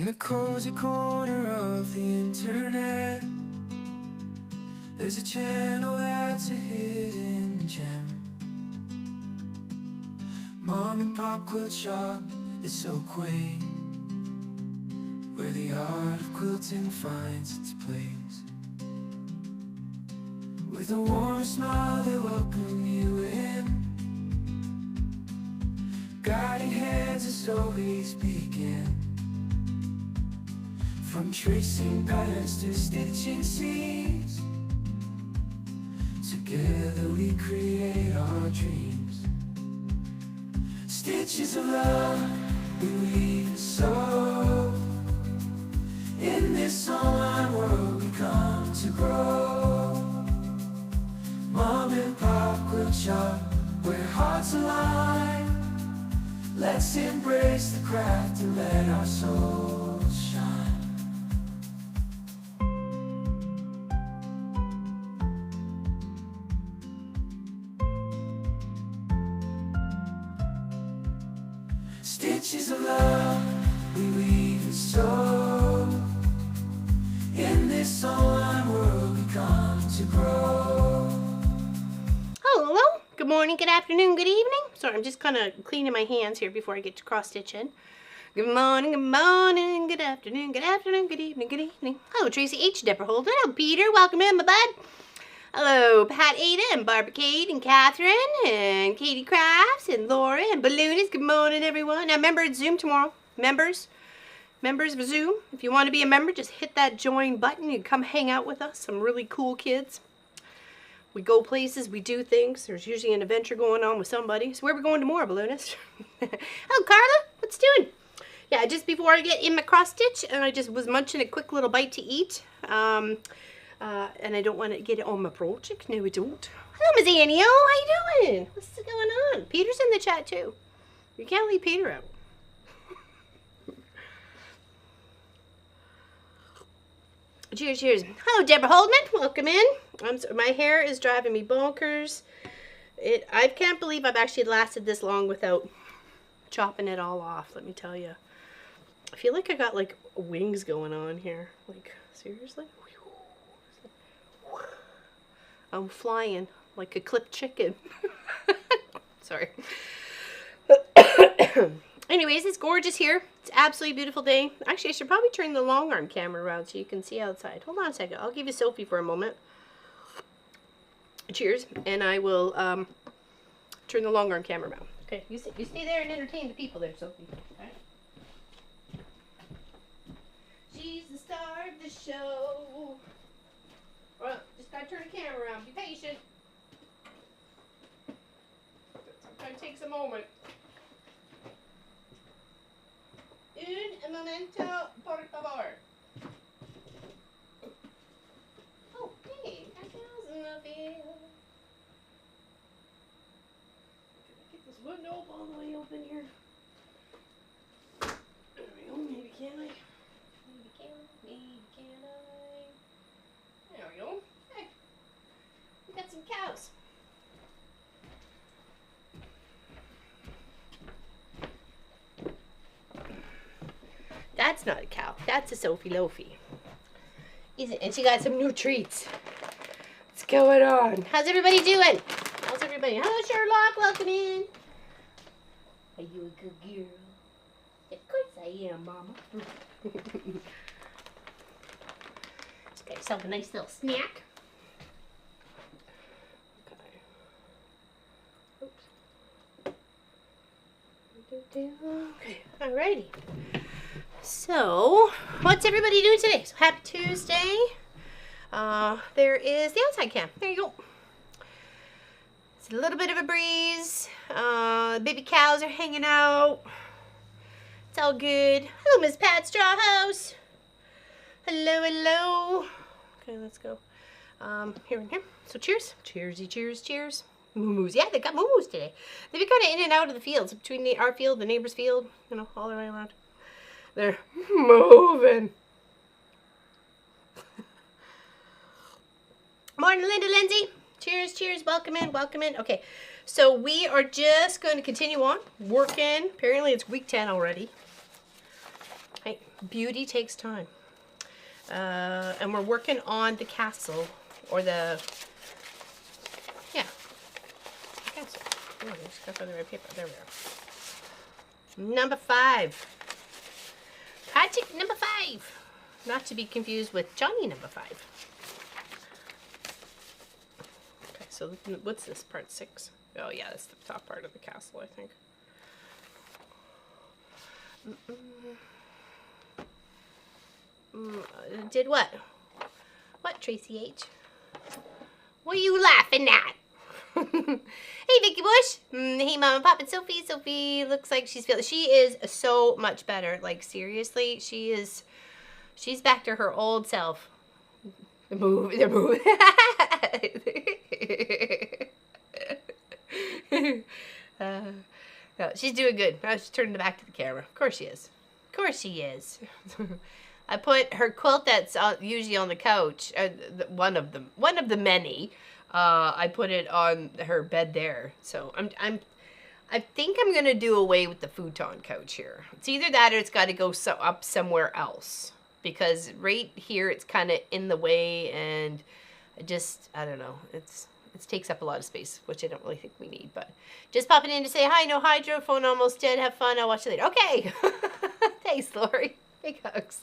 the cozy corner of the internet, there's a channel that's a hidden gem. Mom and Pop Quilt Shop is so quaint, where the art of quilting finds its place. With a warm smile they welcome you in, guiding hands as always begin. From tracing patterns to stitching seams, together we create our dreams. Stitches of love we weave and sew. In this online world we come to grow. Mom and Pop Quilt Shop, where hearts align. Let's embrace the craft and let our souls shine. Stitches of love we weave and sew. In this online world we come to grow. Hello, good morning, good afternoon, good evening. Sorry, I'm just kind of cleaning my hands here before I get to cross stitching. Good morning, good afternoon, good afternoon, good evening, good evening. Hello, Tracy H. Deborah Holden. Hello, Peter. Welcome in, my bud. Hello, Pat Ada and Barbara Kate and Catherine and Katie Crafts and Laura and Balloonist. Good morning, everyone. Now, remember, it's Zoom tomorrow. Members of Zoom, if you want to be a member, just hit that join button and come hang out with us. Some really cool kids. We go places, we do things. There's usually an adventure going on with somebody. So where are we going tomorrow, Balloonist? Oh, Carla, what's doing? Yeah, just before I get in my cross stitch, and I just was munching a quick little bite to eat. And I don't want to get it on my project. No, I don't. Hello, Miss Annie. How you doing? What's going on? Peter's in the chat too. You can't leave Peter out. Cheers, cheers. Hello, Deborah Holdman. Welcome in. My hair is driving me bonkers. I can't believe I've actually lasted this long without chopping it all off, let me tell you. I feel like I got like wings going on here. Like, seriously? I'm flying like a clipped chicken. Sorry. Anyways, it's gorgeous here. It's an absolutely beautiful day. Actually, I should probably turn the long arm camera around so you can see outside. Hold on a second. I'll give you Sophie for a moment. Cheers. And I will turn the long arm camera around. Okay, you stay there and entertain the people there, Sophie. All right. She's the star of the show. Well, just gotta turn the camera around. Be patient. Sometimes it takes a moment. Un momento, por favor. Oh, hey, that girl's in the field. Get this window all the way open here. There we go. Maybe can I? Maybe can I? There we go. Hey, we got some cows. That's not a cow. That's a Sophie Loafy. Is it? And she got some new treats. What's going on? How's everybody doing? How's everybody? Hello, Sherlock. Welcome in. Are you a good girl? Of course I am, Mama. Just got yourself a nice little snack. Okay. Oops. Okay. Alrighty. So, what's everybody doing today? So, happy Tuesday. There is the outside cam. There you go. It's a little bit of a breeze. Baby cows are hanging out. It's all good. Hello, Miss Pat Strawhouse. Hello, hello. Okay, let's go. Here and here. So, cheers. Cheersy, cheers, cheers. Moo-moos. Yeah, they got moo-moos today. They've been kind of in and out of the fields. Between our field, the neighbor's field. You know, all the way around. They're moving. Morning, Linda Lindsay. Cheers, cheers. Welcome in, welcome in. Okay, so we are just going to continue on working. Apparently, it's week 10 already. Hey, beauty takes time. And we're working on the castle, or the, yeah, castle. Oh, I just got to find the right paper. There we are. Number 5. Project number 5. Not to be confused with Johnny number 5. Okay, so what's this, part 6? Oh yeah, that's the top part of the castle, I think. Did what? What, Tracy H? What are you laughing at? Hey, Vicky Bush. Hey, Mama, Pop, and Sophie. Sophie looks like she's feeling. She is so much better. Like, seriously, she's back to her old self. They're moving. No, she's doing good. Now she's turning back to the camera. Of course she is. Of course she is. I put her quilt that's usually on the couch. One of the many. I put it on her bed there. So I think I'm gonna do away with the futon couch here. It's either that or it's got to go up somewhere else, because right here it's kind of in the way, and I don't know. It takes up a lot of space, which I don't really think we need. But just popping in to say hi. No hydro, phone almost dead. Have fun. I'll watch you later. Okay. Thanks, Lori. Big hugs.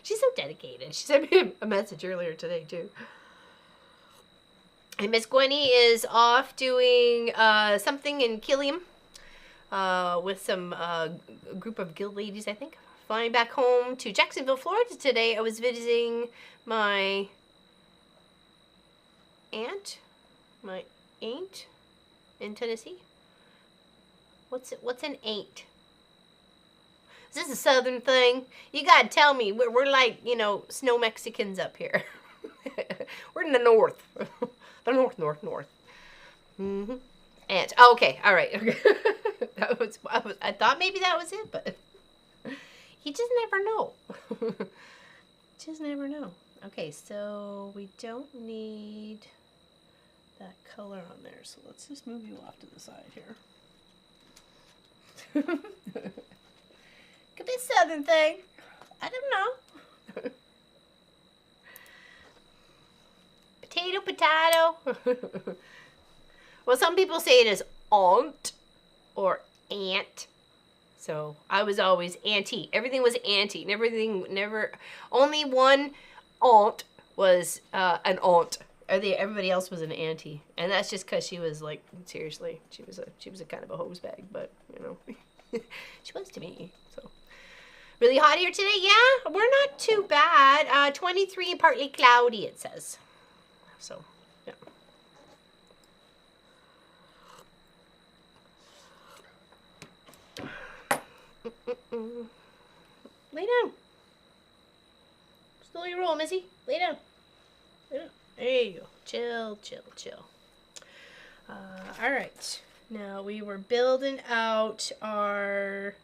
She's so dedicated. She sent me a message earlier today too. And Miss Gwenny is off doing something in Killiam with some group of guild ladies, I think. Flying back home to Jacksonville, Florida today. I was visiting my aunt in Tennessee. What's an aunt? Is this a southern thing? You gotta tell me. We're like, you know, snow Mexicans up here. We're in the north. The north. Mm-hmm. Aunt. Oh, okay. All right. Okay. I thought maybe that was it, but you just never know. Just never know. Okay, so we don't need that color on there, so let's just move you off to the side here. Could be a southern thing. I don't know. Potato. Well, some people say it is aunt or aunt. So I was always auntie. Everything was auntie. Only one aunt was an aunt. Everybody else was an auntie, and that's just because she was like, seriously, she was a kind of a hose bag, but you know, she was to me. So really hot here today. Yeah, we're not too bad. 23 and partly cloudy, it says. So yeah. Lay down. Slowly roll, Missy. Lay down. Lay down. There you go. Chill. All right. Now we were building out our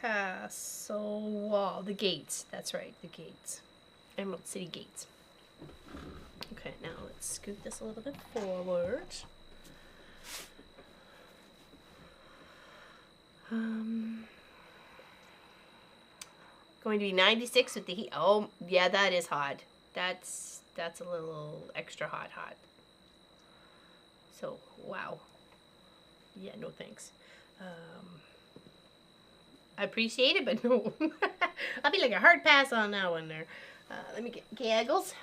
castle wall. The gates. That's right. The gates. Emerald City gates. Okay. Now let's scoot this a little bit forward. Going to be 96 with the heat. Oh, yeah, that is hot. That's a little extra hot. So, wow. Yeah, no thanks. I appreciate it, but no. I'll be like a hard pass on that one there. Let me get gaggles.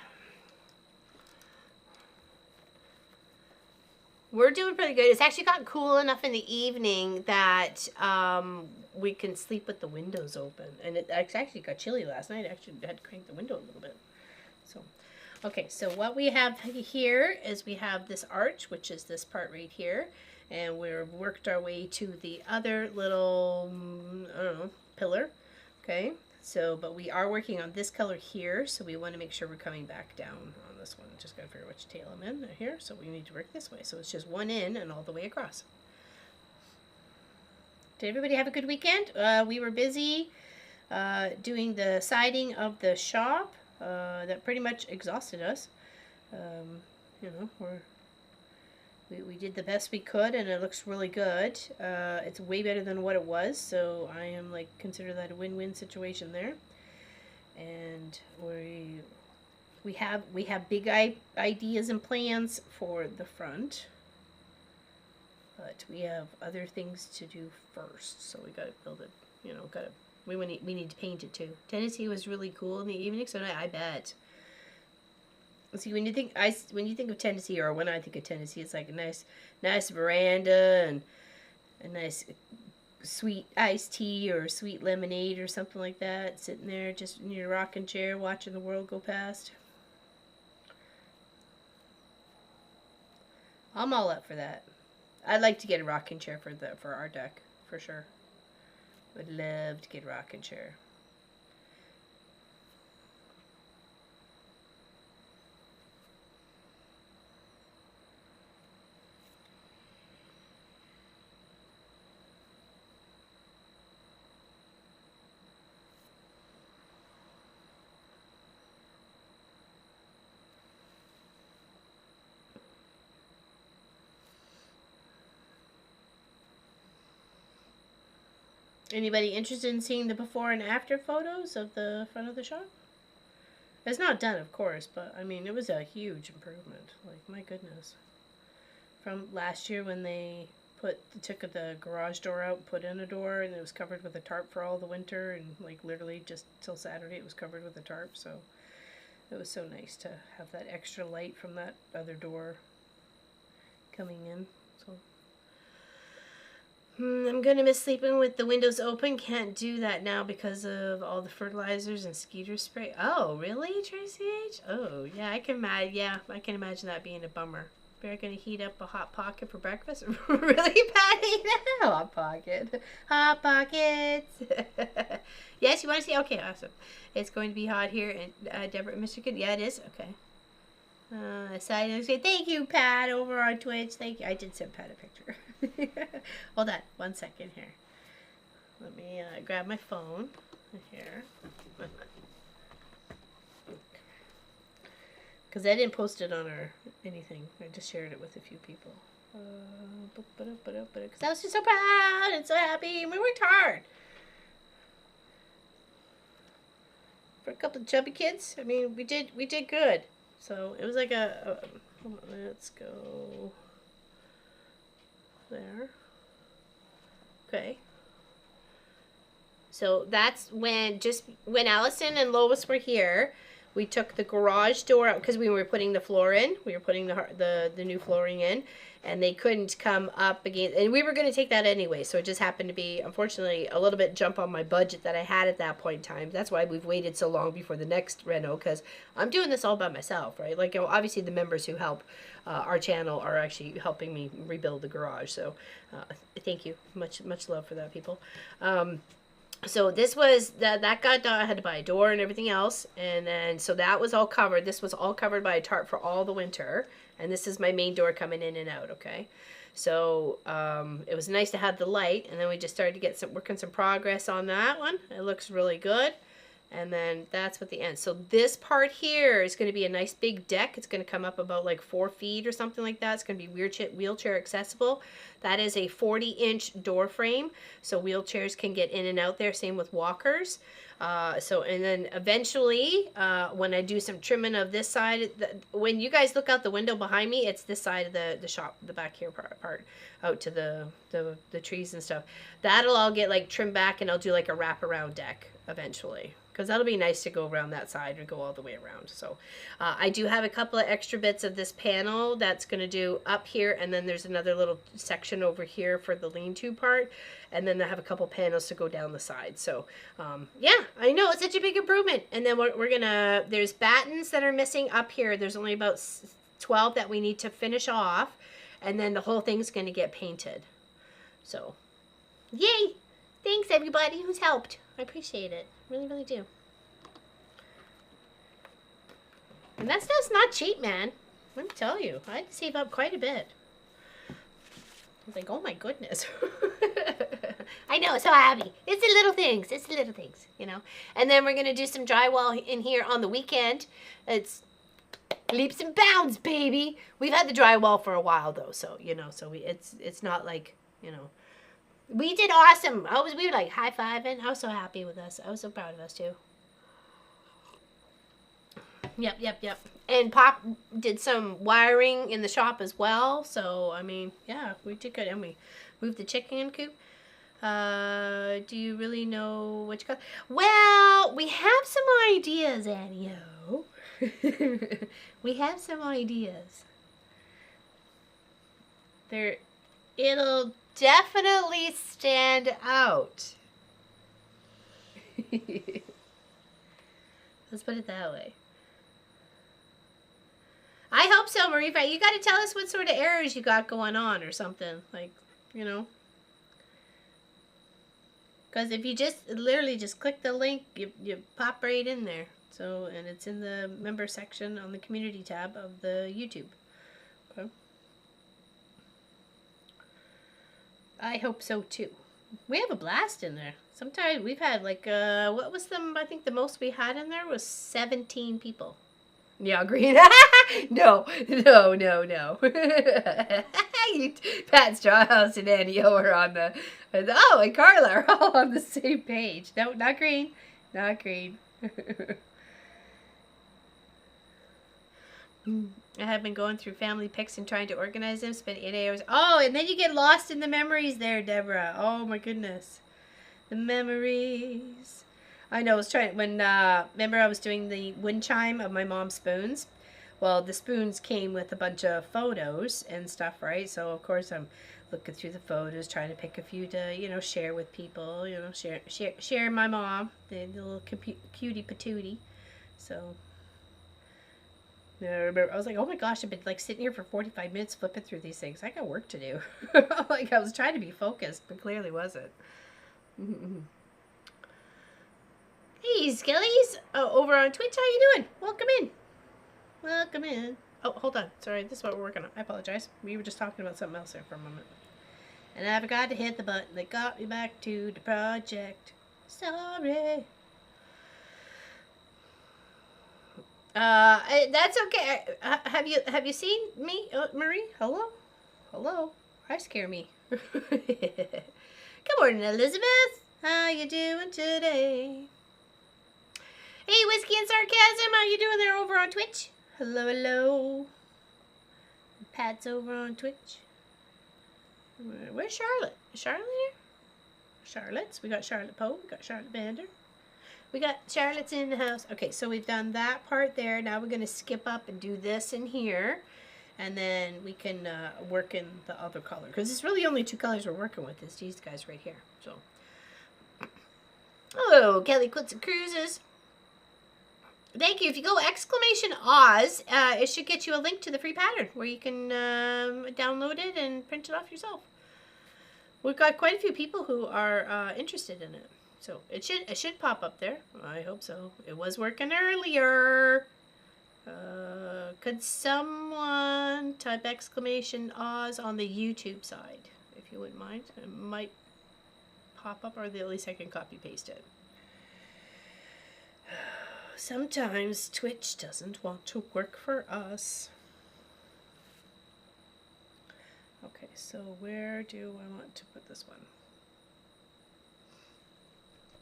We're doing pretty good. It's actually gotten cool enough in the evening that we can sleep with the windows open. And it actually got chilly last night. I actually had to crank the window a little bit. So, okay, so what we have here is we have this arch, which is this part right here. And we've worked our way to the other little, I don't know, pillar. Okay, so, but we are working on this color here. So we want to make sure we're coming back down on this one. Just got to figure out which tail I'm in here. So we need to work this way. So it's just one in and all the way across. Did everybody have a good weekend? We were busy doing the siding of the shop. That pretty much exhausted us. You know, we did the best we could, and it looks really good. It's way better than what it was, so I am like consider that a win-win situation there. And we have big ideas and plans for the front, but we have other things to do first. So we got to build it. You know, we need to paint it too. Tennessee was really cool in the evening, so I bet. See, when you think of Tennessee, or when I think of Tennessee, it's like a nice veranda and a nice sweet iced tea or sweet lemonade or something like that, sitting there just in your rocking chair watching the world go past. I'm all up for that. I'd like to get a rocking chair for our deck for sure. Would love to get a rocking chair. Anybody interested in seeing the before and after photos of the front of the shop? It's not done, of course, but I mean, it was a huge improvement. Like, my goodness. From last year when they took the garage door out, put in a door, and it was covered with a tarp for all the winter, and like literally just till Saturday it was covered with a tarp, so it was so nice to have that extra light from that other door coming in. So I'm gonna miss sleeping with the windows open. Can't do that now because of all the fertilizers and skeeter spray. Oh, really, Tracy H? Oh, yeah, I can imagine that being a bummer. We're gonna heat up a Hot Pocket for breakfast. Really, Patty? Hot Pocket. Hot Pockets. Yes, you want to see? Okay, awesome. It's going to be hot here in Deborah, Michigan. Yeah, it is. Okay. Say thank you, Pat, over on Twitch. Thank you. I did send Pat a picture. Hold on 1 second here. Let me grab my phone here. Because I didn't post it on anything. I just shared it with a few people. Because I was just so proud and so happy. We worked hard. For a couple of chubby kids. I mean, we did good. So it was like let's go there. Okay. So that's when Allison and Lois were here, we took the garage door out because we were putting the floor in. We were putting the new flooring in, and they couldn't come up again. And we were going to take that anyway, so it just happened to be, unfortunately, a little bit jump on my budget that I had at that point in time. That's why we've waited so long before the next reno, because I'm doing this all by myself, right? Like, obviously the members who help our channel are actually helping me rebuild the garage. So thank you. Much love for that, people. So this was, that got done. I had to buy a door and everything else. And then, so that was all covered. This was all covered by a tarp for all the winter. And this is my main door coming in and out, okay? So it was nice to have the light. And then we just started to get working some progress on that one. It looks really good. And then that's what the end. So this part here is going to be a nice big deck. It's going to come up about like 4 feet or something like that. It's going to be wheelchair accessible. That is a 40-inch door frame, so wheelchairs can get in and out there. Same with walkers. And then eventually, when I do some trimming of this side, when you guys look out the window behind me, it's this side of the shop, the back here part out to the trees and stuff. That'll all get like trimmed back, and I'll do like a wraparound deck eventually. Because that'll be nice to go around that side and go all the way around. So I do have a couple of extra bits of this panel that's going to do up here. And then there's another little section over here for the lean-to part. And then I have a couple panels to go down the side. So yeah, I know, it's such a big improvement. And then we're going to, there's battens that are missing up here. There's only about 12 that we need to finish off. And then the whole thing's going to get painted. So yay! Thanks everybody who's helped. I appreciate it. Really, really do. And that stuff's not cheap, man. Let me tell you. I had to save up quite a bit. I was like, oh my goodness. I know, so happy. It's the little things. It's the little things, you know. And then we're going to do some drywall in here on the weekend. It's Leaps and bounds, baby. We've had the drywall for a while though, so you know, so it's not like, you know, we did awesome. We were like high fiving. I was so happy with us. I was so proud of us too. Yep. And Pop did some wiring in the shop as well. So I mean, yeah, we did good, and we moved the chicken coop. Do you really know what you got? Well, we have some ideas, Annie-O. We have some ideas. It'll definitely stand out. Let's put it that way. I hope so, Marie. You got to tell us what sort of errors you got going on or something. Like, you know. Because if you literally just click the link, you pop right in there. So, and it's in the member section on the community tab of the YouTube. Okay. I hope so too. We have a blast in there. Sometimes we've had like, what was I think the most we had in there was 17 people. Yeah, green. No. Pat Strawhouse and Annie-O are on and Carla are all on the same page. No, not green. Not green. I have been going through family pics and trying to organize them. Spent 8 hours. Oh, and then you get lost in the memories there, Deborah. Oh my goodness. The memories. I know, I was trying, remember I was doing the wind chime of my mom's spoons? Well, the spoons came with a bunch of photos and stuff, right? So, of course, I'm looking through the photos, trying to pick a few to, you know, share with people, you know, share my mom, the little cutie patootie. So, I remember, I was like, oh my gosh, I've been, like, sitting here for 45 minutes flipping through these things. I got work to do. Like, I was trying to be focused, but clearly wasn't. Hey, Skillies! Oh, over on Twitch, how you doing? Welcome in. Welcome in. Oh, hold on. Sorry, this is what we're working on. I apologize. We were just talking about something else there for a moment. And I forgot to hit the button that got me back to the project. Sorry. That's okay. Have you seen me, Marie? Hello. I scare me. Good morning, Elizabeth. How you doing today? Hey, Whiskey and Sarcasm, how you doing there over on Twitch? Hello. Pat's over on Twitch. Where's Charlotte? Is Charlotte here? Charlotte's. We got Charlotte Poe. We got Charlotte Bander. We got Charlotte's in the house. Okay, so we've done that part there. Now we're going to skip up and do this in here. And then we can work in the other color. Because it's really only 2 colors we're working with. It's these guys right here. So. Oh, Kelly Quilts and Cruises. Thank you. If you go !Oz, it should get you a link to the free pattern where you can download it and print it off yourself. We've got quite a few people who are interested in it. So it should pop up there. I hope so. It was working earlier. Could someone type !Oz on the YouTube side, if you wouldn't mind? It might pop up, or at least I can copy paste it. Sometimes Twitch doesn't want to work for us. Okay, so where do I want to put this one?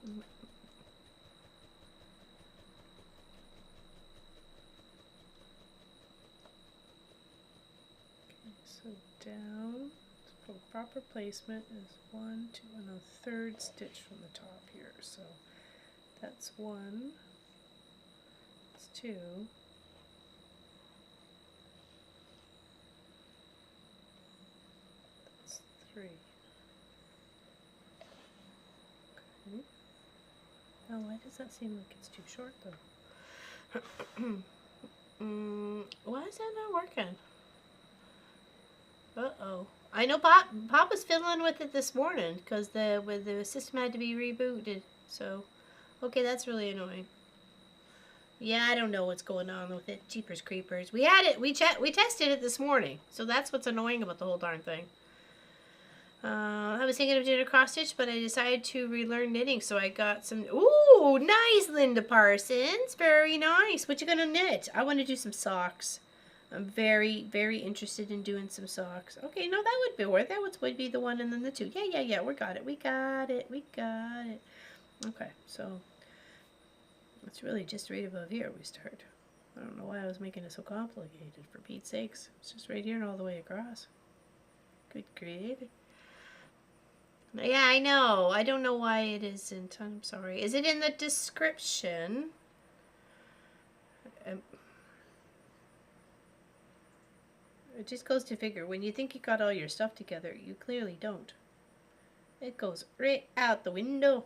Okay, so down, proper placement is 1, 2, and a 3rd stitch from the top here. So that's 1. 2, that's 3. Okay. Now why does that seem like it's too short though? Why is that not working? Uh-oh. I know Pop was fiddling with it this morning because the system had to be rebooted. So, okay, that's really annoying. Yeah, I don't know what's going on with it. Jeepers creepers. We had it. We tested it this morning. So that's what's annoying about the whole darn thing. I was thinking of doing a cross stitch, but I decided to relearn knitting. So I got some. Ooh, Oh, nice, Linda Parsons. Very nice. What you gonna knit? I want to do some socks. I'm very, very interested in doing some socks. Okay, no, that would be worth that would be the one and then the two. Yeah. We got it. We got it. Okay, so it's really just right above here we start. I don't know why I was making it so complicated, for Pete's sakes. It's just right here and all the way across. Good grief. Yeah, I know. I don't know why it isn't. I'm sorry. Is it in the description? It just goes to figure. When you think you got all your stuff together, you clearly don't. It goes right out the window.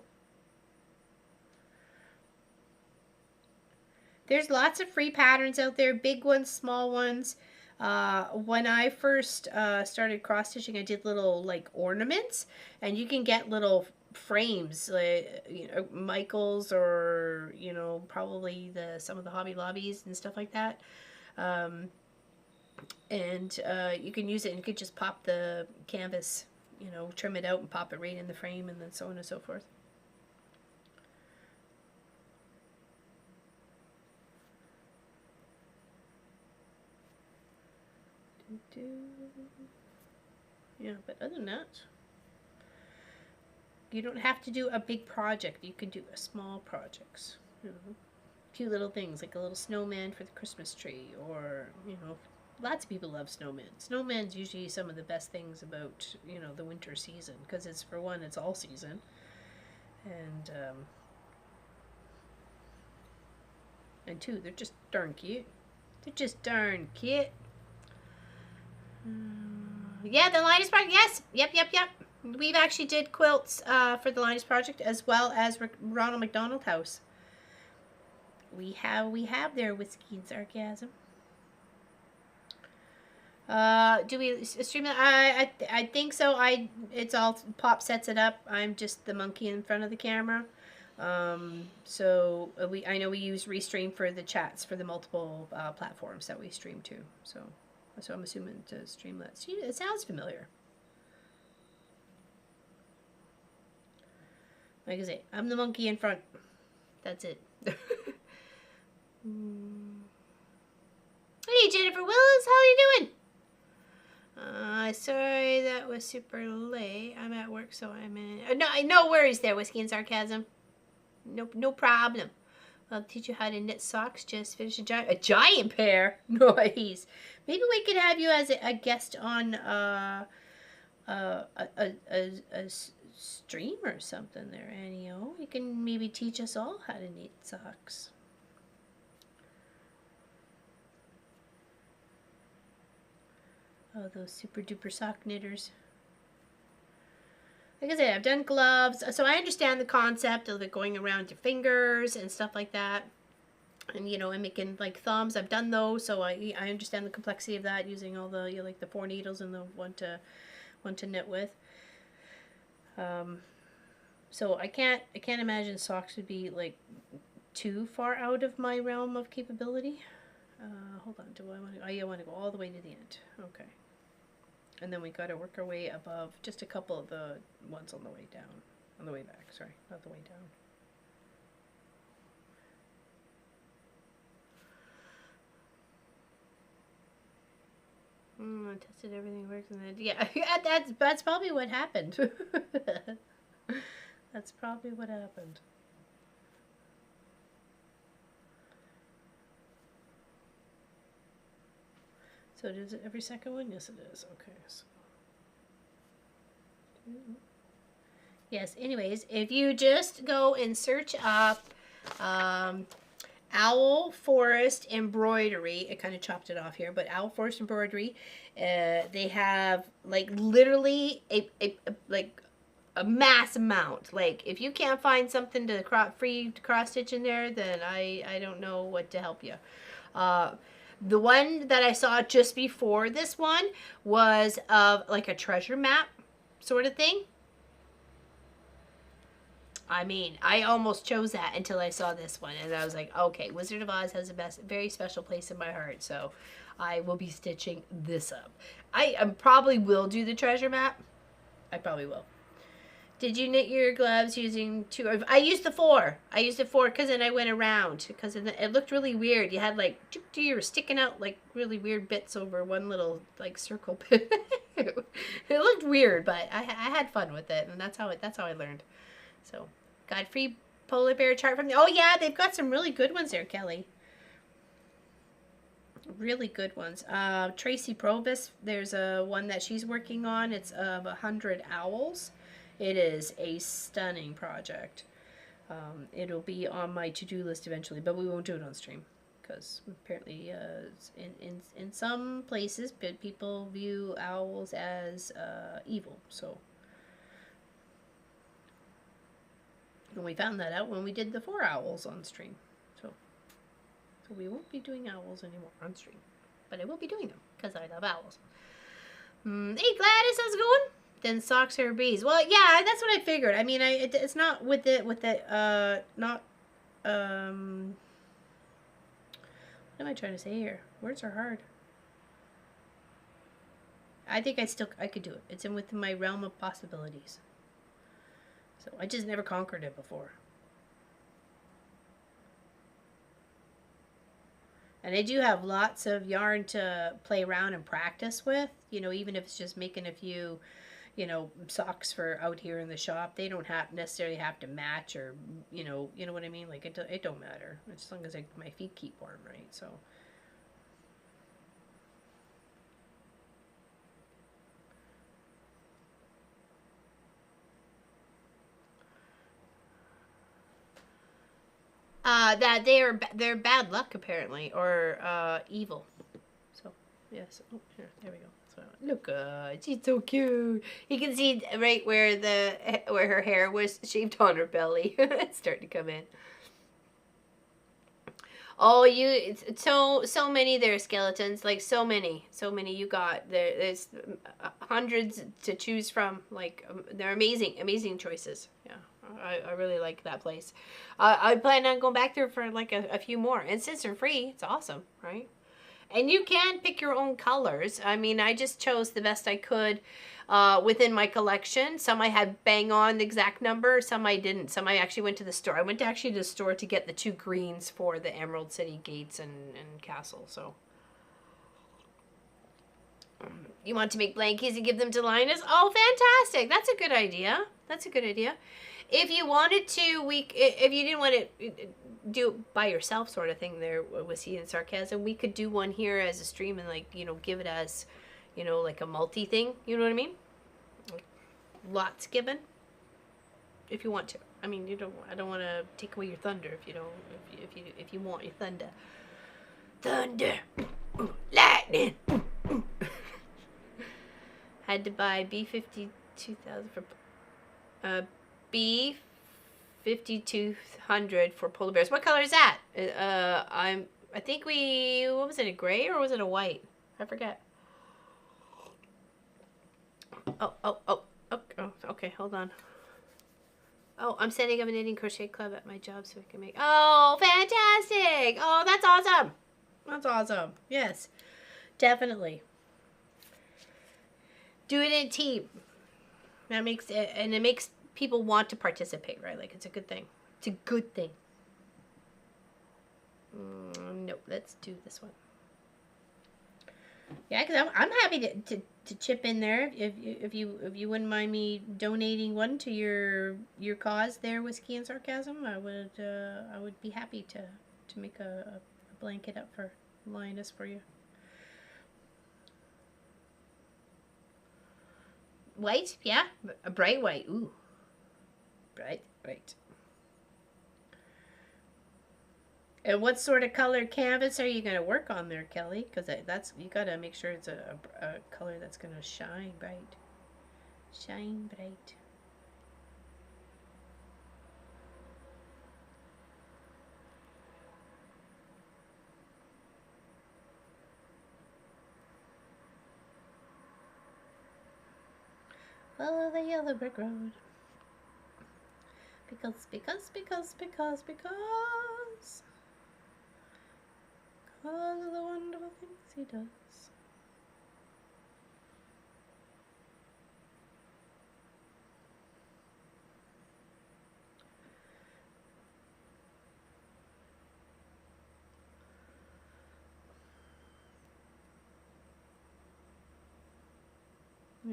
There's lots of free patterns out there, big ones, small ones. When I first started cross stitching, I did little like ornaments, and you can get little frames, like Michaels or probably some of the Hobby Lobbies and stuff like that. And you can use it, and you could just pop the canvas, trim it out and pop it right in the frame, and then so on and so forth. Yeah, but other than that, you don't have to do a big project. You can do small projects. Cute little things like a little snowman for the Christmas tree, or lots of people love snowmen. Snowman's usually some of the best things about the winter season, because it's, for one, it's all season, and two, they're just darn cute. They're just darn cute. Yeah, the Linus Project. Yes. Yep. We've actually did quilts for the Linus Project, as well as Ronald McDonald House. We have their whiskey and sarcasm. Do we stream that? I think so. It's all Pop sets it up. I'm just the monkey in front of the camera. So I know we use Restream for the chats for the multiple platforms that we stream to. So I'm assuming to Streamlabs. It sounds familiar. Like I say, I'm the monkey in front. That's it. Hey, Jennifer Willis, how are you doing? Sorry that was super late. I'm at work, so I'm in. No worries there, Whiskey and Sarcasm. No problem. I'll teach you how to knit socks. Just finish a giant pair. Nice. Maybe we could have you as a guest on a stream or something there, Annie. You can maybe teach us all how to knit socks. Oh, those super duper sock knitters. Like I said, I've done gloves, so I understand the concept of it going around your fingers and stuff like that. And and making like thumbs. I've done those, so I understand the complexity of that, using all the like the 4 needles and the one to knit with. So I can't imagine socks would be like too far out of my realm of capability. Hold on, do I want to? I want to go all the way to the end. Okay. And then we got to work our way above just a couple of the ones on the way down. On the way back, sorry, not the way down. I tested everything works, and then yeah, that's probably what happened. That's probably what happened. So is it every second one? Yes, it is. Okay. So. Yes. Anyways, if you just go and search up Owl Forest Embroidery, I kind of chopped it off here, but Owl Forest Embroidery, they have like literally a mass amount. Like if you can't find something to free cross stitch in there, then I don't know what to help you. The one that I saw just before this one was of like a treasure map sort of thing. I mean, I almost chose that until I saw this one, and I was like, okay, Wizard of Oz has a very special place in my heart, so I will be stitching this up. I probably will do the treasure map. I probably will. Did you knit your gloves using 2? I used the 4. I used the 4 because then I went around because it looked really weird. You had like you were sticking out like really weird bits over one little like circle bit. It looked weird, but I had fun with it, and that's how I learned. So, got free polar bear chart from the. Oh yeah, they've got some really good ones there, Kelly. Really good ones. Tracy Provis, there's a one that she's working on. It's of 100 owls. It is a stunning project. It'll be on my to-do list eventually, but we won't do it on stream because apparently in some places people view owls as evil. So and we found that out when we did the 4 owls on stream. So we won't be doing owls anymore on stream, but I will be doing them because I love owls. Hey Gladys, how's it going? Then socks or bees. Well, yeah, that's what I figured. I mean, it's not with the not what am I trying to say here? Words are hard. I think I could do it. It's within my realm of possibilities. So I just never conquered it before. And I do have lots of yarn to play around and practice with. You know, even if it's just making a few, you know, socks for out here in the shop. They don't necessarily have to match or, you know what I mean? Like, it don't matter. As long as my feet keep warm, right? So. That they're bad luck apparently, or evil. So yes, oh, here, there we go. So look, she's so cute. You can see right where her hair was shaved on her belly. It's starting to come in. Oh, it's so many there, skeletons. Like so many. You got there's hundreds to choose from. Like they're amazing choices. Yeah. I really like that place. I plan on going back there for like a few more. And since they're free, it's awesome, right? And you can pick your own colors. I mean, I just chose the best I could within my collection. Some I had bang on the exact number. Some I didn't. Some I actually went to the store. I went to actually the store to get the 2 greens for the Emerald City gates and castle. So. You want to make blankies and give them to Linus? Oh, fantastic. That's a good idea. If you wanted to, if you didn't want to do it by yourself sort of thing there with Seed and Sarcasm, we could do one here as a stream and like, you know, give it as, you know, like a multi thing. You know what I mean? Lots given. If you want to. I mean, I don't want to take away your thunder if you don't, if you want your thunder. Thunder. Ooh, lightning. Ooh. Had to buy B52,000 for B5200 for polar bears. What color is that? I think what was it, a gray or was it a white? I forget. Oh, okay, hold on. Oh, I'm setting up a knitting crochet club at my job so I can make. Oh, fantastic! Oh, that's awesome. That's awesome. Yes, definitely. Do it in a team. That makes it, and it makes people want to participate, right? Like, it's a good thing. It's a good thing. Nope, let's do this one. Yeah, because I'm happy to chip in there if you wouldn't mind me donating one to your cause there, Whiskey and Sarcasm. I would be happy to make a blanket up for Linus for you. White, yeah, a bright white. Ooh, bright. And what sort of colored canvas are you going to work on there, Kelly? Because you got to make sure it's a color that's going to shine bright. Shine bright. Follow the yellow brick road. Because of the wonderful things he does.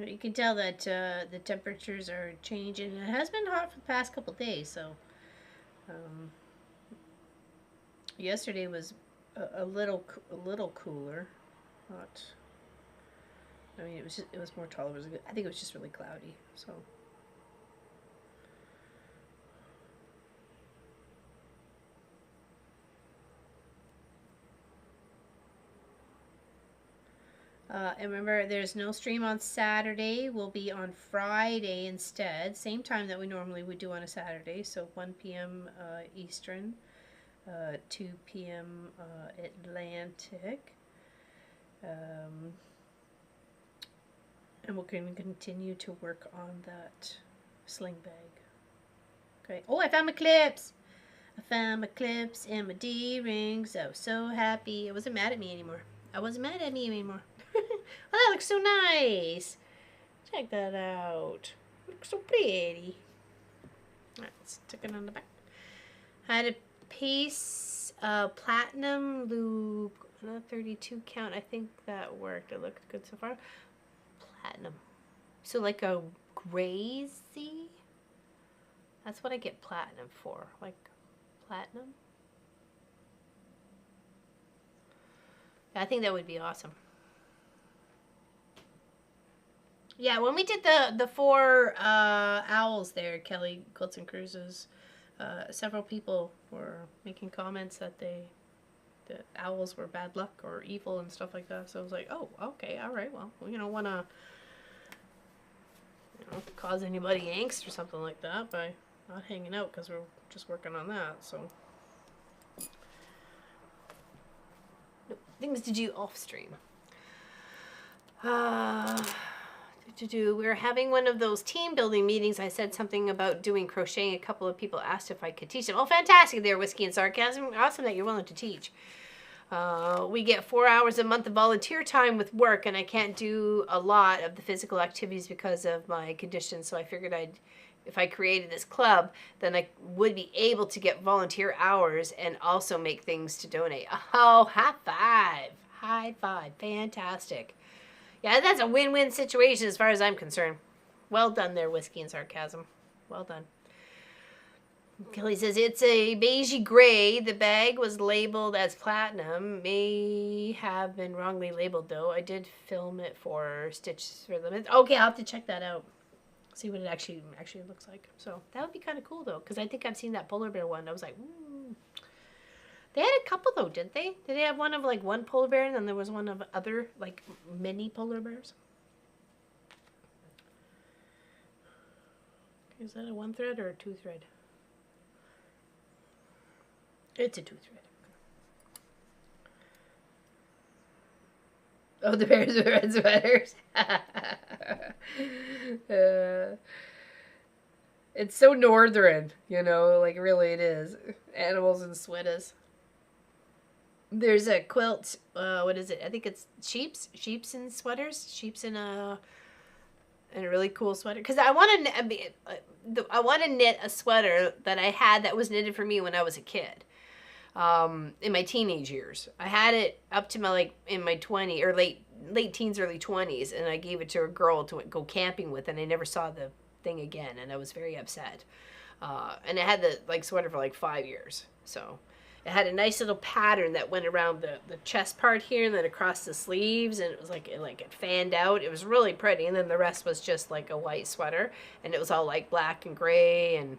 You can tell that the temperatures are changing. It has been hot for the past couple days, so um, yesterday was a little cooler. Not. I mean, it was more tolerable. I think it was just really cloudy. So. And remember, there's no stream on Saturday. We'll be on Friday instead. Same time that we normally would do on a Saturday. So 1 p.m. Eastern, 2 p.m. Atlantic. And we're going to continue to work on that sling bag. Okay. Oh, I found my clips. I found my clips and my D-rings. I was so happy. I wasn't mad at me anymore. Oh, that looks so nice. Check that out. Looks so pretty. Alright, let's stick it on the back. I had a piece of platinum loop, another 32 count. I think that worked. It looked good so far. Platinum. So like a crazy. That's what I get platinum for. Like platinum. I think that would be awesome. Yeah, when we did the 4 owls there, Kelly Quilts and Cruises, several people were making comments that the owls were bad luck or evil and stuff like that. So I was like, oh, okay, all right, well, we don't want to cause anybody angst or something like that by not hanging out because we're just working on that. So things to do off stream. We were having one of those team building meetings. I said something about doing crocheting. A couple of people asked if I could teach them. Oh, fantastic there, Whiskey and Sarcasm. Awesome that you're willing to teach. We get 4 hours a month of volunteer time with work, and I can't do a lot of the physical activities because of my condition. So I figured if I created this club, then I would be able to get volunteer hours and also make things to donate. Oh, high five. High five. Fantastic. Yeah, that's a win-win situation as far as I'm concerned. Well done there, Whiskey and Sarcasm. Well done. Kelly says, it's a beigey gray. The bag was labeled as platinum. May have been wrongly labeled, though. I did film it for Stitch for Limits. Okay, I'll have to check that out. See what it actually looks like. So that would be kind of cool, though, because I think I've seen that polar bear one. I was like, They had a couple, though, didn't they? Did they have one of, like, one polar bear, and then there was one of other, like, mini polar bears? Is that a 1 thread or a 2 thread? It's a 2 thread. Oh, the bears with red sweaters. It's so northern, like really it is. Animals and sweaters. There's a quilt, what is it? I think it's sheep's in sweaters. Sheep's in a really cool sweater. Because I want to knit a sweater that I had that was knitted for me when I was a kid. In my teenage years. I had it up to my, in my 20s, or late teens, early 20s, and I gave it to a girl to go camping with, and I never saw the thing again, and I was very upset. And I had the, sweater for, 5 years. So it had a nice little pattern that went around the chest part here and then across the sleeves, and it was it fanned out. It was really pretty, and then the rest was just a white sweater, and it was all black and gray, and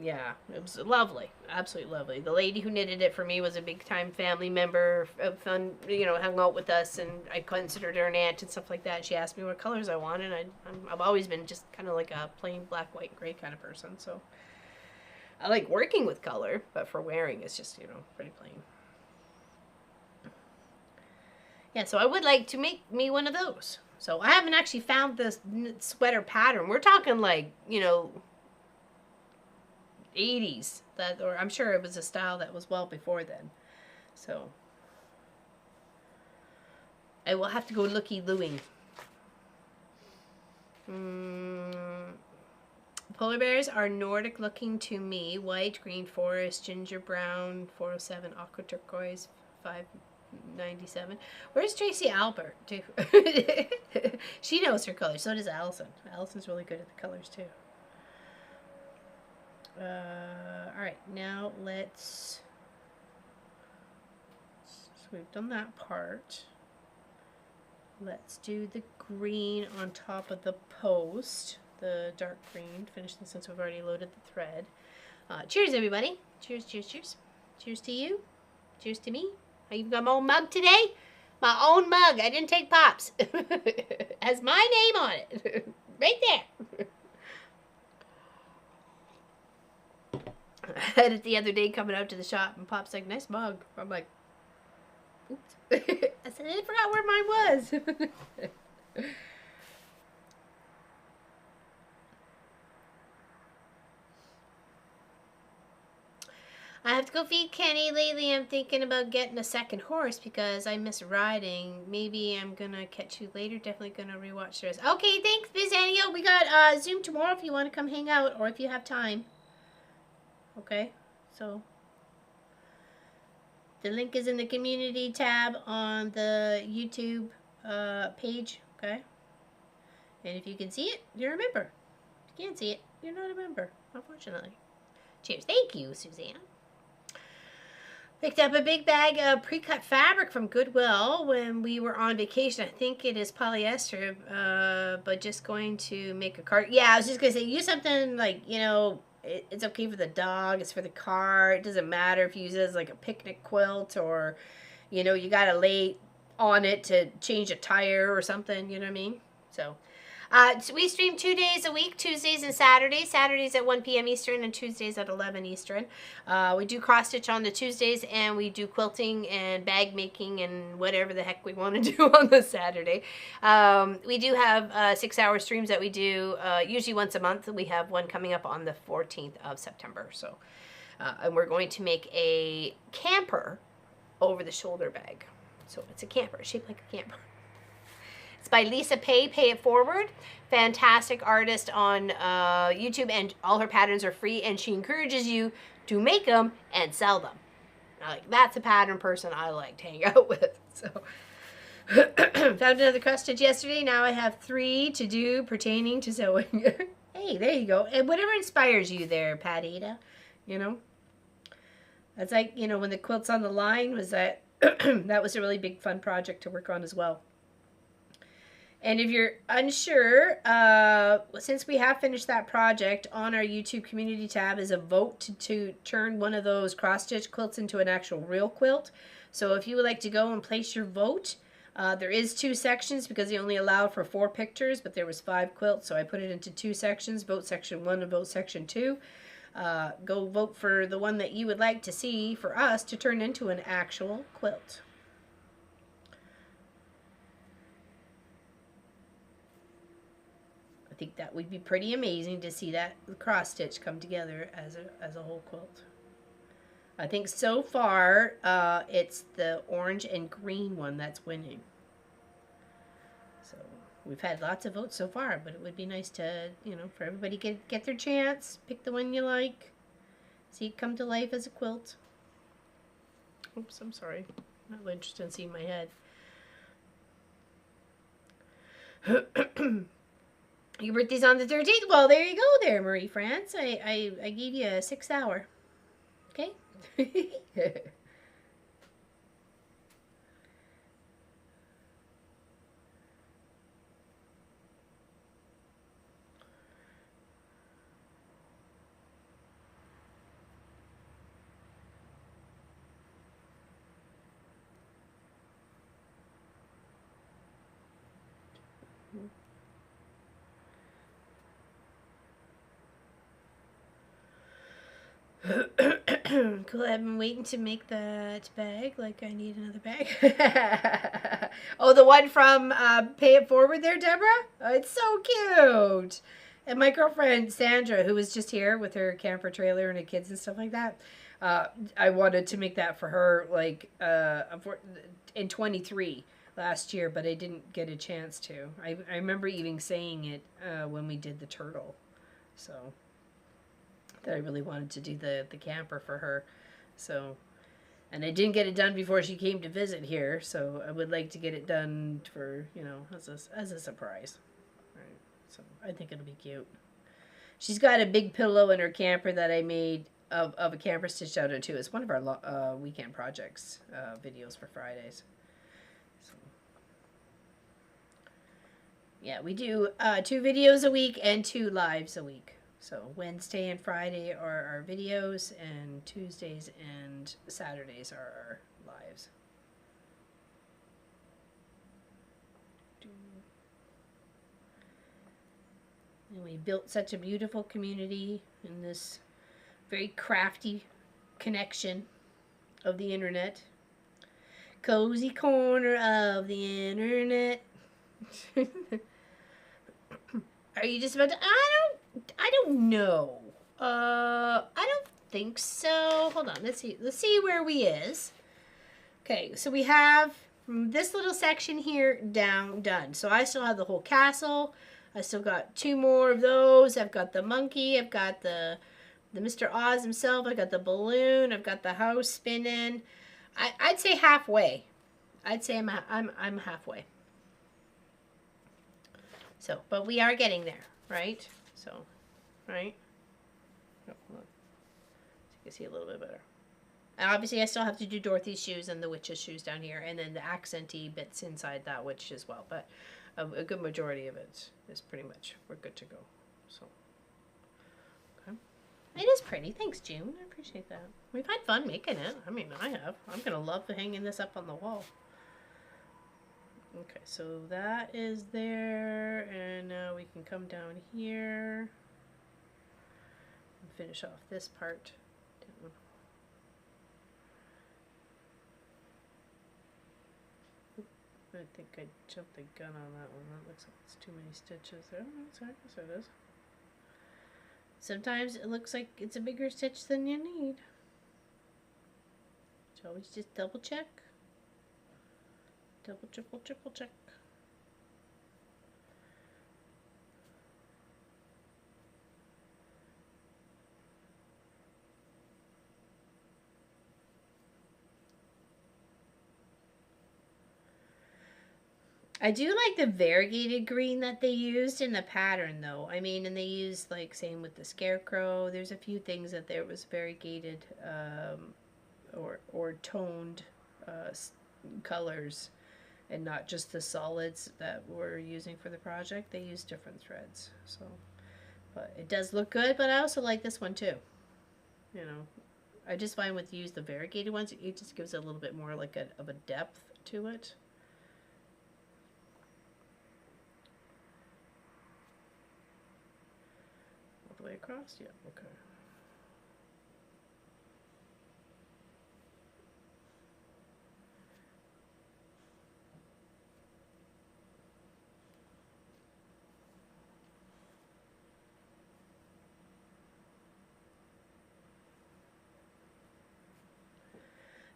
yeah, it was lovely, absolutely lovely. The lady who knitted it for me was a big time family member, fun, hung out with us, and I considered her an aunt and stuff like that. She asked me what colors I wanted, and I've always been just kind of like a plain black, white, and gray kind of person, so I like working with color, but for wearing, it's just, pretty plain. Yeah, so I would like to make me one of those. So I haven't actually found this sweater pattern. We're talking 80s, or I'm sure it was a style that was well before then. So I will have to go looky-looing. Polar bears are Nordic looking to me. White, green forest, ginger brown, 407, aqua turquoise, 5 97. Where's Tracy Albert, too? She knows her colors. So does Allison. Allison's really good at the colors, too. Alright, now let's... So we've done that part. Let's do the green on top of the post. The dark green. Finish this since we've already loaded the thread. Cheers, everybody. Cheers, cheers, cheers. Cheers to you. Cheers to me. I even got my own mug today. My own mug. I didn't take Pop's. Has my name on it. Right there. I had it the other day coming out to the shop, and Pop's like, nice mug. I'm like, oops. I said, I forgot where mine was. I have to go feed Kenny. Lately I'm thinking about getting a second horse because I miss riding. Maybe I'm going to catch you later. Definitely going to rewatch this. Okay, thanks, Miss Anio. We got Zoom tomorrow if you want to come hang out or if you have time. Okay, so the link is in the community tab on the YouTube page. Okay, and if you can see it, you're a member. If you can't see it, you're not a member, unfortunately. Cheers. Thank you, Suzanne. Picked up a big bag of pre-cut fabric from Goodwill when we were on vacation. I think it is polyester, but just going to make a cart. Yeah, I was just going to say, use something like, you know, it's okay for the dog. It's for the car. It doesn't matter if you use it as like a picnic quilt or, you know, you got to lay on it to change a tire or something. You know what I mean? So we stream 2 days a week, Tuesdays and Saturdays. Saturdays at 1 p.m. Eastern and Tuesdays at 11 Eastern. We do cross stitch on the Tuesdays and we do quilting and bag making and whatever the heck we want to do on the Saturday. We do have 6-hour streams that we do usually once a month. We have one coming up on the 14th of September. So, and we're going to make a camper over the shoulder bag. So it's a camper, shaped like a camper. It's by Lisa Pay It Forward. Fantastic artist on YouTube, and all her patterns are free, and she encourages you to make them and sell them. Like, that's a pattern person I like to hang out with. So, found another cross stitch yesterday. Now I have 3 to do pertaining to sewing. Hey, there you go. And whatever inspires you there, Pat Ada. You know? That's like, you know, when the Quilts on the Line was that, that was a really big fun project to work on as well. And if you're unsure, since we have finished that project, on our YouTube community tab is a vote to turn one of those cross-stitch quilts into an actual real quilt. So if you would like to go and place your vote, there is 2 sections because they only allowed for 4 pictures, but there was 5 quilts, so I put it into 2 sections, vote section 1 and vote section 2. Go vote for the one that you would like to see for us to turn into an actual quilt. I think that would be pretty amazing to see that cross stitch come together as a whole quilt. I think so far it's the orange and green one that's winning. So we've had lots of votes so far, but it would be nice to, you know, for everybody get their chance, pick the one you like, see it come to life as a quilt. Oops, I'm sorry. I'm not interested in seeing my head. Your birthday's on the 13th? Well, there you go there, Marie France. I gave you a 6-hour. Okay? Cool, I've been waiting to make that bag. Like, I need another bag. Oh, the one from Pay It Forward there, Deborah? Oh, it's so cute. And my girlfriend, Sandra, who was just here with her camper trailer and her kids and stuff like that, I wanted to make that for her, like, in 23 last year, but I didn't get a chance to. I remember even saying it when we did the turtle. So that I really wanted to do the camper for her. So, And I didn't get it done before she came to visit here, so I would like to get it done for, you know, as a surprise. Right. So I think it'll be cute. She's got a big pillow in her camper that I made of a camper stitched out of too. It's one of our weekend projects videos for Fridays. So, yeah, we do 2 videos a week and 2 lives a week. So Wednesday and Friday are our videos, and Tuesdays and Saturdays are our lives. And we built such a beautiful community in this very crafty connection of the internet. Cozy corner of the internet. Are you just about to? I don't know. I don't think so. Hold on. Let's see. Let's see where we is. Okay, so we have this little section here done. So I still have the whole castle. I still got 2 more of those. I've got the monkey. I've got the Mr. Oz himself. I got the balloon. I've got the house spinning. I'd say halfway. I'd say I'm halfway. So, but we are getting there, right? So, right? Oh, hold on. So you can see a little bit better. And obviously, I still have to do Dorothy's shoes and the witch's shoes down here, and then the accenty bits inside that witch as well. But a good majority of it is pretty much, we're good to go. So, okay. It is pretty. Thanks, June. I appreciate that. We've had fun making it. I mean, I have. I'm going to love hanging this up on the wall. Okay, so that is there, and now we can come down here and finish off this part. I think I jumped the gun on that one. That looks like it's too many stitches there. Oh, sorry, yes it is. Sometimes it looks like it's a bigger stitch than you need. So always just double check. Double, triple check. I do like the variegated green that they used in the pattern though. I mean, and they used like same with the scarecrow. There's a few things that there was variegated or toned colors. And not just the solids that we're using for the project. They use different threads. So, but it does look good, but I also like this one too. You know, I just find with use the variegated ones, it just gives it a little bit more like of a depth to it. All the way across? Yeah, okay.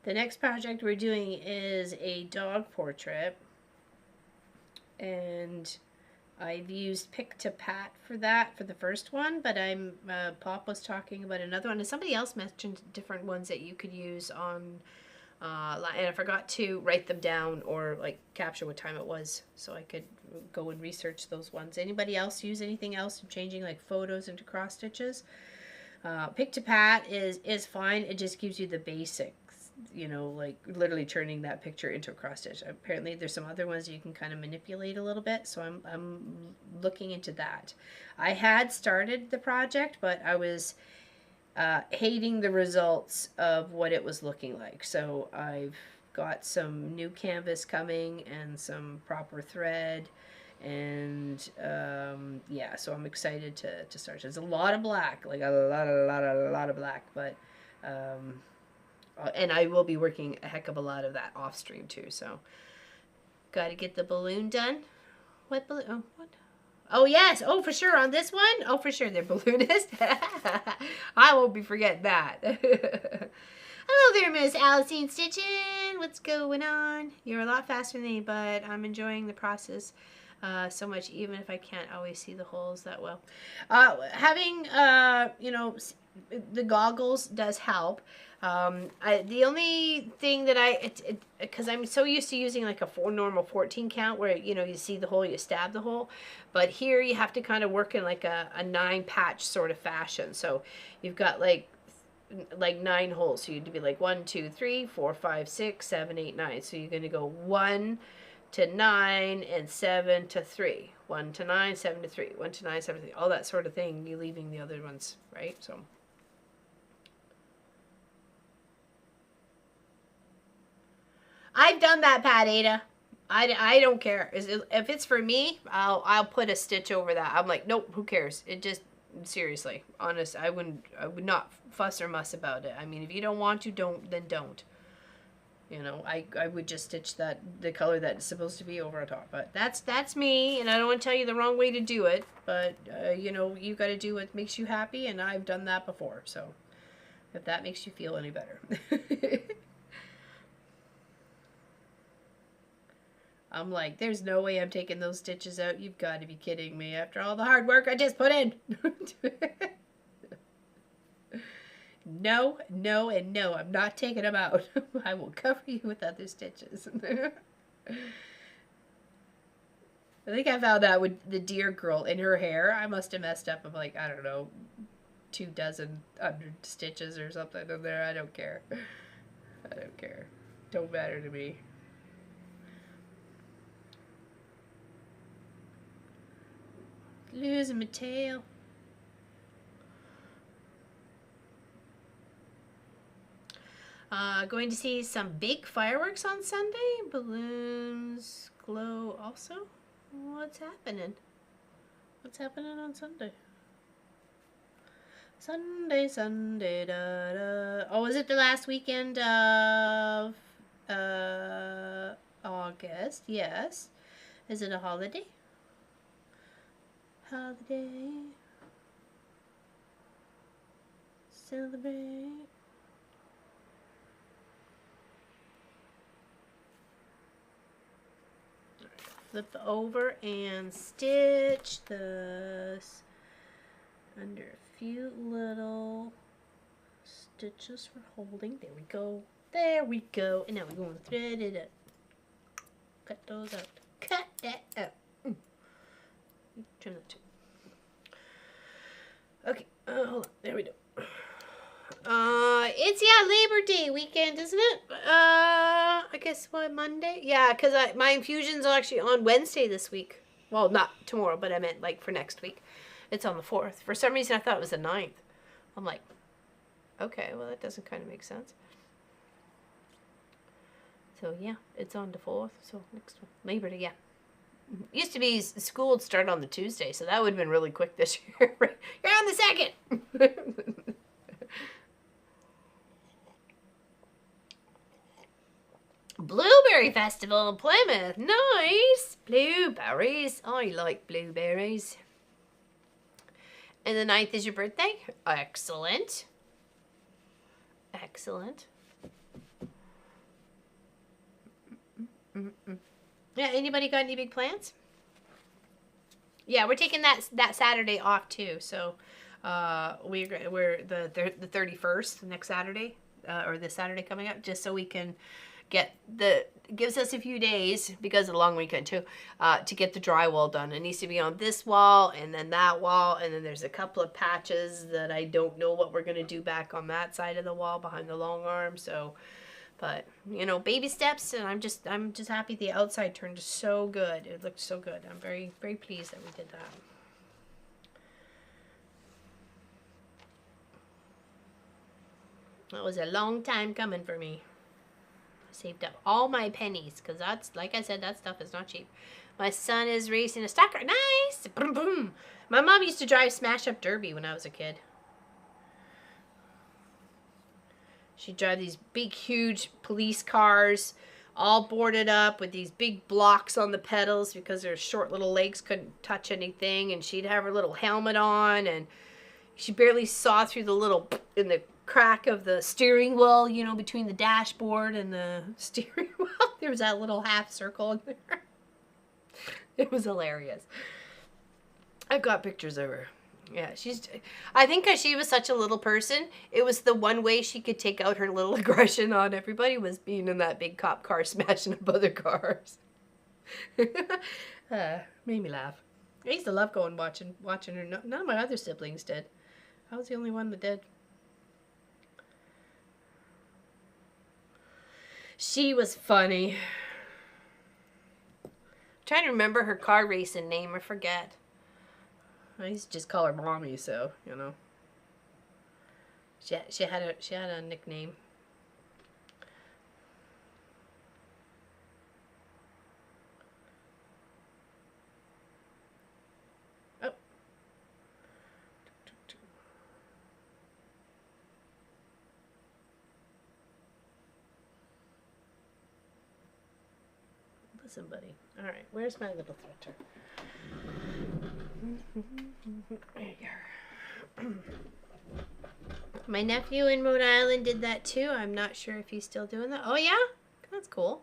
The next project we're doing is a dog portrait, and I've used Pick to Pat for that for the first one, but Pop was talking about another one, and somebody else mentioned different ones that you could use on, and I forgot to write them down or like capture what time it was, so I could go and research those ones. Anybody else use anything else in changing like photos into cross stitches? Pick to Pat is fine. It just gives you the basics. You know, like literally turning that picture into a cross stitch. Apparently there's some other ones you can kind of manipulate a little bit, so I'm looking into that. I had started the project, but I was hating the results of what it was looking like. So I've got some new canvas coming and some proper thread, and yeah, so I'm excited to start. There's a lot of black, like a lot of black, but and I will be working a heck of a lot of that off stream too. So, got to get the balloon done. What balloon? Oh, what? Oh yes. Oh, for sure on this one. Oh, for sure they're balloonist. I won't be forgetting that. Hello there, Miss Alcine Stitchin. What's going on? You're a lot faster than me, but I'm enjoying the process so much, even if I can't always see the holes that well. Having you know, the goggles does help. The only thing that because I'm so used to using like a normal 14 count where, you know, you see the hole, you stab the hole. But here you have to kind of work in like a 9 patch sort of fashion. So you've got like 9 holes. So you'd be like 1, 2, 3, 4, 5, 6, 7, 8, 9. So you're going to go 1 to 9 and 7 to 3. 1 to 9, 7 to 3. 1 to 9, 7 to 3. All that sort of thing. You leaving the other ones, right? So I've done that, Pat Ada. I don't care. If it's for me, I'll put a stitch over that. I'm like, nope, who cares? It just, seriously, honest, I would not fuss or muss about it. I mean, if you don't want to, then don't. You know, I would just stitch the color that's supposed to be over on top. But that's me, and I don't want to tell you the wrong way to do it. But you know, you got to do what makes you happy, and I've done that before. So if that makes you feel any better. I'm like, there's no way I'm taking those stitches out. You've got to be kidding me after all the hard work I just put in. No, no, and no. I'm not taking them out. I will cover you with other stitches. I think I found out with the deer girl in her hair. I must have messed up of like, I don't know, 24 under stitches or something in there. I don't care. I don't care. Don't matter to me. Losing my tail. Going to see some big fireworks on Sunday. Balloons glow also. What's happening? What's happening on Sunday? Sunday, Sunday, da da. Oh, is it the last weekend of August? Yes. Is it a holiday? Holiday. Celebrate. Flip over and stitch this under a few little stitches for holding. There we go. There we go. And now we're going to thread it up. Cut those out. Cut that out. Trim that too. Okay. Hold on. There we go. It's Labor Day weekend, isn't it? I guess what, Monday? Yeah, because my infusions are actually on Wednesday this week. Well, not tomorrow, but I meant like for next week. It's on the 4th. For some reason, I thought it was the 9th. I'm like, okay, well, that doesn't kind of make sense. So yeah, it's on the 4th. So next one, Labor Day, yeah. Used to be school would start on the Tuesday, so that would have been really quick this year. You're on the 2nd. Blueberry Festival in Plymouth. Nice. Blueberries. I like blueberries. And the 9th is your birthday? Excellent. Excellent. Yeah, anybody got any big plans? Yeah, we're taking that Saturday off too. So we're the 31st, next Saturday, or this Saturday coming up, just so we can gives us a few days, because of the long weekend too, to get the drywall done. It needs to be on this wall and then that wall, and then there's a couple of patches that I don't know what we're gonna do back on that side of the wall behind the long arm. So, but you know, baby steps, and I'm just happy the outside turned so good. It looked so good. I'm very, very pleased that we did that. That was a long time coming for me. Saved up all my pennies, because that's, like I said, that stuff is not cheap. My son is racing a stock car. Nice! Boom, boom. My mom used to drive Smash Up Derby when I was a kid. She'd drive these big, huge police cars, all boarded up with these big blocks on the pedals because her short little legs couldn't touch anything, and she'd have her little helmet on, and she barely saw through the little in the crack of the steering wheel, you know, between the dashboard and the steering wheel. There was that little half circle in there. It was hilarious. I've got pictures of her. Yeah, I think because she was such a little person, it was the one way she could take out her little aggression on everybody was being in that big cop car smashing up other cars. Made me laugh. I used to love going watching her. None of my other siblings did. I was the only one that did. She was funny. I'm trying to remember her car racing name. I forget. I used to just call her Mommy, so you know. She had a nickname. Oh. Listen, buddy. All right, where's my little filter? There you are. My nephew in Rhode Island did that too. I'm not sure if he's still doing that. Oh yeah? That's cool.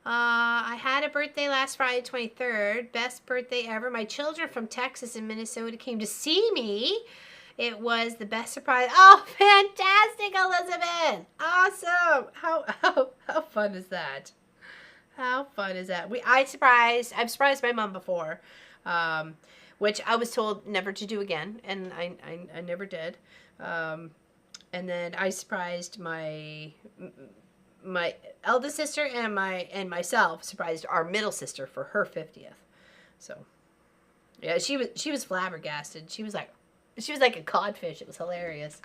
I had a birthday last Friday, 23rd. Best birthday ever. My children from Texas and Minnesota came to see me. It was the best surprise. Oh, fantastic, Elizabeth! Awesome! How fun is that? How fun is that? I've surprised my mom before, which I was told never to do again, and I never did. And then I surprised my eldest sister and myself surprised our middle sister for her 50th. So yeah, she was flabbergasted. She was like a codfish. It was hilarious.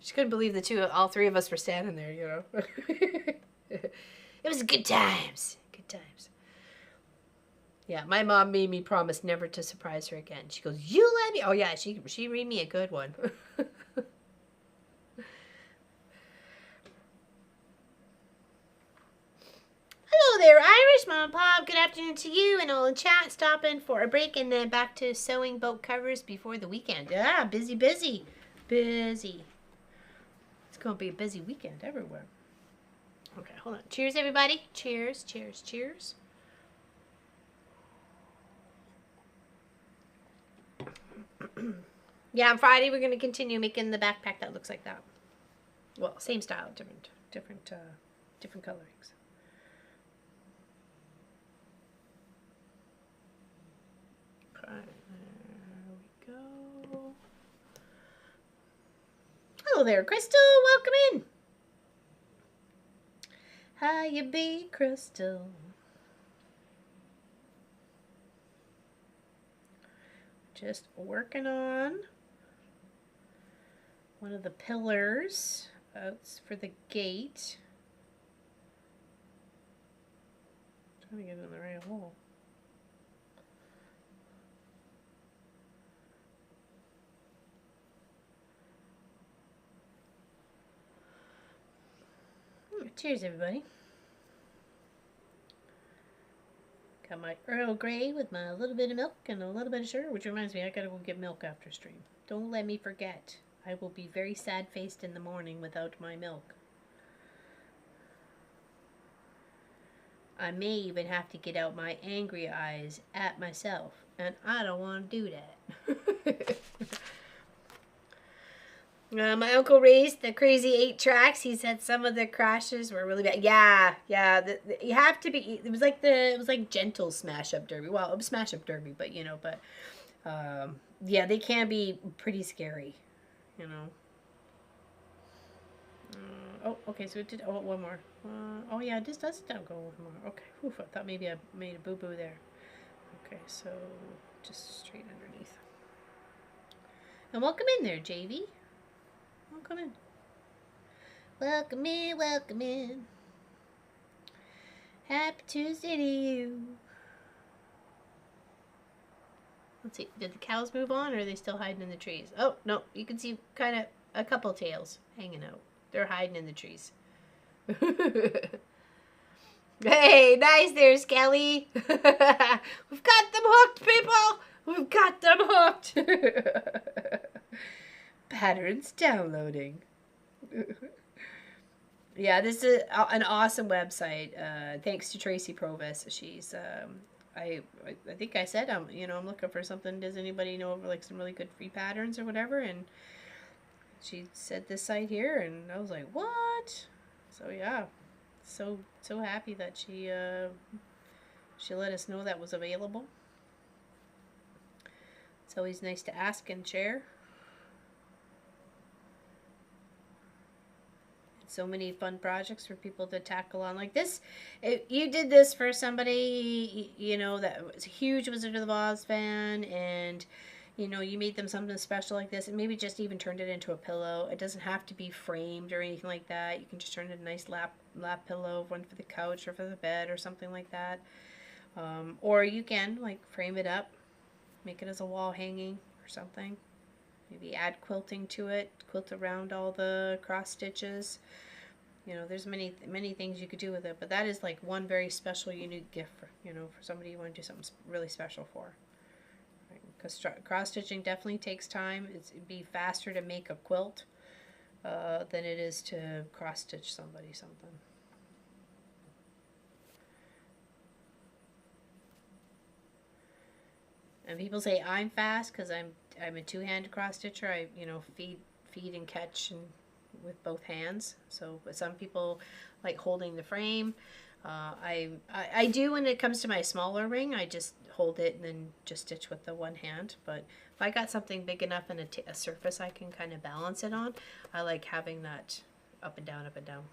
She couldn't believe all three of us were standing there, you know. It was good times. Good times. Yeah, my mom made me promise never to surprise her again. She goes, "You let me." Oh yeah, she read me a good one. Hello there, Irish Mom and Pop. Good afternoon to you and all in chat. Stopping for a break and then back to sewing boat covers before the weekend. Yeah, busy. It's going to be a busy weekend everywhere. Okay, hold on. Cheers, everybody. Cheers. Yeah, on Friday we're going to continue making the backpack that looks like that. Well, same style, different colorings. Okay, there we go. Hello there, Crystal. Welcome in. How you be, Crystal? Just working on one of the pillars for the gate. Trying to get it in the right hole. Cheers, everybody. Got my Earl Grey with my little bit of milk and a little bit of sugar, which reminds me, I gotta go get milk after stream. Don't let me forget. I will be very sad-faced in the morning without my milk. I may even have to get out my angry eyes at myself, and I don't want to do that. My uncle raised the crazy 8 tracks. He said some of the crashes were really bad. Yeah. You have to be. It was like gentle smash up derby. Well, it was smash up derby, but yeah, they can be pretty scary, you know. Oh, okay. So it did. Oh, one more. Oh yeah, this does go one more. Okay. Oof, I thought maybe I made a boo boo there. Okay, so just straight underneath. And welcome in there, JV. Welcome in. Welcome in. Happy Tuesday to you. Let's see, did the cows move on or are they still hiding in the trees? Oh, no, you can see kind of a couple tails hanging out. They're hiding in the trees. Hey, nice there, Skelly. We've got them hooked, people. We've got them hooked. Patterns downloading. Yeah, this is an awesome website. Thanks to Tracy Provis. She's I think I said I'm looking for something. Does anybody know of like some really good free patterns or whatever? And she said this site here, and I was like, what? So yeah, so happy that she let us know that was available. It's always nice to ask and share. So many fun projects for people to tackle on like this. If you did this for somebody, that was a huge Wizard of the Oz fan, and you made them something special like this, and maybe just even turned it into a pillow. It doesn't have to be framed or anything like that. You can just turn it a nice lap pillow, one for the couch or for the bed or something like that. Or you can like frame it up, make it as a wall hanging or something. Maybe add quilting to it, quilt around all the cross stitches. There's many things you could do with it, but that is like one very special, unique gift for somebody you want to do something really special for. Because cross stitching definitely takes time. It'd be faster to make a quilt than it is to cross stitch somebody something. And people say I'm fast because I'm a two-handed cross stitcher. I feed and catch and with both hands. So some people like holding the frame. I do when it comes to my smaller ring. I just hold it and then just stitch with the one hand. But if I got something big enough and a surface I can kind of balance it on, I like having that up and down, up and down.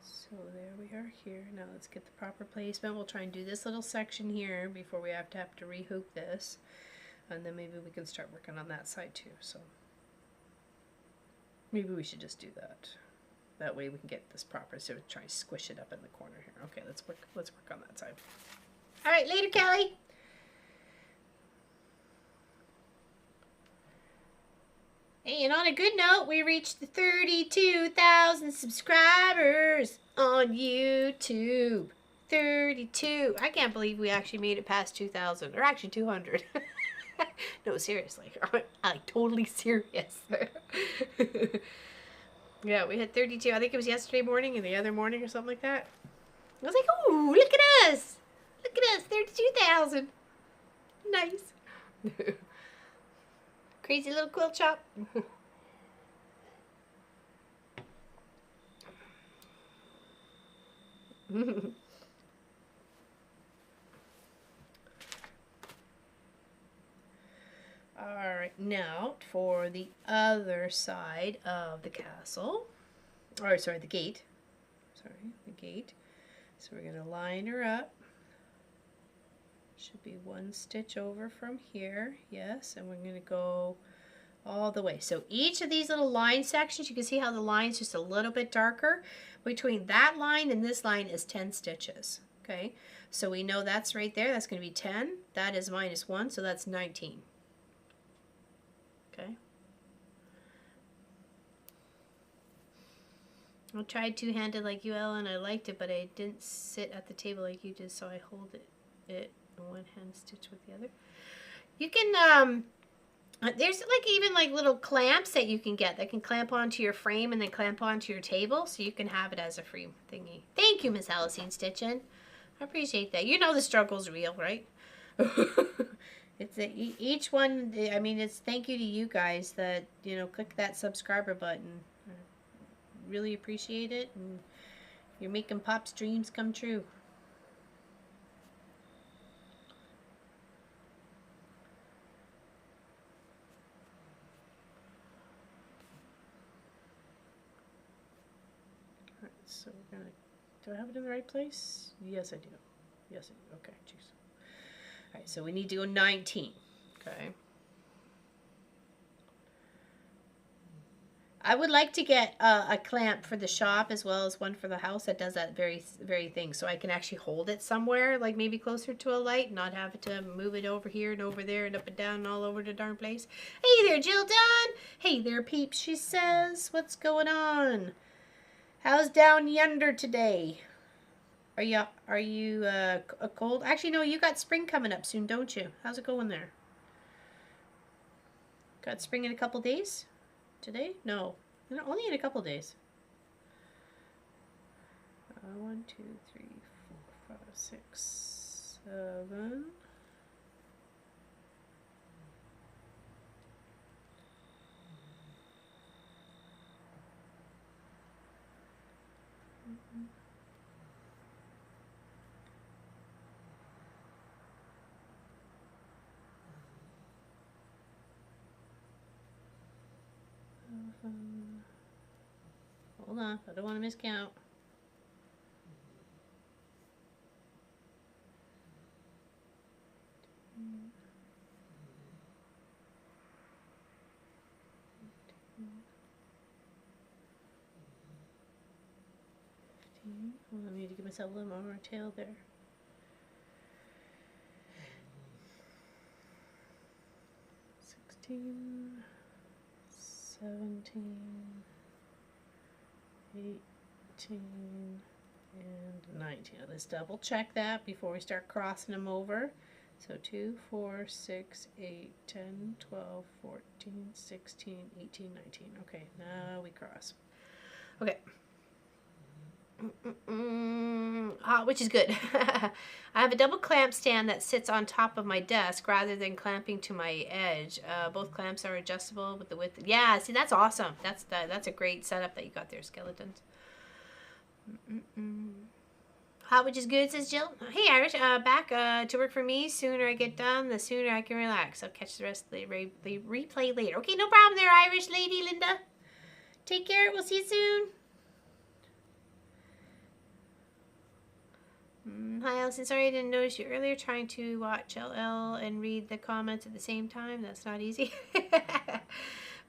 So there we are here. Now let's get the proper placement. We'll try and do this little section here before we have to rehook this. And then maybe we can start working on that side too. So maybe we should just do that. That way we can get this proper. So try and squish it up in the corner here. Okay, let's work on that side. All right, later, Kelly. And on a good note, we reached the 32,000 subscribers on YouTube. 32. I can't believe we actually made it past 2,000, or actually 200. No, seriously. I'm like totally serious. Yeah, we had 32. I think it was yesterday morning and the other morning or something like that. I was like, ooh, look at us. Look at us, 32,000. Nice. Crazy little quilt shop. Alright, now for the other side of the castle. Or sorry, the gate. Sorry, the gate. So we're going to line her up. Should be one stitch over from here, yes, and we're going to go all the way. So each of these little line sections, you can see how the line's just a little bit darker. Between that line and this line is 10 stitches, okay? So we know that's right there, that's going to be 10. That is -1, so that's 19. Okay. I tried two-handed like you, Ellen. I liked it, but I didn't sit at the table like you did, so I hold it one hand stitch with the other. You can there's like even like little clamps that you can get that can clamp onto your frame and then clamp onto your table, so you can have it as a free thingy. Thank you, Miss Alicine Stitchin'. I appreciate that. You know the struggle's real, right? It's each one. I mean, it's thank you to you guys that click that subscriber button. I really appreciate it, and you're making Pop's dreams come true. So we're gonna, do I have it in the right place? Yes, I do. Yes, I do. Okay, jeez. All right, so we need to go 19. Okay. I would like to get a clamp for the shop as well as one for the house that does that very thing, so I can actually hold it somewhere, like maybe closer to a light, not have to move it over here and over there and up and down and all over the darn place. Hey there, Jill Dawn. Hey there, peeps, she says. What's going on? How's down yonder today? Are you a cold? Actually, no, you got spring coming up soon, don't you? How's it going there? Got spring in a couple days? today? No, only in a couple days. 1, 2, 3, 4, 5, 6, 7. Hold on, I don't want to miscount. Well, I need to give myself a little more tail there. 16, 17, 18, and 19. Let's double check that before we start crossing them over. So 2, 4, 6, 8, 10, 12, 14, 16, 18, 19. Okay, now we cross. Okay. Which is good. I have a double clamp stand that sits on top of my desk rather than clamping to my edge. Both clamps are adjustable with the width. Yeah, see, that's awesome. That's a great setup that you got there, Skeletons. Which is good, says Jill. Hey, Irish, back to work for me. Sooner I get done, the sooner I can relax. I'll catch the rest of the replay later. Okay, no problem there, Irish lady Linda. Take care. We'll see you soon. Hi, Allison. Sorry I didn't notice you earlier. Trying to watch LL and read the comments at the same time. That's not easy.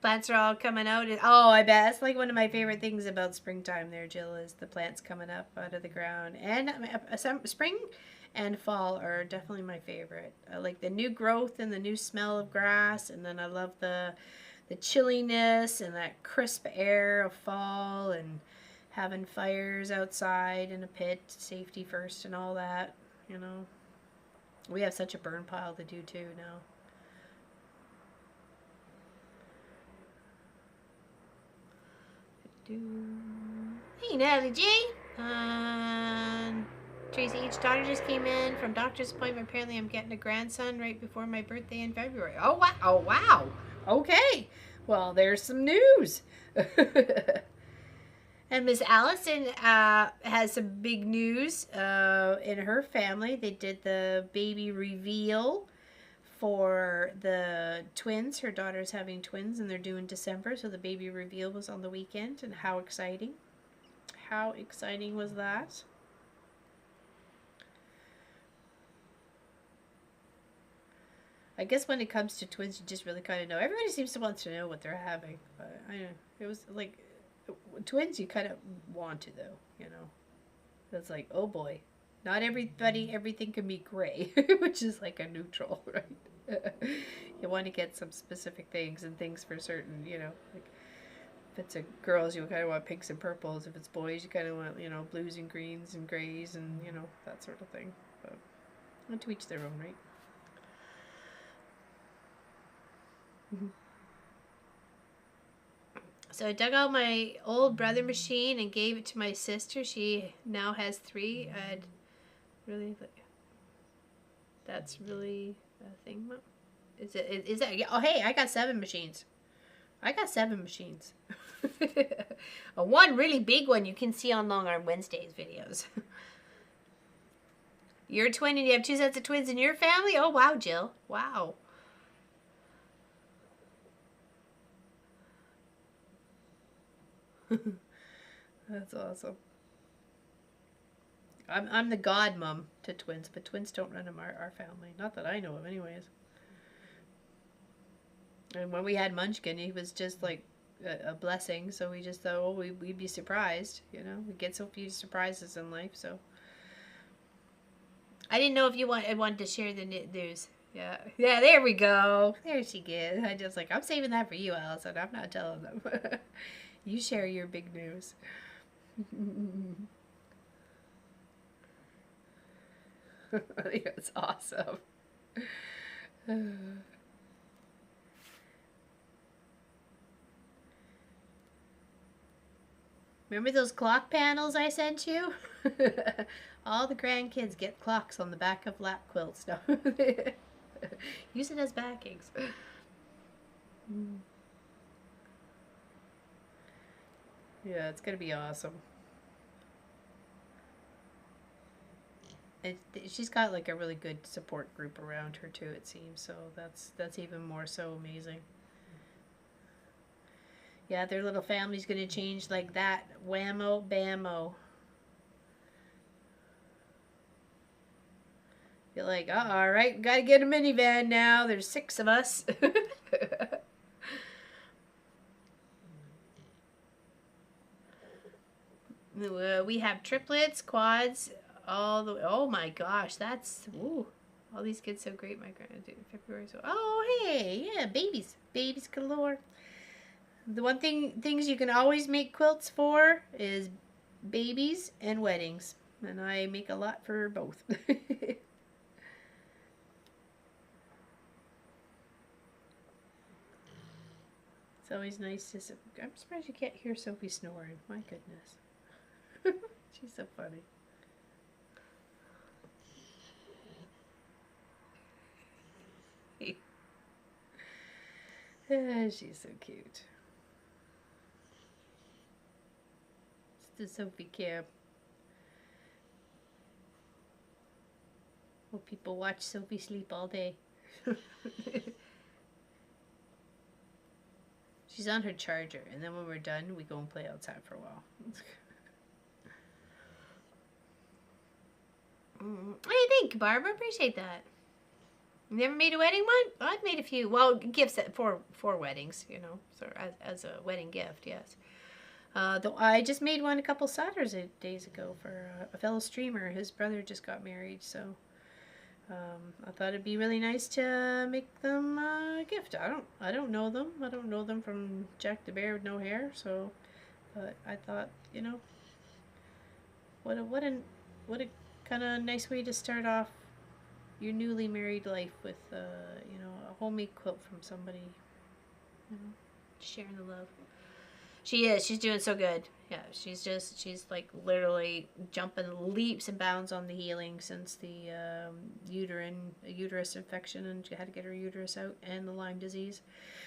Plants are all coming out. Oh, I bet. That's like one of my favorite things about springtime there, Jill, is the plants coming up out of the ground. And spring and fall are definitely my favorite. I like the new growth and the new smell of grass. And then I love the chilliness and that crisp air of fall and having fires outside in a pit, safety first and all that, you know. We have such a burn pile to do too now. Hey, Natalie J. Tracy, each daughter just came in from doctor's appointment. Apparently I'm getting a grandson right before my birthday in February. Oh, wow. Oh, wow. Okay. Well, there's some news. And Miss Allison has some big news in her family. They did the baby reveal for the twins. Her daughter's having twins and they're due in December. So the baby reveal was on the weekend. And how exciting. How exciting was that? I guess when it comes to twins, you just really kind of know. Everybody seems to want to know what they're having. But I know, it was like... Twins, you kind of want to, though, you know. It's like, oh boy, not everything can be gray, which is like a neutral, right? You want to get some specific things and things for certain, you know. Like if it's a girls, you kind of want pinks and purples. If it's boys, you kind of want, you know, blues and greens and grays and, you know, that sort of thing. But to each their own, right? So I dug out my old brother machine and gave it to my sister. She now has 3. I'd really, that's really a thing. Is that? Oh, hey, I got 7 machines. I got 7 machines. One really big one you can see on Long Arm Wednesdays videos. You're a twin and you have 2 sets of twins in your family? Oh, wow, Jill. Wow. That's awesome. I'm the godmom to twins, but twins don't run in our family. Not that I know of, anyways. And when we had Munchkin, he was just like a blessing. So we just thought, oh, we'd be surprised. You know, we get so few surprises in life. So I didn't know if you wanted to share the news. Yeah, there we go. There she goes. I just like, I'm saving that for you, Allison. I'm not telling them. You share your big news. I think that's awesome. Remember those clock panels I sent you? All the grandkids get clocks on the back of lap quilts now. Use it as backings. Yeah, it's gonna be awesome. She's got like a really good support group around her too, it seems. So that's even more so amazing. Yeah, their little family's gonna change like that. Whammo bammo. You're like, oh, all right, gotta get a minivan now. There's 6 of us. We have triplets, quads, all the way. Oh my gosh, that's ooh. All these kids so great. My granddad in February. So hey, yeah, babies galore. The one things you can always make quilts for is babies and weddings, and I make a lot for both. It's always nice to. I'm surprised you can't hear Sophie snoring. My goodness. She's so funny. She's so cute. It's the Sophie cam. Well, people watch Sophie sleep all day. She's on her charger, and then when we're done, we go and play outside for a while. What do you think, Barbara? Appreciate that. You never made a wedding one? Oh, I've made a few. Well, gifts for weddings, you know, so as a wedding gift, yes. Though I just made one a couple Saturdays ago for a fellow streamer. His brother just got married, so I thought it'd be really nice to make them a gift. I don't know them. I don't know them from Jack the Bear with no hair. So, but I thought, you know, what a kind of nice way to start off your newly married life with, you know, a homemade quilt from somebody. You know, sharing the love. She is. She's doing so good. Yeah, she's like literally jumping leaps and bounds on the healing since the uterus infection, and she had to get her uterus out, and the Lyme disease.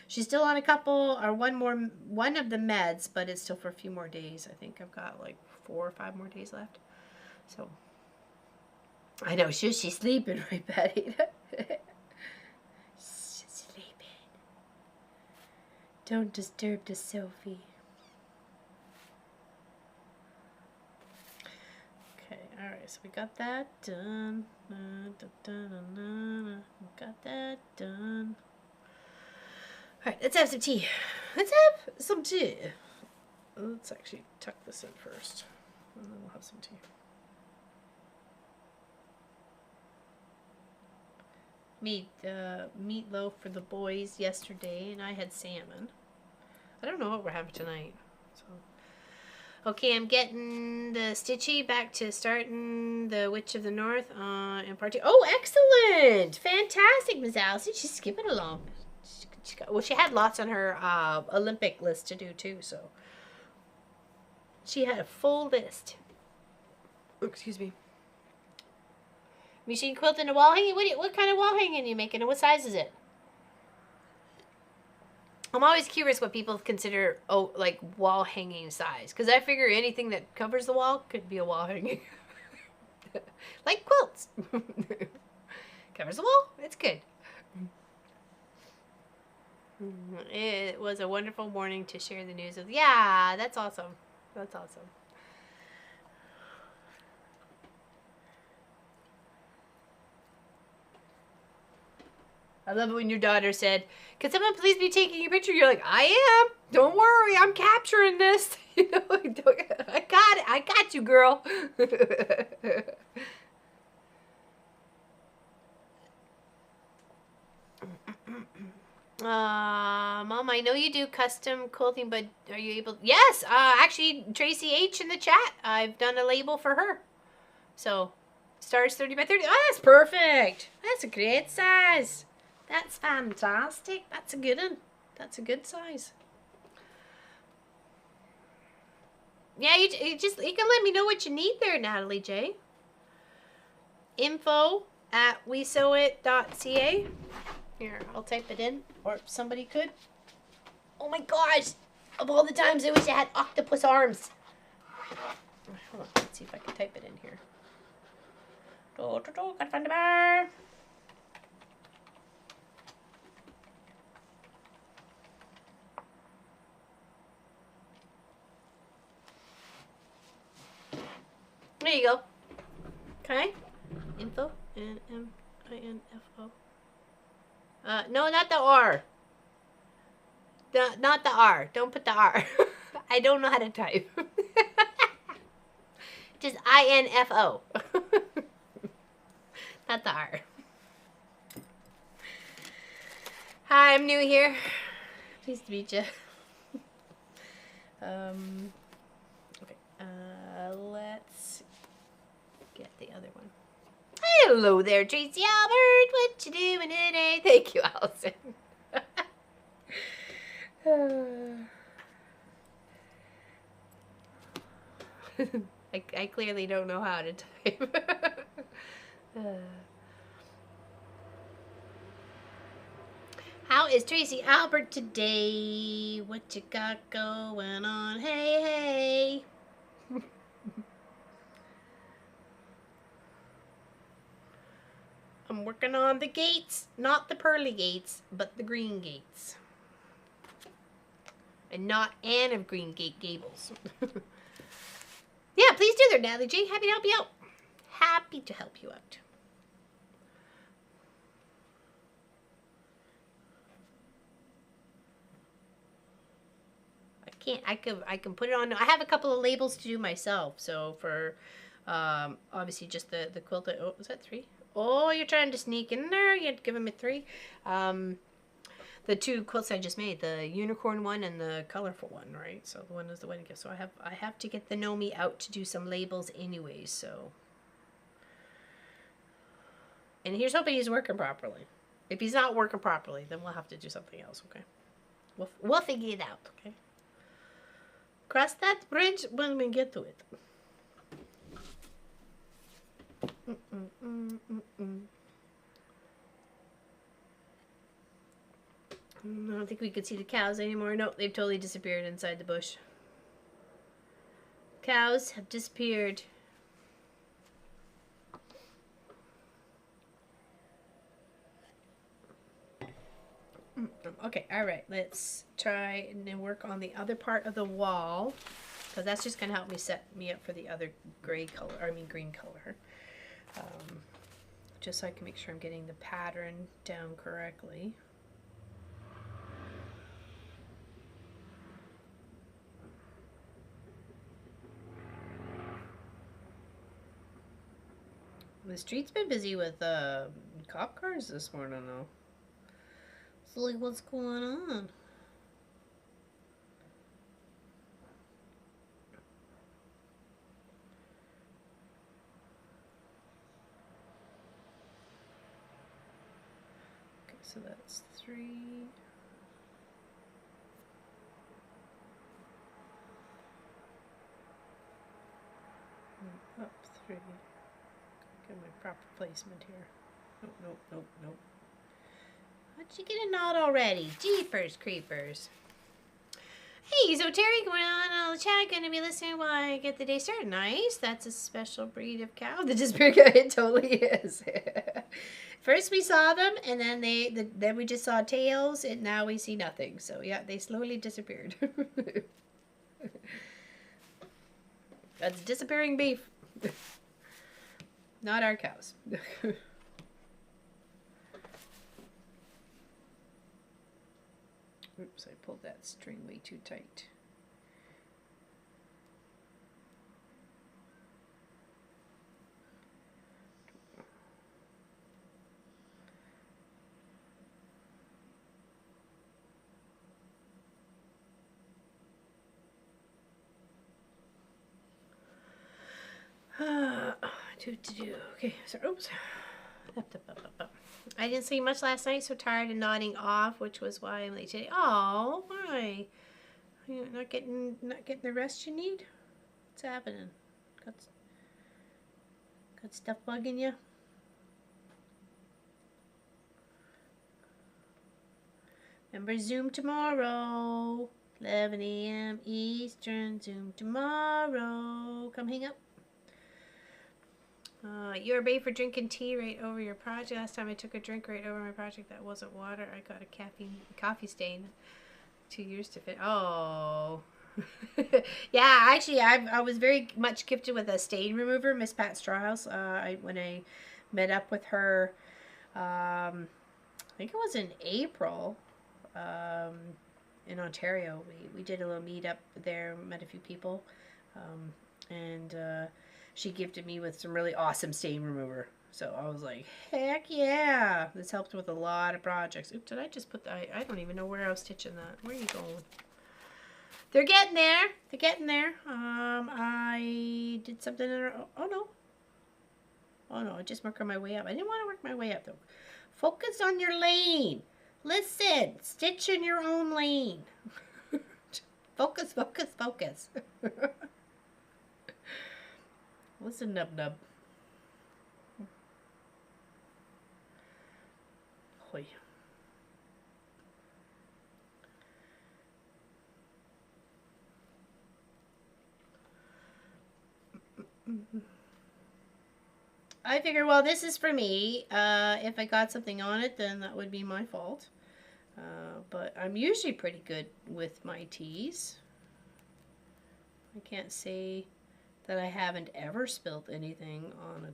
She's still on one of the meds, but it's still for a few more days. I think I've got like 4 or 5 more days left. So I know she's sleeping, right, Patty? She's sleeping. Don't disturb the Sophie. Alright, so we got that done. Got that done. Alright, let's have some tea. Let's have some tea. Let's actually tuck this in first, and then we'll have some tea. Made meatloaf for the boys yesterday, and I had salmon. I don't know what we're having tonight. So. Okay, I'm getting the Stitchy back to starting the Witch of the North in part 2. Oh, excellent! Fantastic, Miss Allison. She's skipping along. She had lots on her Olympic list to do, too, so. She had a full list. Excuse me. Machine quilting a wall hanging? What kind of wall hanging are you making, and what size is it? I'm always curious what people consider, like wall hanging size. Because I figure anything that covers the wall could be a wall hanging. Like quilts. Covers the wall. It's good. It was a wonderful morning to share the news of. Yeah, that's awesome. That's awesome. I love it when your daughter said, "Can someone please be taking your picture?" You're like, "I am. Don't worry, I'm capturing this." You know, I got it. I got you, girl. Mom, I know you do custom quilting, but are you able? Yes, actually, Tracy H in the chat. I've done a label for her. So, stars 30 by 30. Oh, that's perfect. That's a great size. That's fantastic. That's a good one. That's a good size. Yeah, you can let me know what you need there, Natalie J. info@wesewit.ca. Here, I'll type it in, or somebody could. Oh my gosh! Of all the times I wish I had octopus arms. Hold on, let's see if I can type it in here. Gotta find the bar. There you go. Okay. Info. N-M-I-N-F-O. No, not the R. Not the R. Don't put the R. I don't know how to type. Just I-N-F-O. Not the R. Hi, I'm new here. Pleased to meet you. Okay. Let's get the other one. Hello there, Tracy Albert. What you doing today? Thank you, Allison. I clearly don't know how to type. How is Tracy Albert today? What you got going on? Hey, hey. I'm working on the gates, not the pearly gates, but the green gates. And not Anne of Green Gate Gables. Yeah, please do there, Natalie J. Happy to help you out. Happy to help you out. I can put it on. I have a couple of labels to do myself. So for obviously just the quilt. Oh, was that 3? Oh, you're trying to sneak in there. You'd give him a 3. The 2 quilts I just made, the unicorn one and the colorful one, right? So the one is the wedding gift. So I have to get the Nomi out to do some labels anyways. So, and here's hoping he's working properly. If he's not working properly, then we'll have to do something else. Okay, we'll figure it out. Okay. Cross that bridge when we get to it. I don't think we could see the cows anymore. Nope, they've totally disappeared inside the bush. Cows have disappeared. Okay, alright, let's try and then work on the other part of the wall, because that's just going to help me set me up for the other green color. Just so I can make sure I'm getting the pattern down correctly. The street's been busy with cop cars this morning, though. So, like, what's going on? Okay, so that's 3. And up 3. Get my proper placement here. Nope. How'd you get a knot already? Jeepers creepers. Hey, so Terry going on the chat, gonna be listening while I get the day started. Nice. That's a special breed of cow. The disappeared cow. It totally is. First we saw them, and then then we just saw tails, and now we see nothing. So yeah, they slowly disappeared. That's disappearing beef. Not our cows. Oops, I pulled that string way too tight. Okay, so oops. Up. I didn't sleep much last night, so tired and nodding off, which was why I'm late today. Oh, why? You're not getting the rest you need? What's happening? Got stuff bugging you? Remember Zoom tomorrow. 11 a.m. Eastern. Zoom tomorrow. Come hang up. You're brave for drinking tea right over your project. Last time I took a drink right over my project that wasn't water. I got a coffee stain. 2 years to fit. Oh. Yeah, actually, I was very much gifted with a stain remover, Miss Pat Strawhouse. When I met up with her, I think it was in April, in Ontario. We did a little meetup there, met a few people, and she gifted me with some really awesome stain remover. So I was like, heck yeah! This helped with a lot of projects. Oops, did I just put that? I don't even know where I was stitching that. Where are you going? They're getting there. They're getting there. I did something in her. Oh no. Oh no, I just worked on my way up. I didn't want to work my way up though. Focus on your lane. Listen, stitch in your own lane. Focus, focus, focus. Listen, Nub Nub. Hoy. I figured, well, this is for me. If I got something on it, then that would be my fault. But I'm usually pretty good with my teas. I can't say that I haven't ever spilled anything on a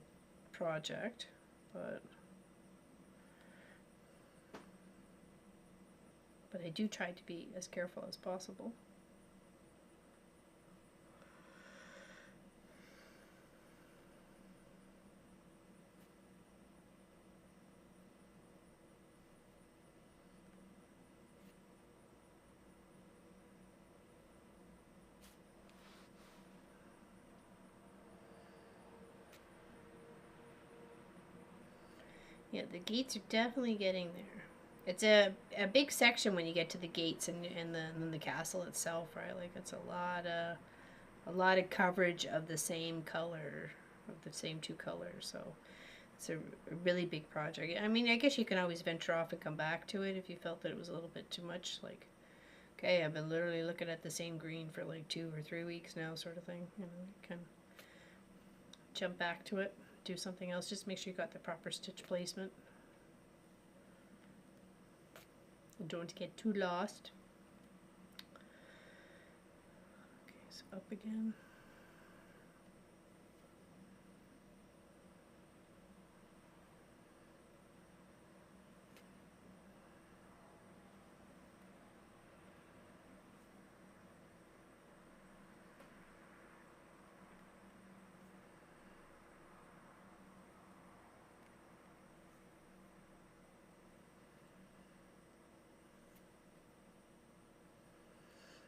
project, but I do try to be as careful as possible. Yeah, the gates are definitely getting there. It's a big section when you get to the gates and the castle itself, right? Like it's a lot of coverage of the same color, of the same two colors. So it's a really big project. I mean, I guess you can always venture off and come back to it if you felt that it was a little bit too much. Like, okay, I've been literally looking at the same green for like 2 or 3 weeks now, sort of thing. You know, you can jump back to it, do something else. Just make sure you got the proper stitch placement. Don't get too lost. Okay, so up again.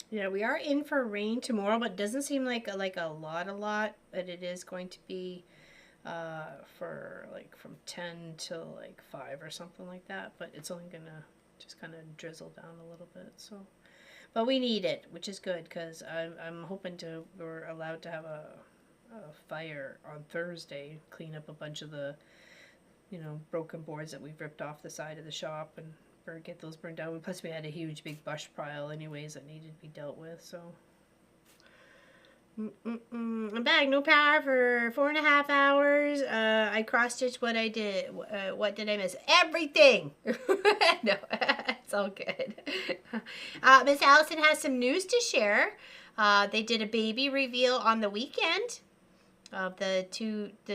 Yeah, we are in for rain tomorrow, but it doesn't seem like a lot, but it is going to be for like from 10 till like 5 or something like that, but it's only gonna just kind of drizzle down a little bit. So, but we need it, which is good because I'm hoping we're allowed to have a fire on Thursday, clean up a bunch of the broken boards that we've ripped off the side of the shop and get those burned down. Plus we had a huge big bush pile anyways that needed to be dealt with, so. I'm back. No power for 4.5 hours. I cross-stitched what I did. What did I miss? Everything! No, it's all good. Miss Allison has some news to share. They did a baby reveal on the weekend of the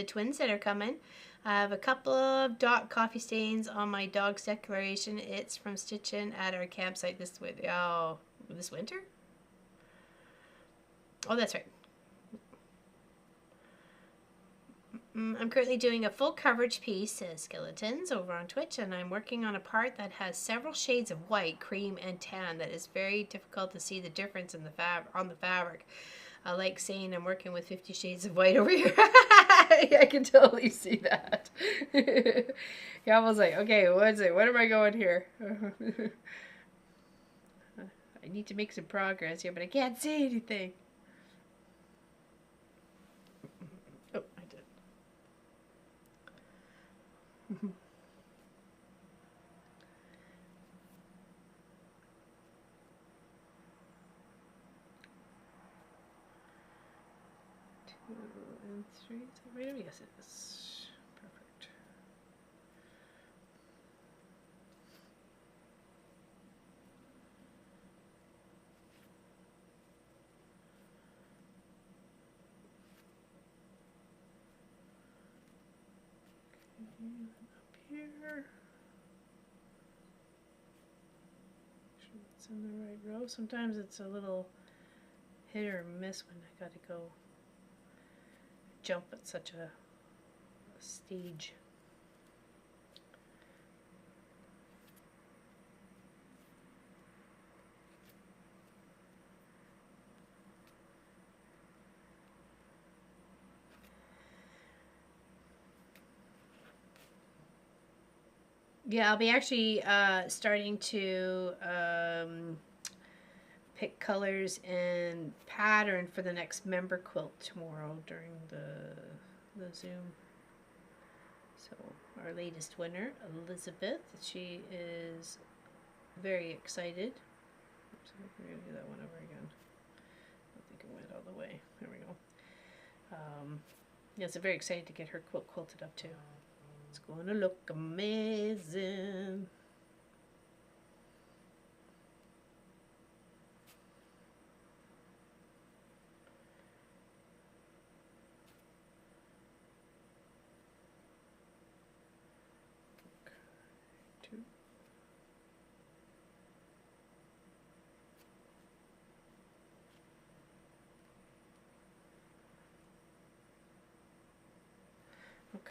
twins that are coming. I have a couple of coffee stains on my dog's declaration. It's from stitching at our campsite this winter. Oh, this winter? Oh, that's right. I'm currently doing a full coverage piece, Skeletons, over on Twitch, and I'm working on a part that has several shades of white, cream, and tan that is very difficult to see the difference in the fabric. I like saying I'm working with 50 Shades of White over here. I can totally see that. Yeah, I was like, okay, what is it? What am I going here? I need to make some progress here, but I can't see anything. And 3, is that right? Yes, it is. Perfect. Okay, up here. Make sure it's in the right row. Sometimes it's a little hit or miss when I gotta go jump at such a stage. Yeah, I'll be actually starting to pick colors and pattern for the next member quilt tomorrow during the Zoom. So our latest winner, Elizabeth, she is very excited. So we're gonna do that one over again. I think it went all the way. There we go. Yeah, so very excited to get her quilt quilted up too. It's going to look amazing.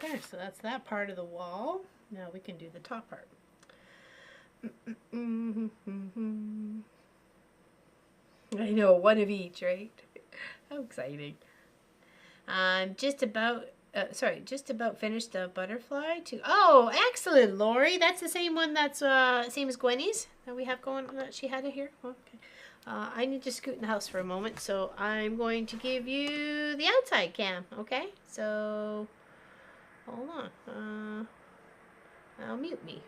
Okay, so that's that part of the wall. Now we can do the top part. I know, one of each, right? How exciting. I'm just about, just about finished the butterfly too. Oh, excellent, Lori. That's the same one that's same as Gwenny's that we have going, that she had it here. Okay. I need to scoot in the house for a moment, so I'm going to give you the outside cam, okay? So, hold on. I'll mute me.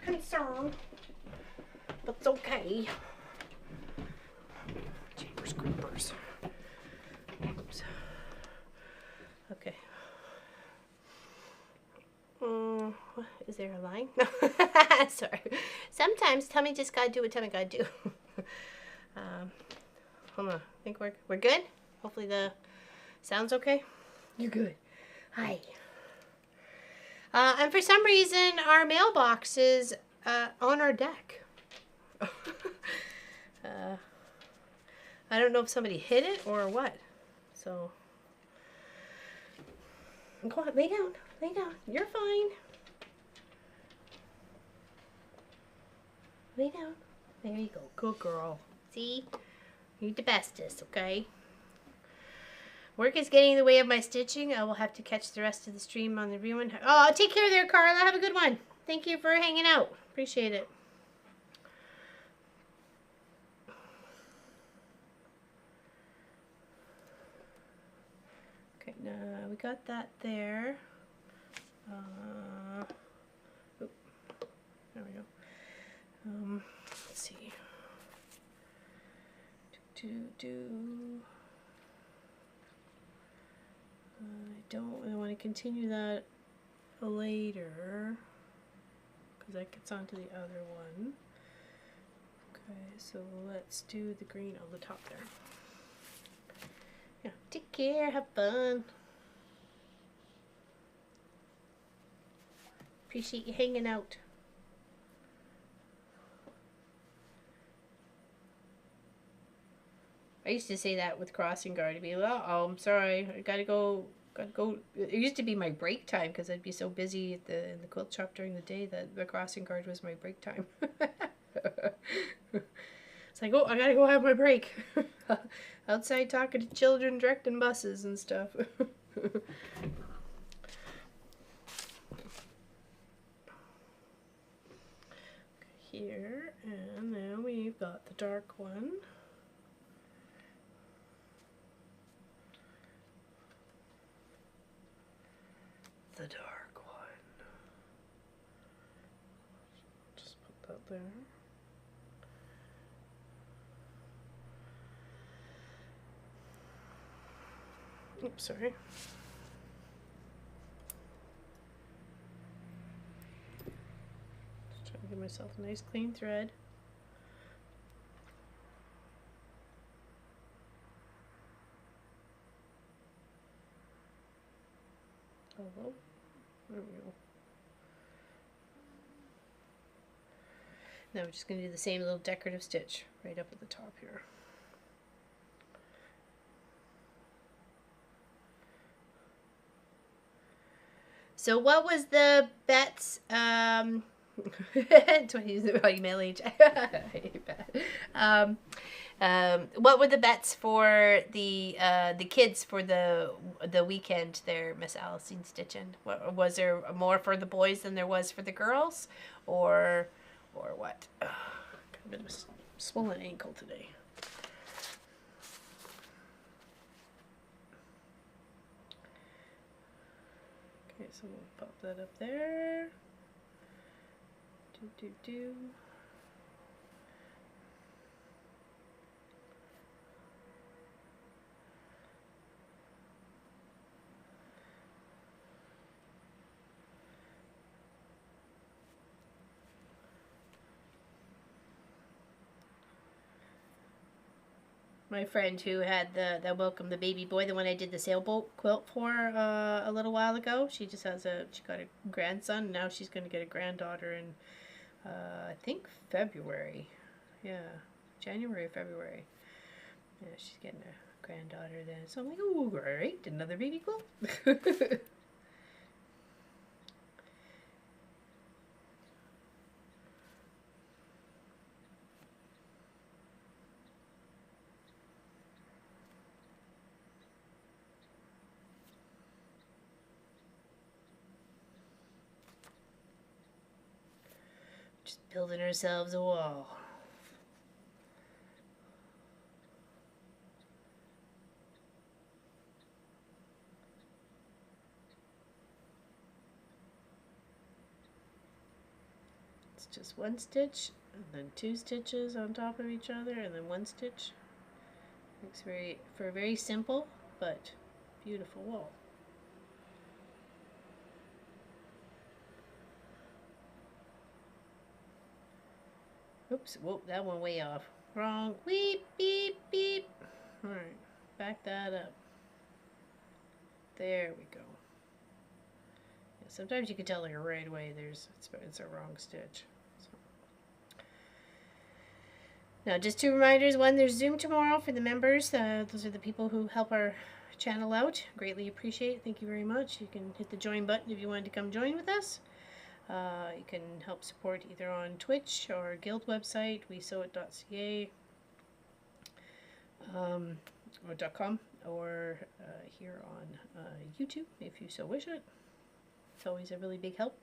concern. But it's okay. Jeepers creepers. Oops. Okay. What? Is there a line? No. Sorry. Sometimes tummy just gotta do what tummy gotta do. Hold on. I think we're good? Hopefully the sound's okay. You're good. Hi. And for some reason, our mailbox is on our deck. I don't know if somebody hit it or what. So, go on, lay down. Lay down. You're fine. Lay down. There you go. Good girl. See? You're the bestest, okay? Work is getting in the way of my stitching. I will have to catch the rest of the stream on the rewind. Oh, take care there, Carla. Have a good one. Thank you for hanging out. Appreciate it. Okay, now we got that there. Oop, there we go. Let's see. I want to continue that later because that gets onto the other one. Okay, so let's do the green on the top there. Yeah, take care, have fun. Appreciate you hanging out. I used to say that with crossing guard. I'd be like, oh, I'm sorry, I gotta go. It used to be my break time because I'd be so busy in the quilt shop during the day that the crossing guard was my break time. It's like, oh, I gotta go have my break. Outside talking to children, directing buses and stuff. Here, and then we've got the dark one. The dark one. Just put that there. Oops, sorry. Just trying to give myself a nice clean thread. Hello. There we go. Now we're just going to do the same little decorative stitch right up at the top here. So what was the bets? 20 is about email age. What were the bets for the kids for the weekend there, Miss Alison Stitchin? Was there more for the boys than there was for the girls, or what? Got a bit of a swollen ankle today. Okay, so we'll pop that up there. Do. My friend who had the Welcome the Baby Boy, the one I did the sailboat quilt for a little while ago, she just has she got a grandson, and now she's going to get a granddaughter in I think February. Yeah, January or February. Yeah, she's getting a granddaughter then. So I'm like, oh, great, another baby quilt. Just building ourselves a wall. It's just one stitch and then 2 stitches on top of each other and then 1 stitch. Makes for a very simple but beautiful wool. Oops, whoa, that one way off. Wrong. Weep, beep, beep. Alright, back that up. There we go. Yeah, sometimes you can tell like right away it's a wrong stitch. So. Now, just 2 reminders. One, there's Zoom tomorrow for the members. Those are the people who help our channel out. Greatly appreciate it. Thank you very much. You can hit the join button if you wanted to come join with us. You can help support either on Twitch or Guild website, wesewit.ca or .com, or here on YouTube if you so wish it. It's always a really big help.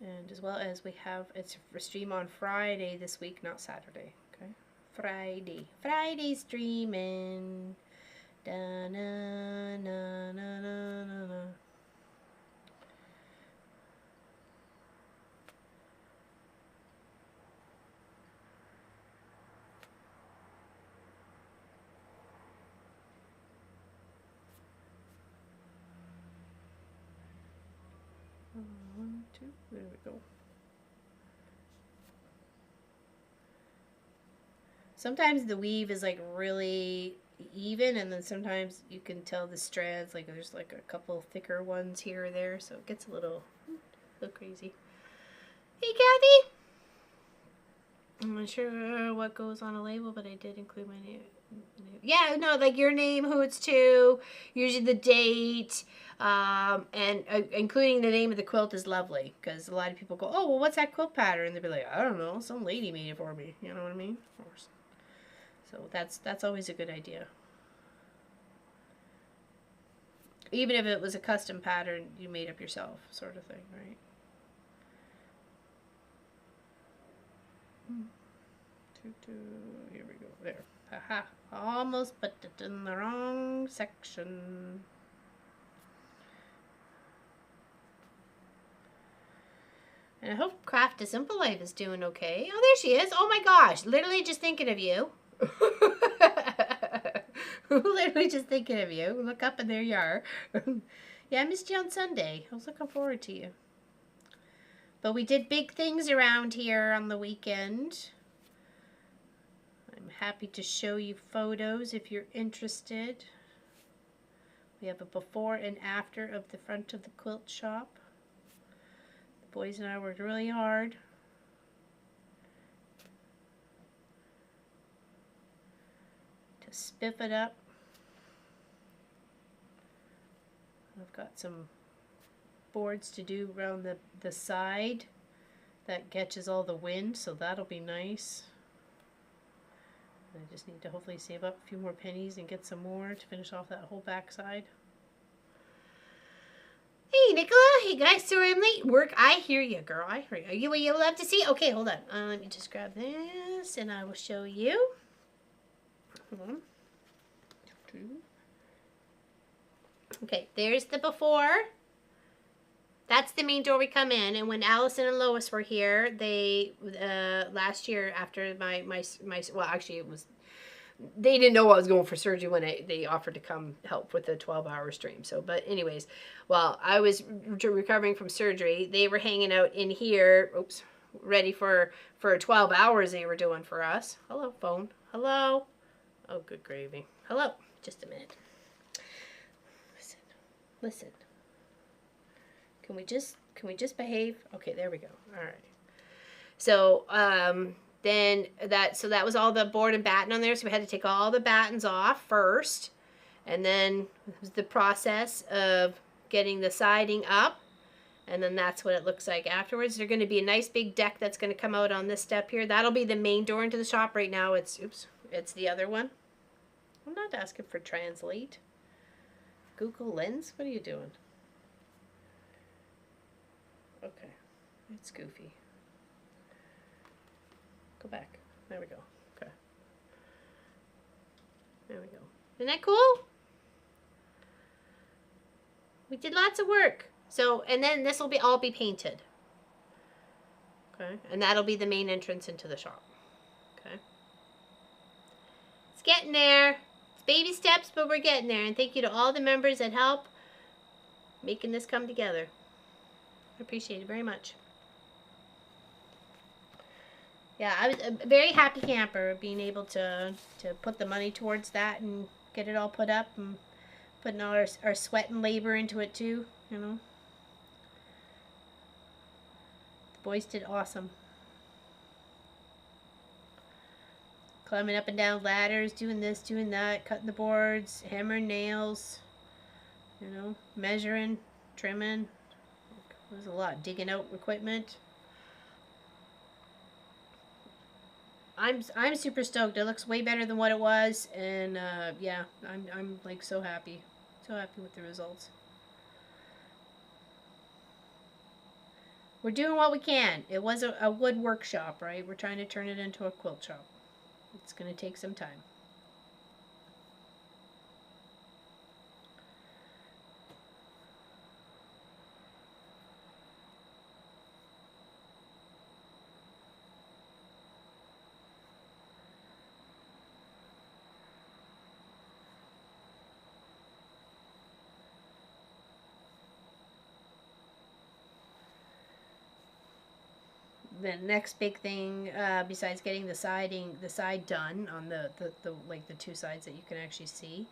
And as well as we have, it's a stream on Friday this week, not Saturday. Okay, Friday streaming. Da, na, na, na, na, na, na. One, two, there we go. Sometimes the weave is like really even, and then sometimes you can tell the strands, like there's like a couple thicker ones here or there, so it gets a little crazy. Hey Kathy! I'm not sure what goes on a label, but I did include my name. Yeah, no, like your name, who it's to, usually the date, and including the name of the quilt is lovely, because a lot of people go, oh, well, what's that quilt pattern? And they'll be like, I don't know, some lady made it for me. You know what I mean? Of course. So that's always a good idea. Even if it was a custom pattern you made up yourself, sort of thing, right? Here we go. There. Haha. Almost put it in the wrong section. And I hope Craft a Simple Life is doing okay. Oh, there she is. Oh my gosh. Literally just thinking of you. Literally just thinking of you. Look up and there you are. Yeah, I missed you on Sunday. I was looking forward to you. But we did big things around here on the weekend. I'm happy to show you photos if you're interested. We have a before and after of the front of the quilt shop. The boys and I worked really hard. To spiff it up. I've got some boards to do around the side that catches all the wind, so that'll be nice. I just need to hopefully save up a few more pennies and get some more to finish off that whole back side. Hey Nicola, hey guys, sorry I'm late. Work, I hear you, girl, I hear you. Are you what you love to see? Okay, hold on. Let me just grab this and I will show you. Hold on. Okay, there's the before. That's the main door we come in, and when Allison and Lois were here, they last year after my well, actually it was, they didn't know I was going for surgery when they offered to come help with the 12-hour stream. So, but anyways, while I was recovering from surgery, they were hanging out in here. Oops, ready for 12 hours they were doing for us. Hello, phone. Hello. Oh, good gravy. Hello. Just a minute. Listen. Can we just behave? Okay, there we go. All right. So then that was all the board and batten on there. So we had to take all the battens off first, and then it was the process of getting the siding up, and then that's what it looks like afterwards. There's going to be a nice big deck that's going to come out on this step here. That'll be the main door into the shop. Right now it's the other one. I'm not asking for translate. Google Lens, what are you doing? Okay, it's goofy. Go back. There we go. Okay. There we go. Isn't that cool? We did lots of work. So, and then this will be all be painted. Okay, and that'll be the main entrance into the shop. Okay. It's getting there. It's baby steps, but we're getting there. And thank you to all the members that help making this come together. I appreciate it very much. Yeah, I was a very happy camper being able to put the money towards that and get it all put up and putting all our sweat and labor into it too, you know. The boys did awesome. Climbing up and down ladders, doing this, doing that, cutting the boards, hammering nails, you know, measuring, trimming. There's a lot. Digging out equipment. I'm super stoked. It looks way better than what it was, and yeah, I'm like so happy with the results. We're doing what we can. It was a wood workshop, right? We're trying to turn it into a quilt shop. It's gonna take some time. The next big thing, besides getting the side done on the like the two sides that you can actually see,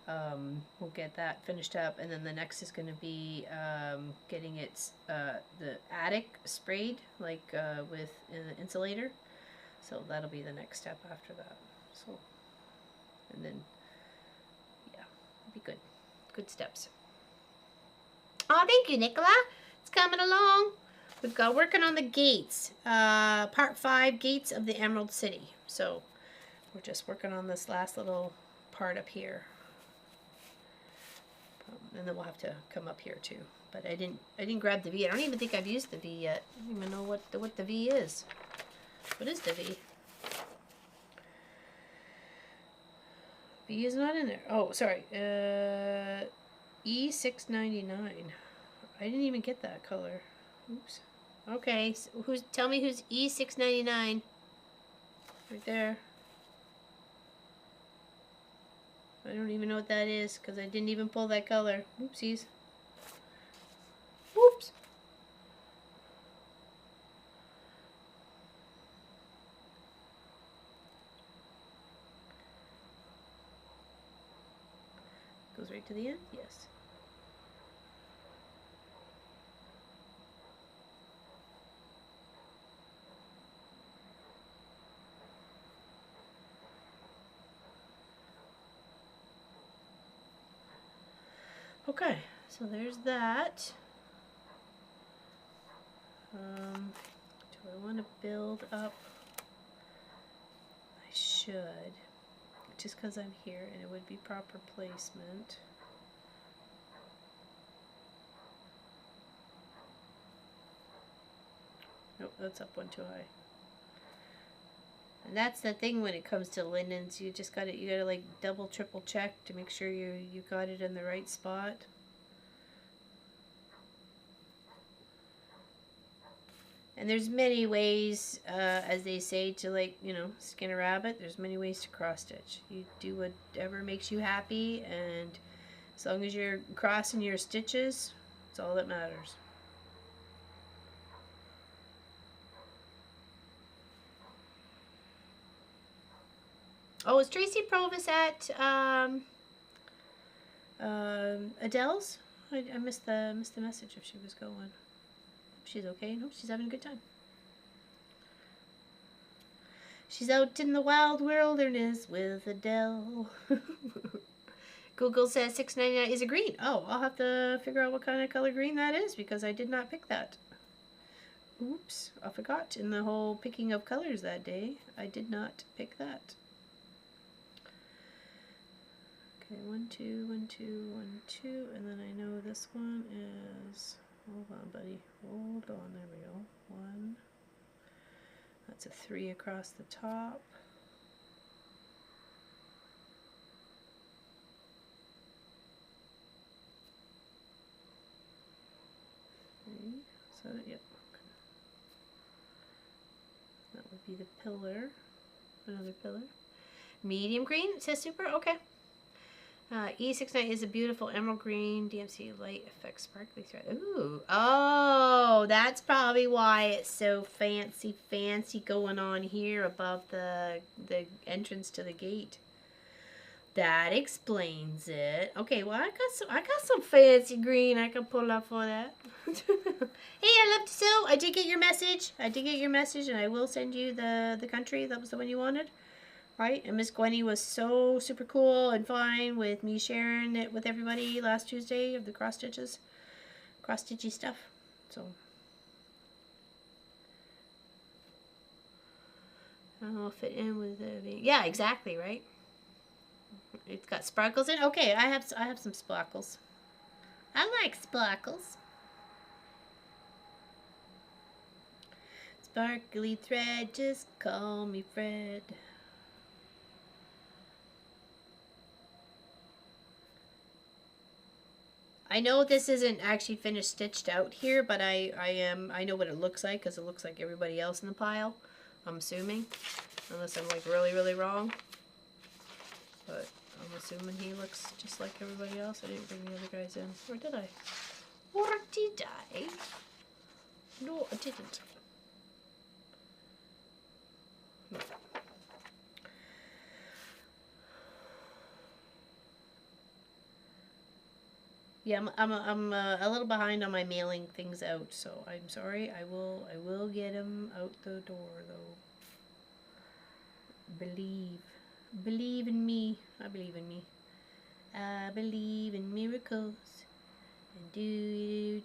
we'll get that finished up, and then the next is going to be getting its the attic sprayed like with an insulator. So that'll be the next step after that. So, and then yeah, it'll be good, good steps. Oh, thank you, Nicola. It's coming along. We've got working on the gates, part 5, gates of the Emerald City. So we're just working on this last little part up here, and then we'll have to come up here too. But I didn't grab the V. I don't even think I've used the V yet. I don't even know what the V is. What is the V? V is not in there. Oh, sorry. E699. I didn't even get that color. Oops. Okay, so tell me who's E699? Right there. I don't even know what that is because I didn't even pull that color. Oopsies. Whoops. Goes right to the end? Yes. Okay, so there's that. Do I want to build up? I should. Just because I'm here and it would be proper placement. Nope, that's up one too high. And that's the thing when it comes to linens, you gotta like double, triple check to make sure you got it in the right spot. And there's many ways, as they say, to like, you know, skin a rabbit. There's many ways to cross stitch. You do whatever makes you happy, and as long as you're crossing your stitches, it's all that matters. Oh, is Tracy Provis at Adele's? I missed the message if she was going. Hope she's okay. Hope she's having a good time. She's out in the wild wilderness with Adele. Google says $6.99 is a green. Oh, I'll have to figure out what kind of color green that is because I did not pick that. Oops, I forgot in the whole picking of colors that day. I did not pick that. Okay, 1, 2, 1, 2, 1, 2, and then I know this one is, hold on buddy, hold on, there we go, 1, that's a 3 across the top, be the pillar. Another pillar. Medium green. It says super. Okay. E69 is a beautiful emerald green DMC light effect sparkly thread. Ooh. Oh, that's probably why it's so fancy going on here above the entrance to the gate. That explains it. Okay, well I got some fancy green I can pull up for that. Hey, I love to sew. I did get your message. And I will send you the country. That was the one you wanted. Right? And Miss Gwenny was so super cool and fine with me sharing it with everybody last Tuesday of the cross stitchy stuff. So I'll fit in with the, yeah, exactly, right? It's got sparkles in. Okay, I have some sparkles. I like sparkles. Sparkly thread, just call me Fred. I know this isn't actually finished stitched out here, but I know what it looks like because it looks like everybody else in the pile. I'm assuming, unless I'm like really wrong. But I'm assuming he looks just like everybody else. I didn't bring the other guys in, or did I? Or did I? No, I didn't. No. Yeah, I'm a little behind on my mailing things out, so I'm sorry. I will get them out the door though. Believe in me. I believe in me. I believe in miracles. And do.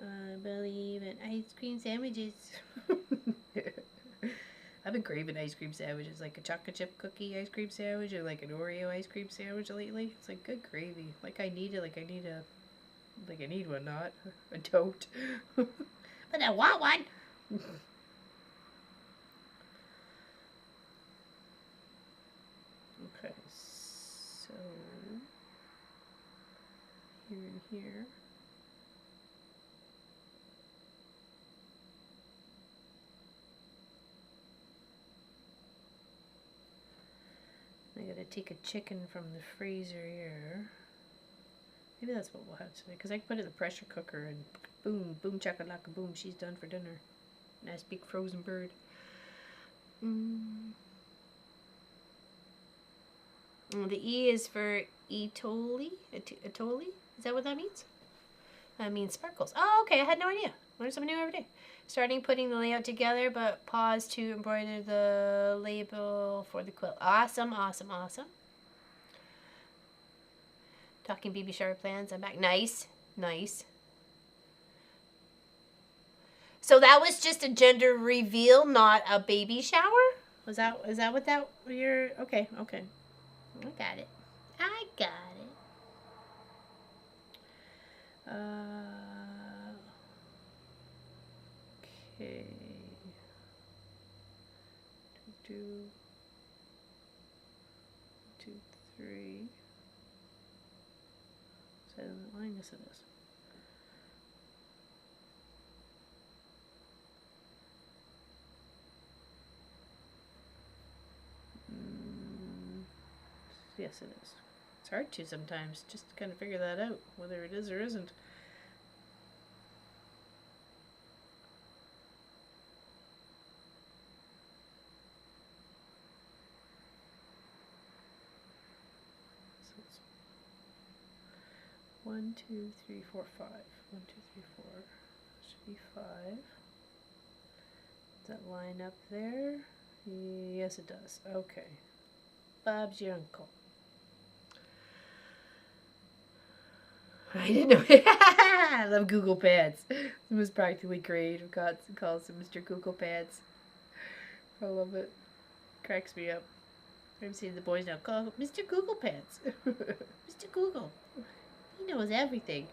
I believe in ice cream sandwiches. I've been craving ice cream sandwiches, like a chocolate chip cookie ice cream sandwich or like an Oreo ice cream sandwich lately. It's like good gravy. Like I need one, not I don't. But I want one. Okay, so here and here. I gotta take a chicken from the freezer here. Maybe that's what we'll have today, because I can put it in the pressure cooker and boom, boom, chakalaka, boom, she's done for dinner. Nice big frozen bird. The E is for Etoli. Etoli? Is that what that means? That means sparkles. Oh, okay, I had no idea. Learn something new every day. Starting putting the layout together, but pause to embroider the label for the quilt. Awesome. Talking baby shower plans. I'm back. Nice. So that was just a gender reveal, not a baby shower? Is that what that you're okay. I got it. Okay. Two, 3. Is that in the line? Yes, it is. Yes, it is. It's hard to sometimes just to kind of figure that out, whether it is or isn't. So it's 1, 2, 3, 4, 5. 1, 2, 3, 4. Should be 5. Does that line up there? Yes, it does. Okay. Bob's your uncle. I didn't know. I love Google Pants. It was practically great. I've got calls him Mr. Google Pants. I love it. Cracks me up. I'm seeing the boys now call him Mr. Google Pants. Mr. Google. He knows everything.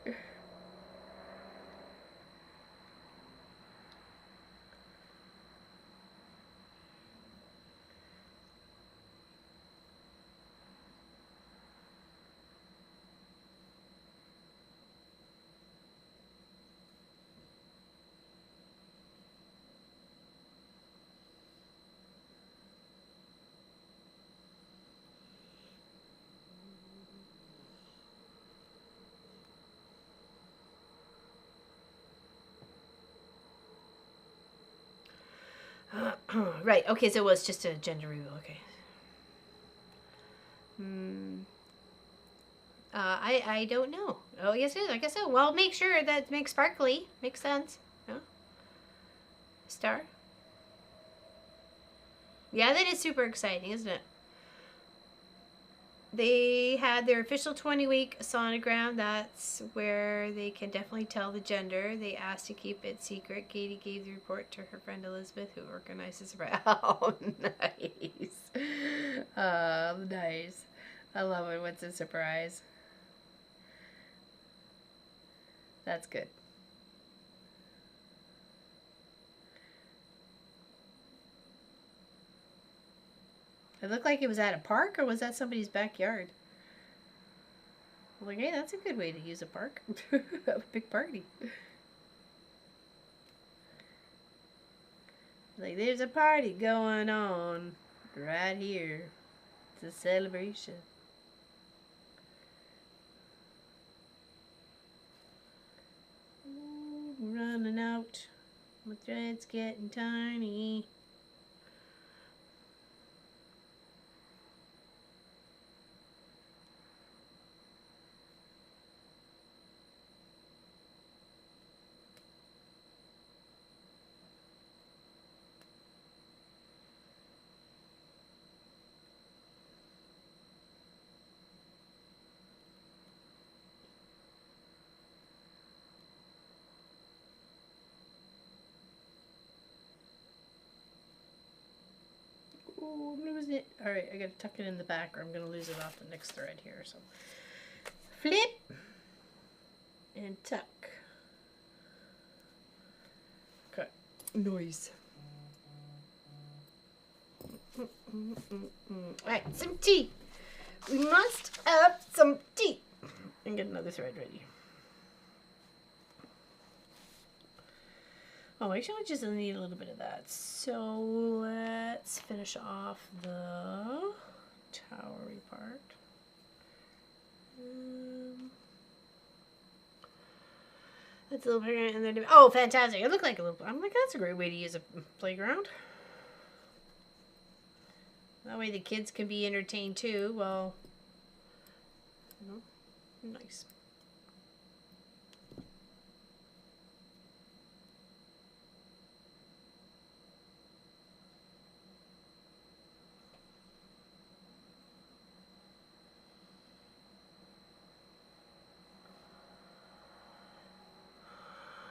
Right. Okay, so it was just a gender reveal. Okay. I don't know. Oh, yes, it is. I guess so. Well, make sure that makes sparkly. Makes sense. Yeah. Star. Yeah, that is super exciting, isn't it? They had their official 20-week sonogram. That's where they can definitely tell the gender. They asked to keep it secret. Katie gave the report to her friend Elizabeth, who organizes the Oh, nice. Oh, nice. I love it. What's a surprise? That's good. It looked like it was at a park, or was that somebody's backyard? I'm like, hey, that's a good way to use a park. A big party. Like, there's a party going on right here. It's a celebration. Ooh, running out. My thread's getting tiny. Ooh, I'm losing it. Alright, I gotta tuck it in the back or I'm gonna lose it off the next thread here. So, flip and tuck. Okay. Noise. Alright, some tea. We must have some tea. And get another thread ready. Oh, actually, I just need a little bit of that. So let's finish off the towery part. That's a little bit, and then oh, fantastic! It looked like a little. I'm like, that's a great way to use a playground. That way the kids can be entertained too. Well, you know, nice.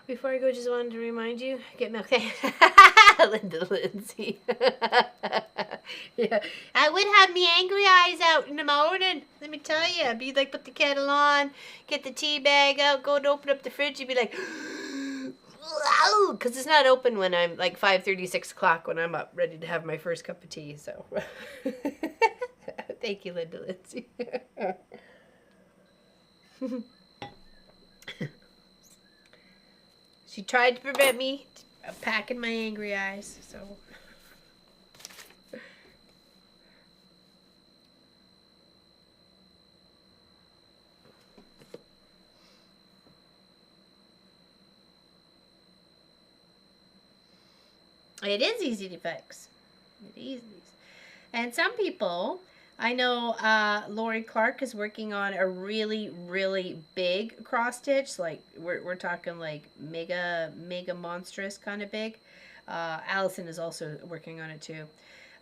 Before I go, just wanted to remind you, get milk. Linda Lindsay. Yeah. I would have me angry eyes out in the morning. Let me tell you. I'd be like, put the kettle on, get the tea bag out, go to open up the fridge. You'd be like, because it's not open when I'm like 5:30, 6 o'clock when I'm up ready to have my first cup of tea. So thank you, Linda Lindsay. She tried to prevent me packing my angry eyes, so. It is easy to fix. It is. And some people, I know Lori Clark is working on a really, really big cross stitch. Like we're talking like mega monstrous kind of big. Allison is also working on it too.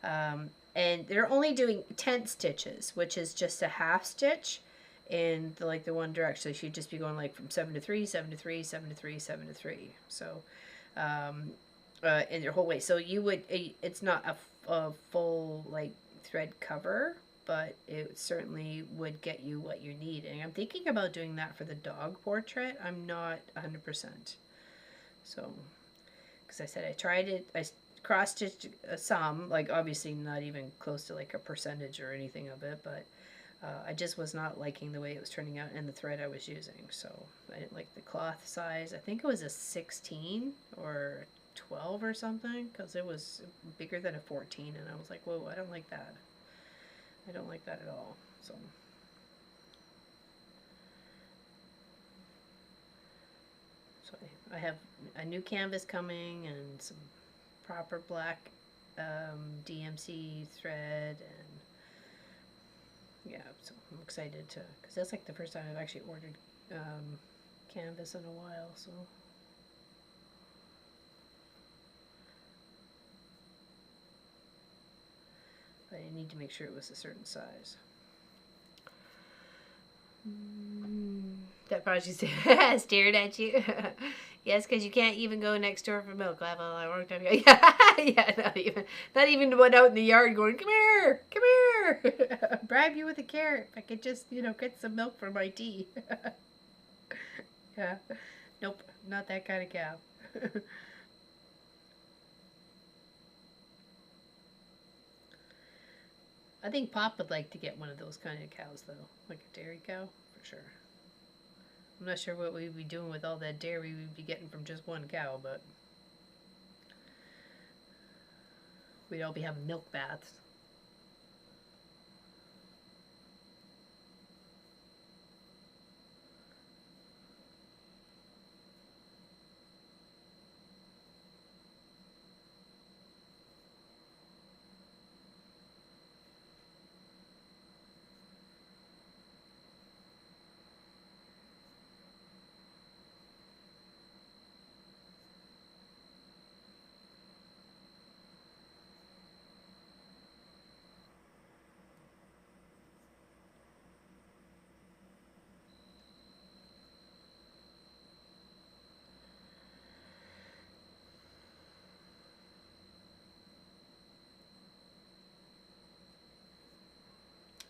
And they're only doing 10 stitches, which is just a half stitch in the one direction. So she'd just be going like from 7 to 3, 7 to 3, 7 to 3, 7 to 3. So in your whole way. So you would, it's not a full like thread cover, but it certainly would get you what you're needing. I'm thinking about doing that for the dog portrait. I'm not 100%. So, because I said I tried it, I cross-stitched some, like obviously not even close to like a percentage or anything of it, but I just was not liking the way it was turning out and the thread I was using. So I didn't like the cloth size. I think it was a 16 or 12 or something, because it was bigger than a 14, and I was like, whoa, I don't like that. I don't like that at all. So I have a new canvas coming and some proper black DMC thread, and yeah, so I'm excited to, because that's like the first time I've actually ordered canvas in a while, so. But I need to make sure it was a certain size. That probably stared at you. Yes, because you can't even go next door for milk. I worked on it. Yeah, not even went out in the yard going, come here. Bribe you with a carrot. If I could just, get some milk for my tea. Yeah, nope, not that kind of cow. I think Pop would like to get one of those kind of cows, though, like a dairy cow, for sure. I'm not sure what we'd be doing with all that dairy we'd be getting from just one cow, but we'd all be having milk baths.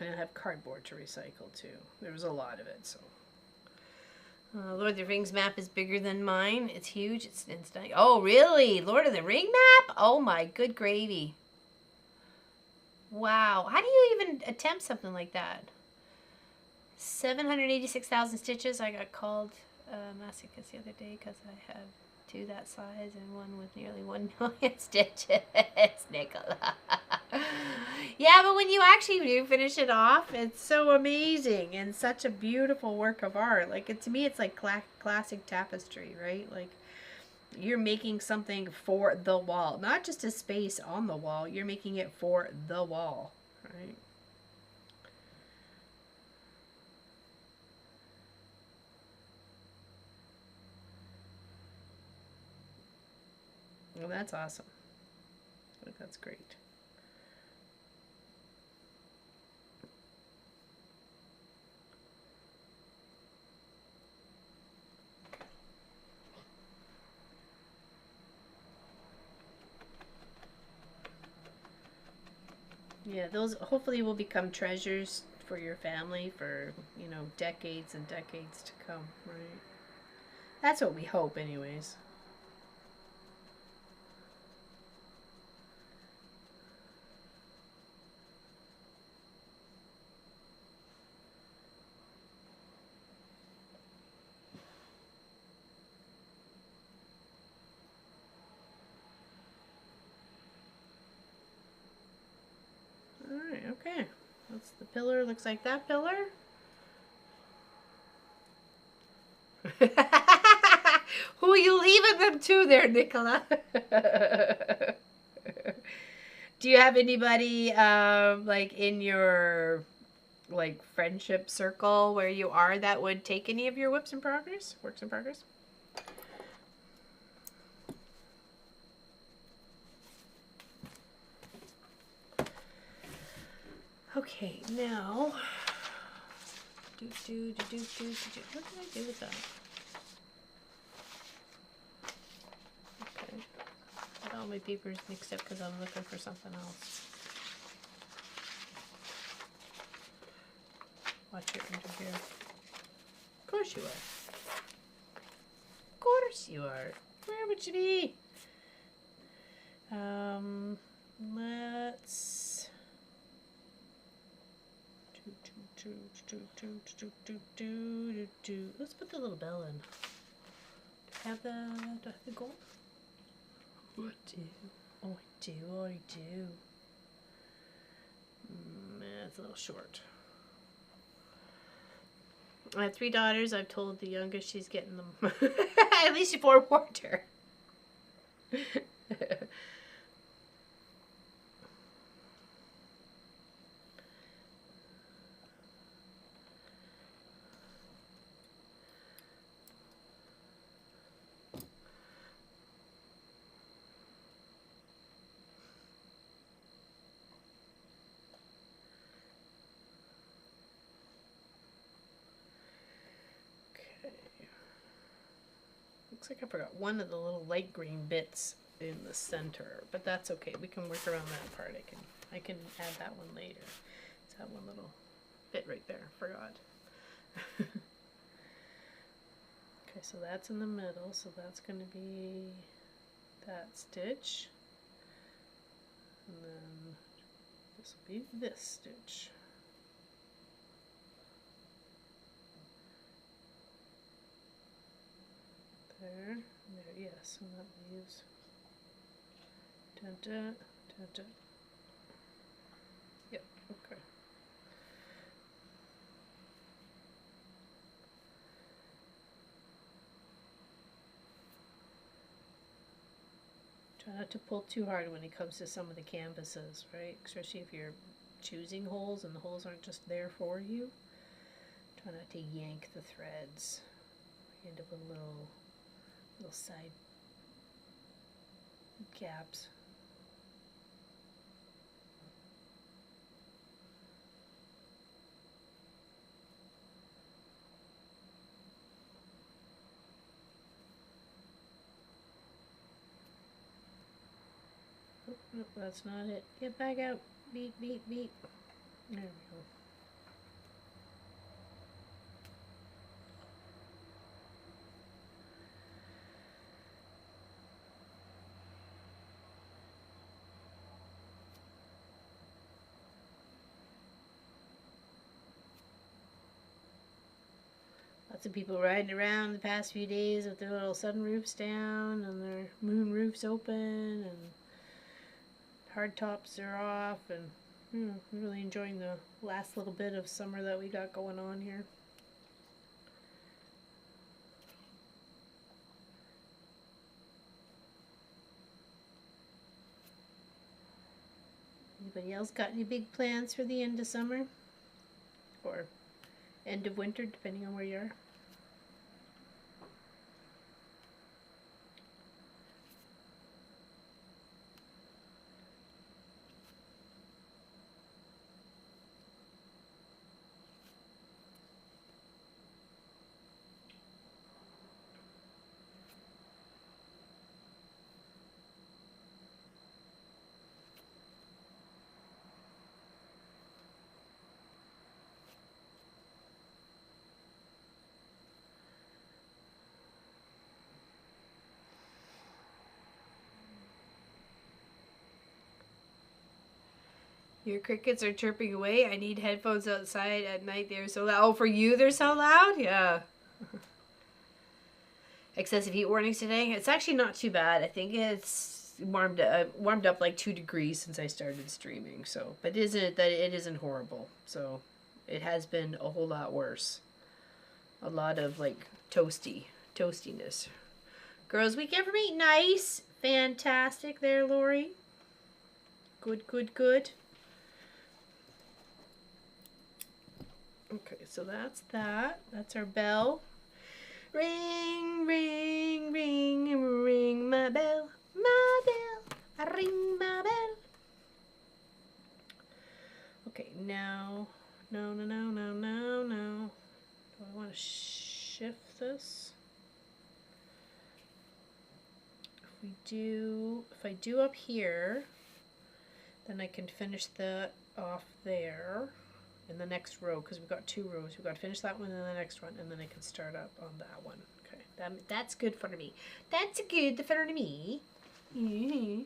And I have cardboard to recycle too. There was a lot of it, so. Lord of the Rings map is bigger than mine. It's huge. It's nice. Oh, really? Lord of the Ring map? Oh my good gravy. Wow. How do you even attempt something like that? 786,000 stitches. I got called masochist the other day because I have two that size and one with nearly 1 million stitches. Nicola. Yeah, but when you actually do finish it off, it's so amazing and such a beautiful work of art. Like, to me, it's like classic tapestry, right? Like, you're making something for the wall, not just a space on the wall. You're making it for the wall, right? Well, that's awesome. That's great. Yeah, those hopefully will become treasures for your family for, decades and decades to come, right? That's what we hope, anyways. Alright, okay. That's the pillar. Looks like that pillar. Who are you leaving them to there, Nicola? Do you have anybody like in your friendship circle where you are that would take any of your works in progress? Okay, now what did I do with that? Okay, got all my papers mixed up because I'm looking for something else. Watch it under here. Of course you are. Of course you are. Where would you be? Let's let's put the little bell in. Do I have the gold? I do. Oh, I do. It's a little short. I have 3 daughters. I've told the youngest she's getting them. At least you forewarned her. Looks like I forgot one of the little light green bits in the center, but that's okay. We can work around that part. I can add that one later. It's that one little bit right there. Forgot. Okay, so that's in the middle, so that's going to be that stitch. And then this will be this stitch. There, yes, and that leaves. Dun, dun, dun, dun. Yep, okay. Try not to pull too hard when it comes to some of the canvases, right? Especially if you're choosing holes and the holes aren't just there for you. Try not to yank the threads. You end up with little side gaps. Oh, nope, that's not it. Get back out. Beat, beat, beat. There we go. Lots of people riding around the past few days with their little sunroofs down and their moon roofs open and hard tops are off, and really enjoying the last little bit of summer that we got going on here. Anybody else got any big plans for the end of summer? Or end of winter, depending on where you are? Your crickets are chirping away. I need headphones outside at night. They're so loud. Oh, for you they're so loud? Yeah. Excessive heat warnings today. It's actually not too bad. I think it's warmed up like 2 degrees since I started streaming. So, but it isn't horrible. So, it has been a whole lot worse. A lot of like toastiness. Girls' weekend for me, nice, fantastic. There, Lori. Good, good, good. Okay, so that's that. That's our bell. Ring, ring, ring, ring my bell, my bell. I ring my bell. Okay, now, no. Do I want to shift this? If I do up here, then I can finish that off there. In the next row, because we've got 2 rows. We've got to finish that one and the next one, and then I can start up on that one. Okay, that's good for me. That's good for me. Mm-hmm.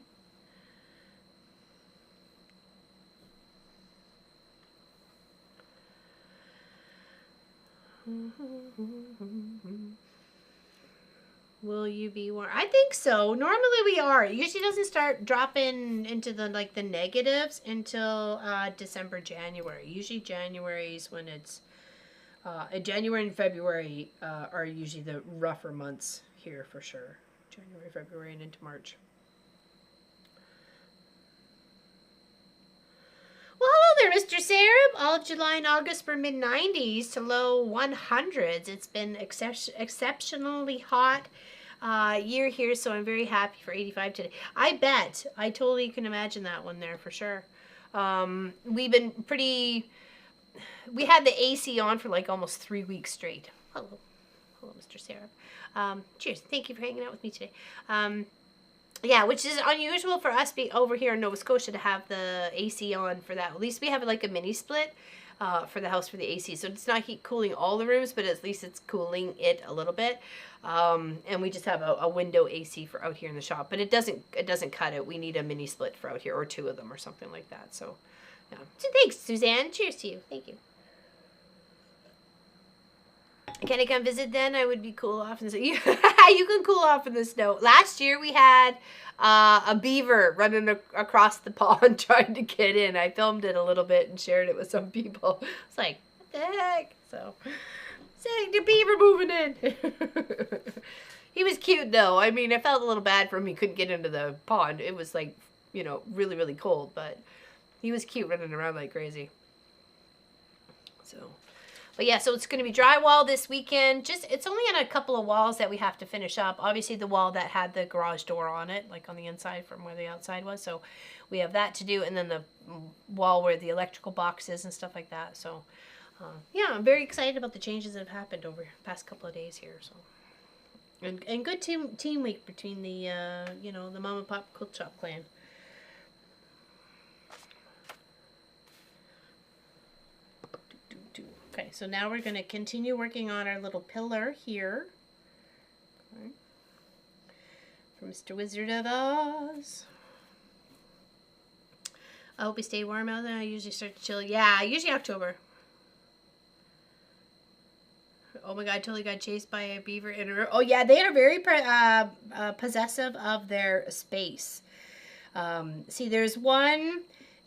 Will you be warm? I think so. Normally we are. It usually doesn't start dropping into the negatives until December, January. Usually January is when it's January and February are usually the rougher months here for sure. January, February, and into March. Well, hello there, Mr. Sarab. All of July and August were mid-90s to low 100s. It's been exceptionally hot year here, so I'm very happy for 85 today. I bet. I totally can imagine that one there for sure. We've been we had the AC on for like almost 3 weeks straight. Hello. Hello, Mr. Sarah. Cheers. Thank you for hanging out with me today. Yeah, which is unusual for us being over here in Nova Scotia to have the AC on for that. At least we have like a mini split for the house for the AC. So it's not heat cooling all the rooms, but at least it's cooling it a little bit. And we just have a window AC for out here in the shop. But it doesn't cut it. We need a mini split for out here, or 2 of them or something like that. So, yeah. So thanks, Suzanne. Cheers to you. Thank you. Can I come visit then? I would be cool off in the snow. You can cool off in the snow. Last year we had a beaver running across the pond trying to get in. I filmed it a little bit and shared it with some people. It's like, what the heck? So, saying the beaver moving in. He was cute though. I mean, I felt a little bad for him. He couldn't get into the pond. It was like, you know, really, really cold. But he was cute running around like crazy. So... But yeah, so it's going to be drywall this weekend. It's only on a couple of walls that we have to finish up. Obviously, the wall that had the garage door on it, like on the inside from where the outside was. So we have that to do. And then the wall where the electrical box is and stuff like that. So yeah, I'm very excited about the changes that have happened over the past couple of days here. So and good team week between the, you know, the Mom and Pop Quilt Shop clan. Okay, so now we're going to continue working on our little pillar here. Okay. For Mr. Wizard of Oz. I hope we stay warm out there. I usually start to chill. Yeah, usually October. Oh my god, totally got chased by a beaver in a... Oh yeah, they are very possessive of their space. See, there's one...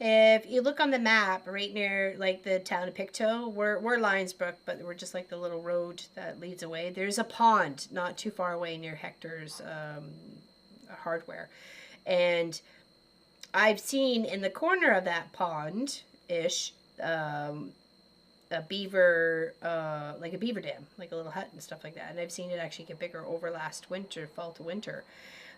If you look on the map, right near like the town of Pictou, we're Lionsbrook, but we're just like the little road that leads away. There's a pond not too far away near Hector's hardware. And I've seen in the corner of that pond-ish a beaver, like a beaver dam, like a little hut and stuff like that. And I've seen it actually get bigger over last winter, fall to winter.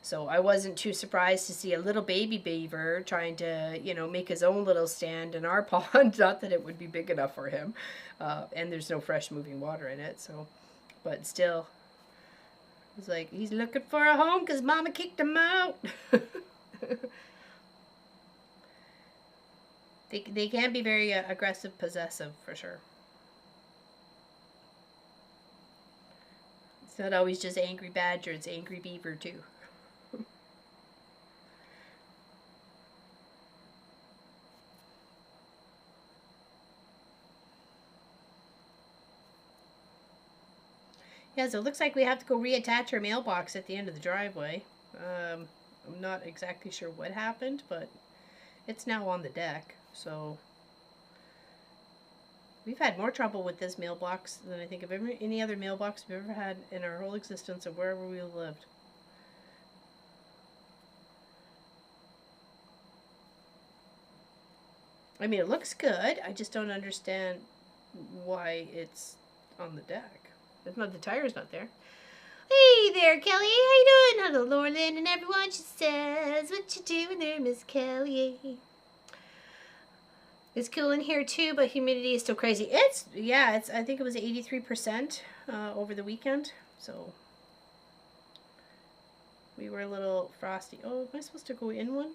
So I wasn't too surprised to see a little baby beaver trying to, you know, make his own little stand in our pond. Not that it would be big enough for him. And there's no fresh moving water in it. So, but still, it's like he's looking for a home because Mama kicked him out. They can be very aggressive, possessive for sure. It's not always just angry badger. It's angry beaver too. Yeah, so it looks like we have to go reattach our mailbox at the end of the driveway. I'm not exactly sure what happened, but it's now on the deck. So we've had more trouble with this mailbox than I think of any other mailbox we've ever had in our whole existence of wherever we lived. I mean, it looks good. I just don't understand why it's on the deck. If not, the tire's not there. Hey there, Kelly. How you doing? Hello, Lauren and everyone. She says, what you doing there, Miss Kelly? It's cool in here too, but humidity is still crazy. Yeah, I think it was 83% over the weekend. So we were a little frosty. Oh, am I supposed to go in one?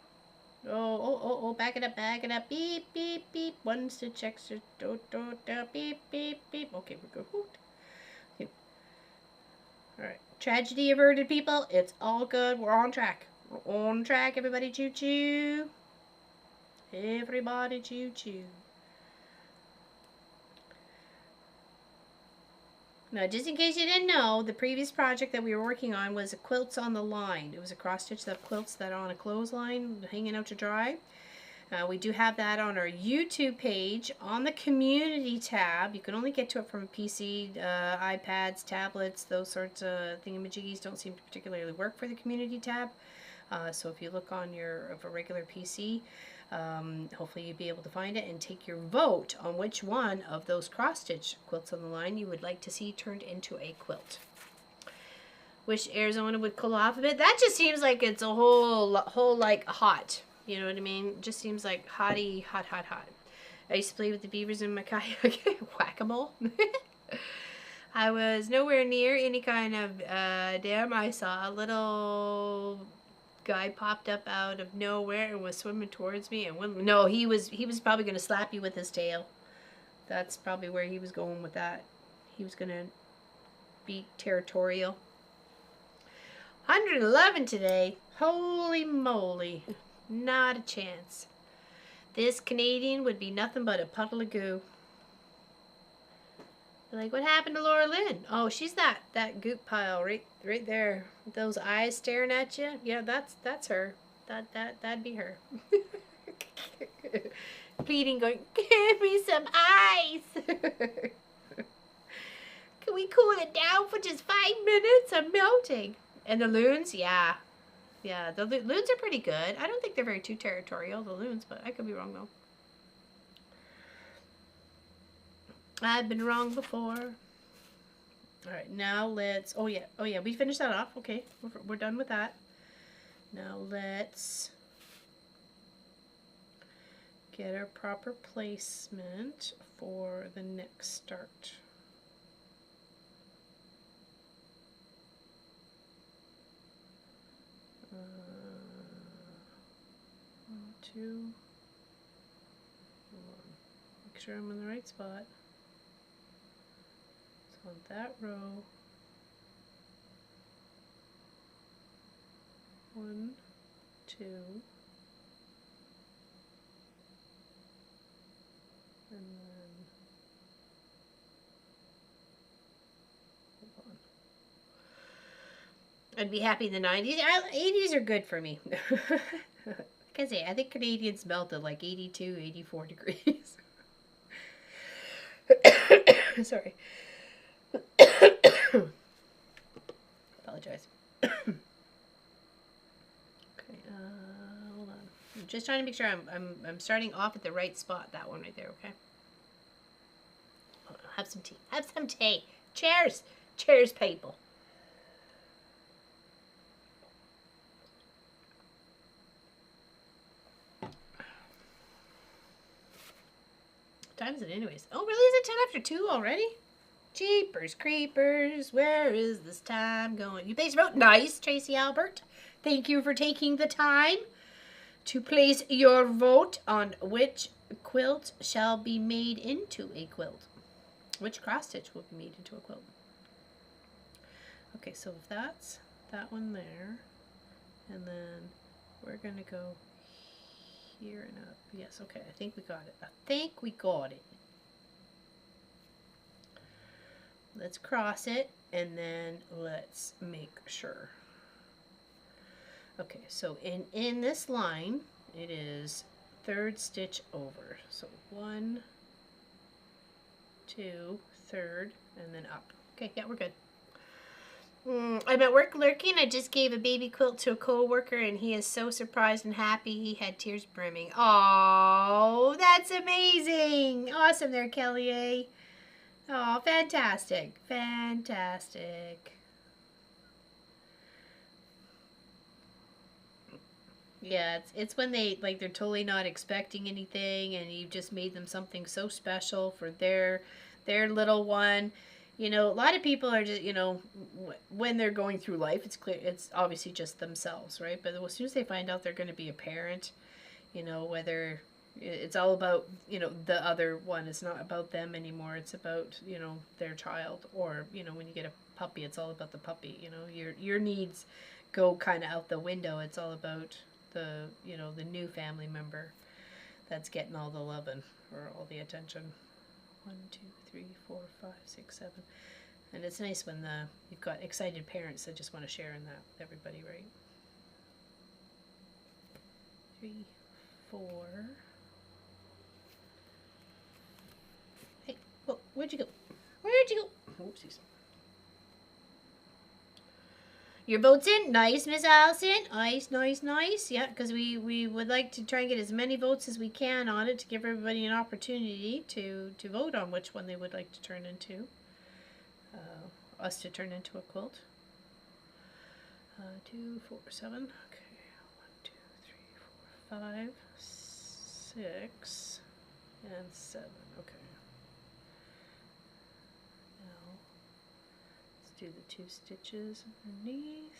Oh, back it up. Beep, beep, beep. 1 stitch extra. Beep, beep, beep. Okay, we're good. Alright, tragedy averted, people. It's all good. We're on track. We're on track, everybody. Choo-choo. Everybody choo-choo. Now, just in case you didn't know, the previous project that we were working on was Quilts on the Line. It was a cross-stitch that quilts that are on a clothesline hanging out to dry. We do have that on our YouTube page on the community tab. You can only get to it from a PC, iPads, tablets, those sorts of thingamajiggies don't seem to particularly work for the community tab. So if you look on a regular PC, hopefully you'll be able to find it and take your vote on which one of those cross-stitch quilts on the line you would like to see turned into a quilt. Wish Arizona would cool off a bit. That just seems like it's a whole like hot. You know what I mean? It just seems like hot. I used to play with the beavers in my kayak. Whack-a-mole. I was nowhere near any kind of dam. I saw a little guy popped up out of nowhere and was swimming towards me. And no, he was probably going to slap you with his tail. That's probably where he was going with that. He was going to be territorial. 111 today. Holy moly. Not a chance. This Canadian would be nothing but a puddle of goo. Like, what happened to Laura Lynn? Oh, she's that goop pile right there. With those eyes staring at you. Yeah, that's her. That'd be her. Pleading, going, give me some ice. Can we cool it down for just 5 minutes? I'm melting. And the loons, yeah. Yeah, the loons are pretty good. I don't think they're very too territorial, the loons, but I could be wrong though. I've been wrong before. All right, now let's, oh yeah, we finished that off. Okay, we're done with that. Now let's get our proper placement for the next start. One, two, one. Make sure I'm in the right spot. So on that row, 1, 2, and then hold on. I'd be happy in the 90s. 80s are good for me. Like I say, I think Canadians melt at like 82, 84 degrees. Sorry. Apologize. Okay, hold on. I'm just trying to make sure I'm starting off at the right spot. That one right there. Okay. Have some tea. Have some tea. Cheers. Cheers, people. What time is it anyways? Oh, really? Is it 10 after 2 already? Jeepers creepers, where is this time going? You place your vote. Nice, Tracy Albert. Thank you for taking the time to place your vote on which quilt shall be made into a quilt. Which cross stitch will be made into a quilt. Okay, so if that's that one there, and then we're going to go here and up. Yes, okay, I think we got it. I think we got it. Let's cross it, and then let's make sure. Okay, so in this line, it is 3rd stitch over. So 1, 2, 3rd, and then up. Okay, yeah, we're good. I'm at work lurking. I just gave a baby quilt to a co-worker, and he is so surprised and happy he had tears brimming. Oh, that's amazing. Awesome there, Kelly A. Oh, fantastic. Fantastic. Yeah, it's when they, like, they're totally not expecting anything, and you've just made them something so special for their little one. You know, a lot of people are just, you know, when they're going through life, it's clear, it's obviously just themselves, right? But as soon as they find out they're going to be a parent, you know, whether it's all about, you know, the other one, it's not about them anymore, it's about, you know, their child. Or, you know, when you get a puppy, it's all about the puppy. You know, your needs go kind of out the window. It's all about the, you know, the new family member that's getting all the loving or all the attention. 1, 2, 3, 4, 5, 6, 7. And it's nice when you've got excited parents that just want to share in that with everybody, right? 3, 4. Hey, oh, where'd you go? Where'd you go? Oopsies. Your boat's in. Nice, Miss Allison. Nice, nice, nice. Yeah, because we would like to try and get as many votes as we can on it to give everybody an opportunity to vote on which one they would like to turn into. Us to turn into a quilt. 2, 4, 7. Okay. 1, 2, 3, 4, 5, 6, and 7. Okay. Now do the 2 stitches underneath.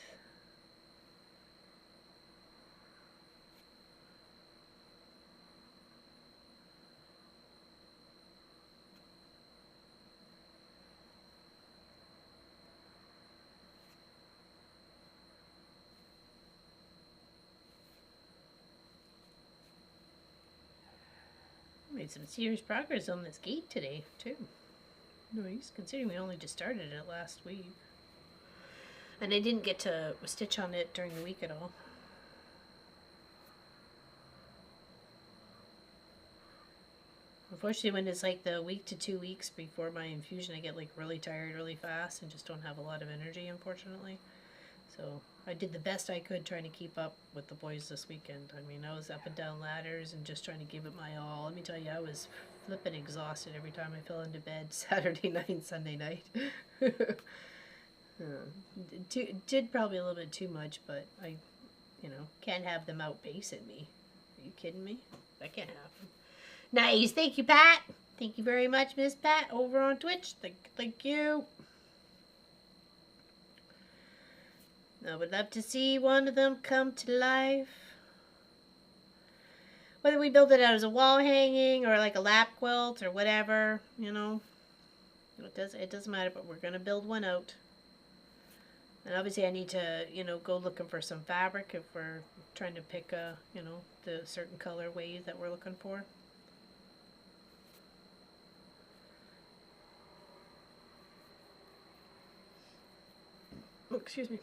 Made some serious progress on this gate today, too. Nice, considering we only just started it last week. And I didn't get to stitch on it during the week at all. Unfortunately, when it's like the week to 2 weeks before my infusion, I get like really tired really fast and just don't have a lot of energy, unfortunately. So I did the best I could trying to keep up with the boys this weekend. I mean, I was up and down ladders and just trying to give it my all. Let me tell you, I was flipping exhausted every time I fell into bed Saturday night and Sunday night. Did probably a little bit too much, but I, can't have them outpacing me. Are you kidding me? That can't happen. Nice. Thank you, Pat. Thank you very much, Miss Pat, over on Twitch. Thank you. I would love to see one of them come to life. Whether we build it out as a wall hanging or like a lap quilt or whatever, it doesn't matter, but we're going to build one out. And obviously I need to, go looking for some fabric if we're trying to pick the certain colorways that we're looking for. Oh, excuse me.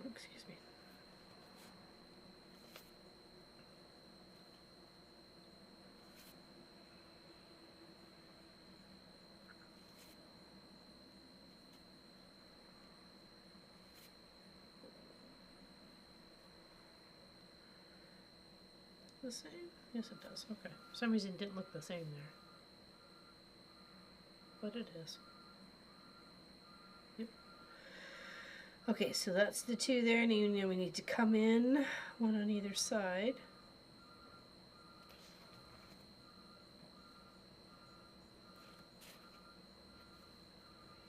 Excuse me. The same? Yes, it does. Okay. For some reason it didn't look the same there. But it is. Yep. Okay, so that's the 2 there, and we need to come in, one on either side.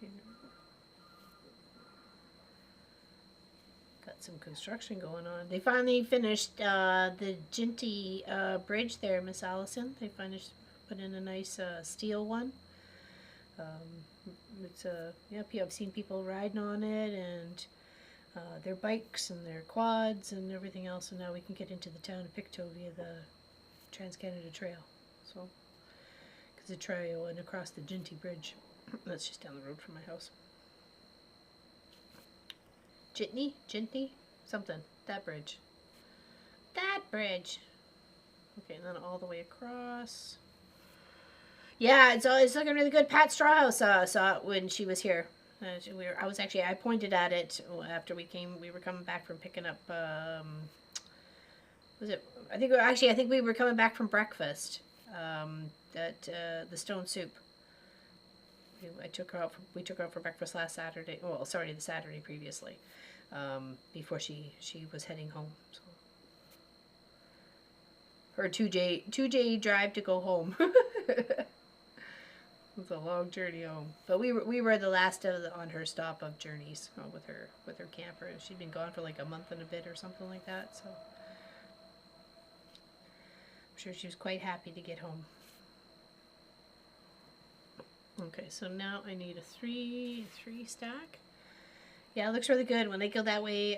Here. Got some construction going on. They finally finished the Ginty bridge there, Miss Allison. They finished put in a nice steel one. It's I've seen people riding on it, and their bikes and their quads and everything else, and now we can get into the town of Pictou via the Trans-Canada Trail. So, because the trail and across the Ginty Bridge, that's just down the road from my house. Ginty, something. That bridge. Okay, and then all the way across. Yeah, it's looking really good. Pat Strawhouse saw it when she was here. I pointed at it after we were coming back from picking up. I think we were coming back from breakfast. The Stone Soup. We took her out for breakfast last Saturday. Well, sorry, the Saturday previously, before she was heading home. So. Her 2J drive to go home. It's a long journey home, but we were the last on her stop of journeys with her camper. She'd been gone for like a month and a bit or something like that, so I'm sure she was quite happy to get home. Okay, so now I need a three stack. Yeah, it looks really good. When they go that way,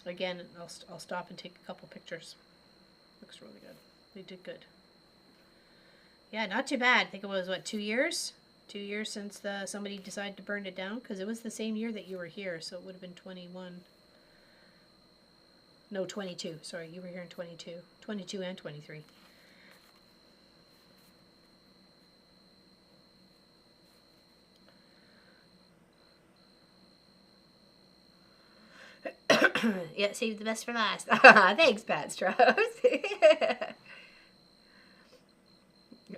again, I'll stop and take a couple pictures. Looks really good. They did good. Yeah, not too bad. I think it was, 2 years? 2 years since somebody decided to burn it down, because it was the same year that you were here, so it would have been 21. No, 22. Sorry, you were here in 22. 22 and 23. Yeah, save the best for last. Thanks, Pat Strauss.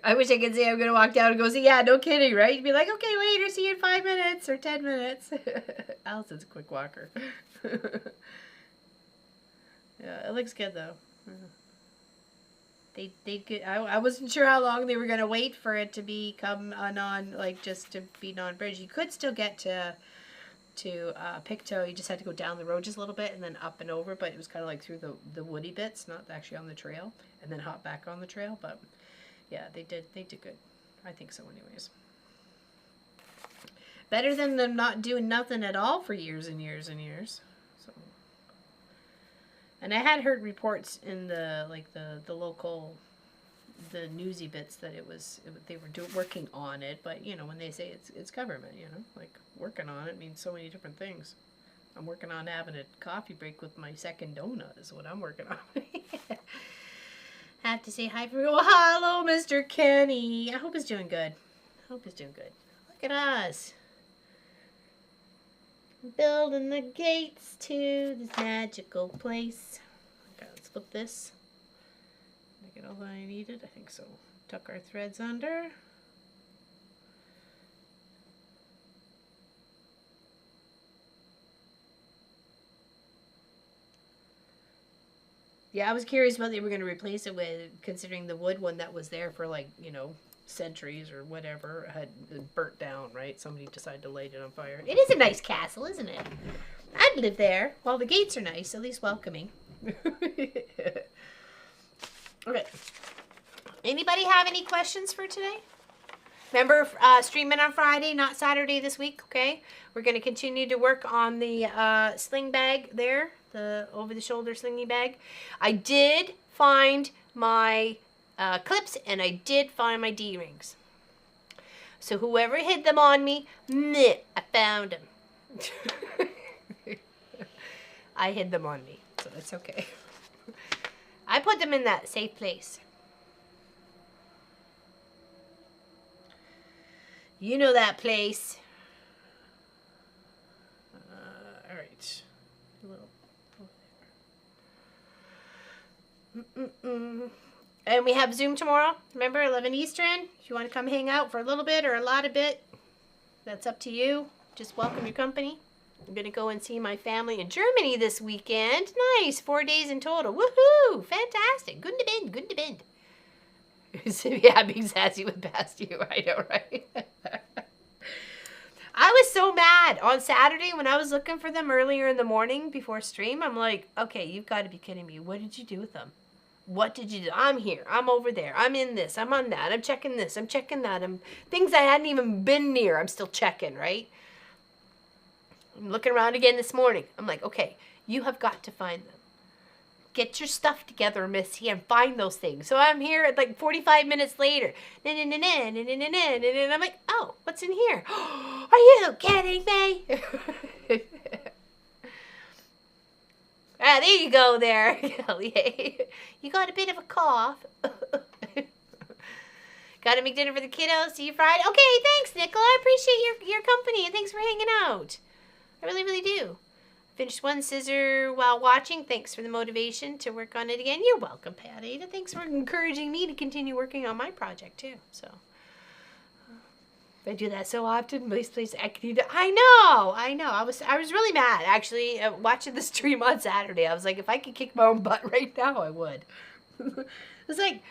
I wish I could say I'm going to walk down and go, see, yeah, no kidding, right? You'd be like, okay, later, see you in 5 minutes or 10 minutes. Allison's a quick walker. Yeah, it looks good, though. they could, I wasn't sure how long they were gonna wait for it to become a non, like just to be non-bridge. You could still get to Pictou. You just had to go down the road just a little bit and then up and over, but it was kind of like through the woody bits, not actually on the trail, and then hop back on the trail. But yeah, they did good. I think so, anyways. Better than them not doing nothing at all for years and years and years. So, and I had heard reports in the local, the newsy bits that they were working on it. But you know, when they say it's government, you know, like working on it means so many different things. I'm working on having a coffee break with my second donut is what I'm working on. I have to say hi for hello, Mr. Kenny. I hope he's doing good. Look at us. Building the gates to this magical place. Okay, let's flip this. Did I get all that I needed? I think so. Tuck our threads under. Yeah, I was curious what they were going to replace it with, considering the wood one that was there for, like, you know, centuries or whatever had burnt down, right? Somebody decided to light it on fire. It is a nice castle, isn't it? I'd live there. Well, the gates are nice, at least welcoming. Okay. Anybody have any questions for today? Remember, streaming on Friday, not Saturday this week, okay? We're going to continue to work on the sling bag there, the over-the-shoulder slingy bag. I did find my clips, and I did find my D-rings. So whoever hid them on me, I found them. I hid them on me, so that's okay. I put them in that safe place. You know that place. All right. And we have Zoom tomorrow. Remember, 11 Eastern. If you want to come hang out for a little bit or a lot of bit, that's up to you. Just welcome your company. I'm going to go and see my family in Germany this weekend. Nice. 4 days in total. Woohoo. Fantastic. Good to bend. Yeah, being sassy went past you. I know, right? I was so mad on Saturday when I was looking for them earlier in the morning before stream. I'm like, okay, you've got to be kidding me. What did you do with them? What did you do? I'm here. I'm over there. I'm in this. I'm on that. I'm checking this. I'm checking that. Things I hadn't even been near. I'm still checking, right? I'm looking around again this morning. I'm like, okay, you have got to find them. Get your stuff together, Missy, and find those things. So I'm here at like 45 minutes later. And I'm like, oh, what's in here? Are you kidding me? Ah, there you go there, Kelly. You got a bit of a cough. Got to make dinner for the kiddos. See you Friday. Okay, thanks, Nickel. I appreciate your company, and thanks for hanging out. I really, really do. Finished one scissor while watching. Thanks for the motivation to work on it again. You're welcome, Pat Ada. Thanks for encouraging me to continue working on my project, too. So, I do that so often. I know. I was really mad, actually, watching the stream on Saturday. I was like, if I could kick my own butt right now, I would. It was like,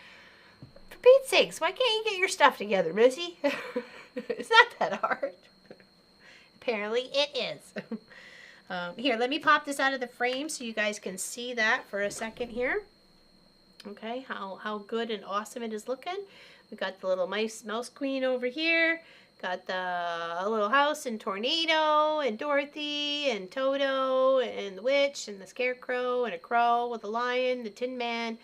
for Pete's sakes, why can't you get your stuff together, Missy? It's not that hard. Apparently, it is. Here, let me pop this out of the frame so you guys can see that for a second here. Okay, how good and awesome it is looking. We got the little mouse queen over here. Got the little house and Tornado and Dorothy and Toto and the witch and the scarecrow and a crow with a lion, the Tin Man,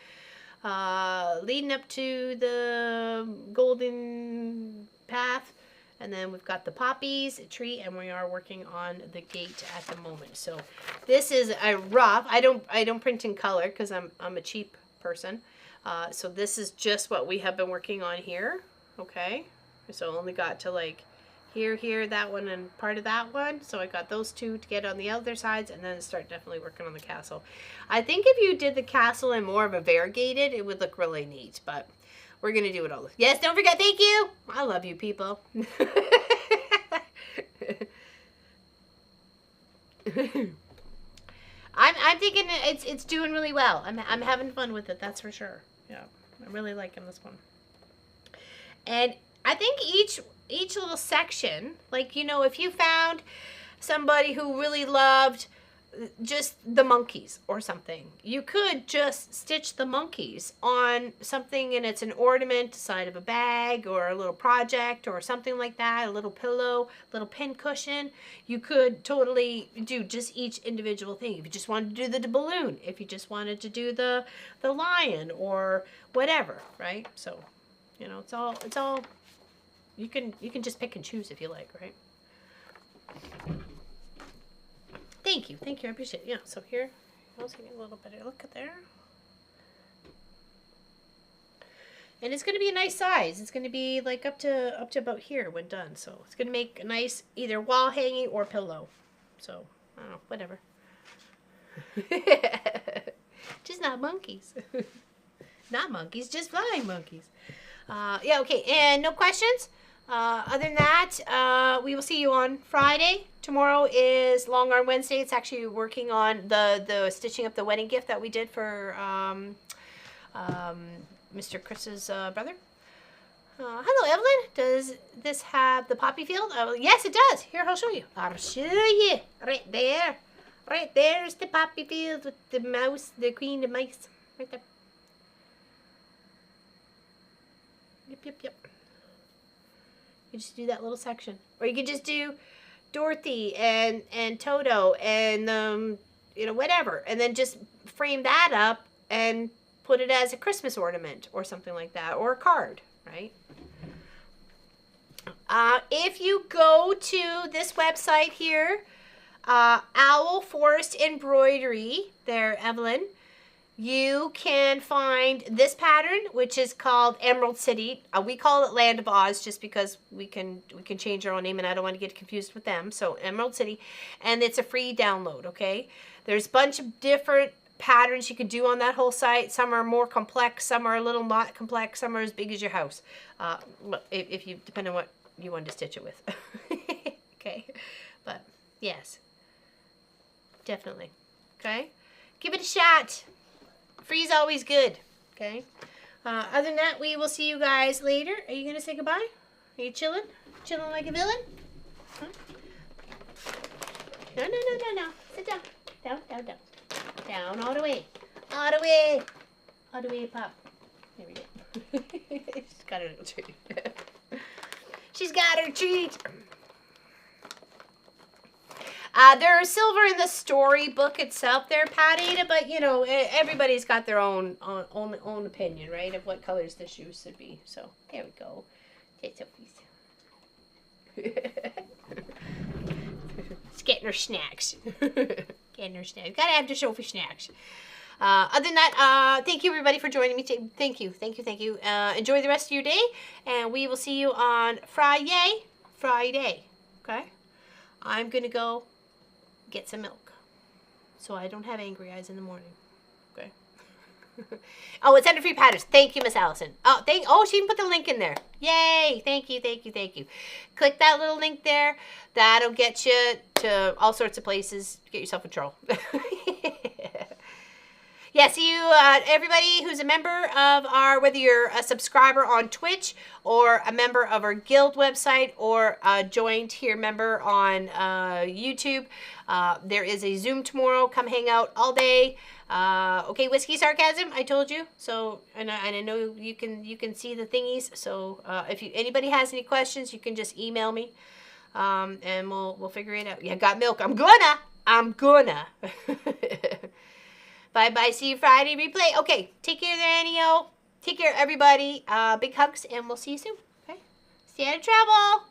leading up to the golden path. And then we've got the poppies, a tree, and we are working on the gate at the moment. So this is a rough. I don't print in color because I'm a cheap person. So this is just what we have been working on here. Okay. So only got to like here, that one, and part of that one. So I got those two to get on the other sides, and then start definitely working on the castle. I think if you did the castle in more of a variegated, it would look really neat, but we're going to do it all. Yes, don't forget, thank you. I love you, people. I'm thinking it's doing really well. I'm having fun with it, that's for sure. Yeah. I'm really liking this one. And I think each little section, like, you know, if you found somebody who really loved just the monkeys or something, you could just stitch the monkeys on something, and it's an ornament, side of a bag or a little project or something like that, a little pillow, little pin cushion. You could totally do just each individual thing. If you just wanted to do the balloon, if you just wanted to do the lion or whatever, right? So, you know, it's all you can just pick and choose if you like, right? Thank you, I appreciate it. Yeah, so here, I'll take a little better look at there. And it's going to be a nice size. It's going to be like up to about here when done. So it's going to make a nice either wall hanging or pillow. So, I don't know, whatever. Just not monkeys. Not monkeys, just flying monkeys. Yeah, okay, and no questions? Other than that, we will see you on Friday. Tomorrow is Long Arm Wednesday. It's actually working on the stitching up the wedding gift that we did for Mr. Chris's brother. Hello, Evelyn. Does this have the poppy field? Yes, it does. Here, I'll show you. I'll show you. Right there. Right there's the poppy field with the mouse, the queen of mice. Right there. Yep. You just do that little section. Or you could just do Dorothy and Toto and, you know, whatever. And then just frame that up and put it as a Christmas ornament or something like that. Or a card, right? If you go to this website here, Owl Forest Embroidery, there, Evelyn, you can find this pattern, which is called Emerald City. We call it Land of Oz just because we can change our own name, and I don't want to get confused with them. So Emerald City, and it's a free download. Okay, there's a bunch of different patterns you can do on that whole site. Some are more complex, some are a little not complex, some are as big as your house. If you depend on what you want to stitch it with. Okay, but yes, definitely. Okay, give it a shot. Free's always good, okay? Other than that, we will see you guys later. Are you going to say goodbye? Are you chilling? Chilling like a villain? Huh? No. Sit down. Down. Down all the way. All the way, Pop. There we go. She's got her little treat. She's got her treat. There's silver in the storybook itself there, Patty, but you know, everybody's got their own opinion, right, of what colors the shoes should be. So there we go. Take Sophie's. She's getting her snacks. Gotta have the Sophie snacks. Other than that, thank you everybody for joining me. Thank you. Enjoy the rest of your day, and we will see you on Friday. Okay, I'm gonna go get some milk so I don't have angry eyes in the morning. Okay. Oh, it's under free patterns. Thank you, Miss Allison. Oh, she even put the link in there. Yay. Thank you. Click that little link there. That'll get you to all sorts of places. Get yourself in trouble. Yeah, see you, everybody who's a member of our, whether you're a subscriber on Twitch or a member of our guild website or a joined here member on YouTube. There is a Zoom tomorrow. Come hang out all day. Okay, Whiskey Sarcasm, I told you. So, and I know you can see the thingies. So, if anybody has any questions, you can just email me, and we'll figure it out. Yeah, got milk. I'm gonna. Bye-bye. See you Friday replay. Okay. Take care there, Anio. Take care, everybody. Big hugs, and we'll see you soon. Okay. Stay out of trouble.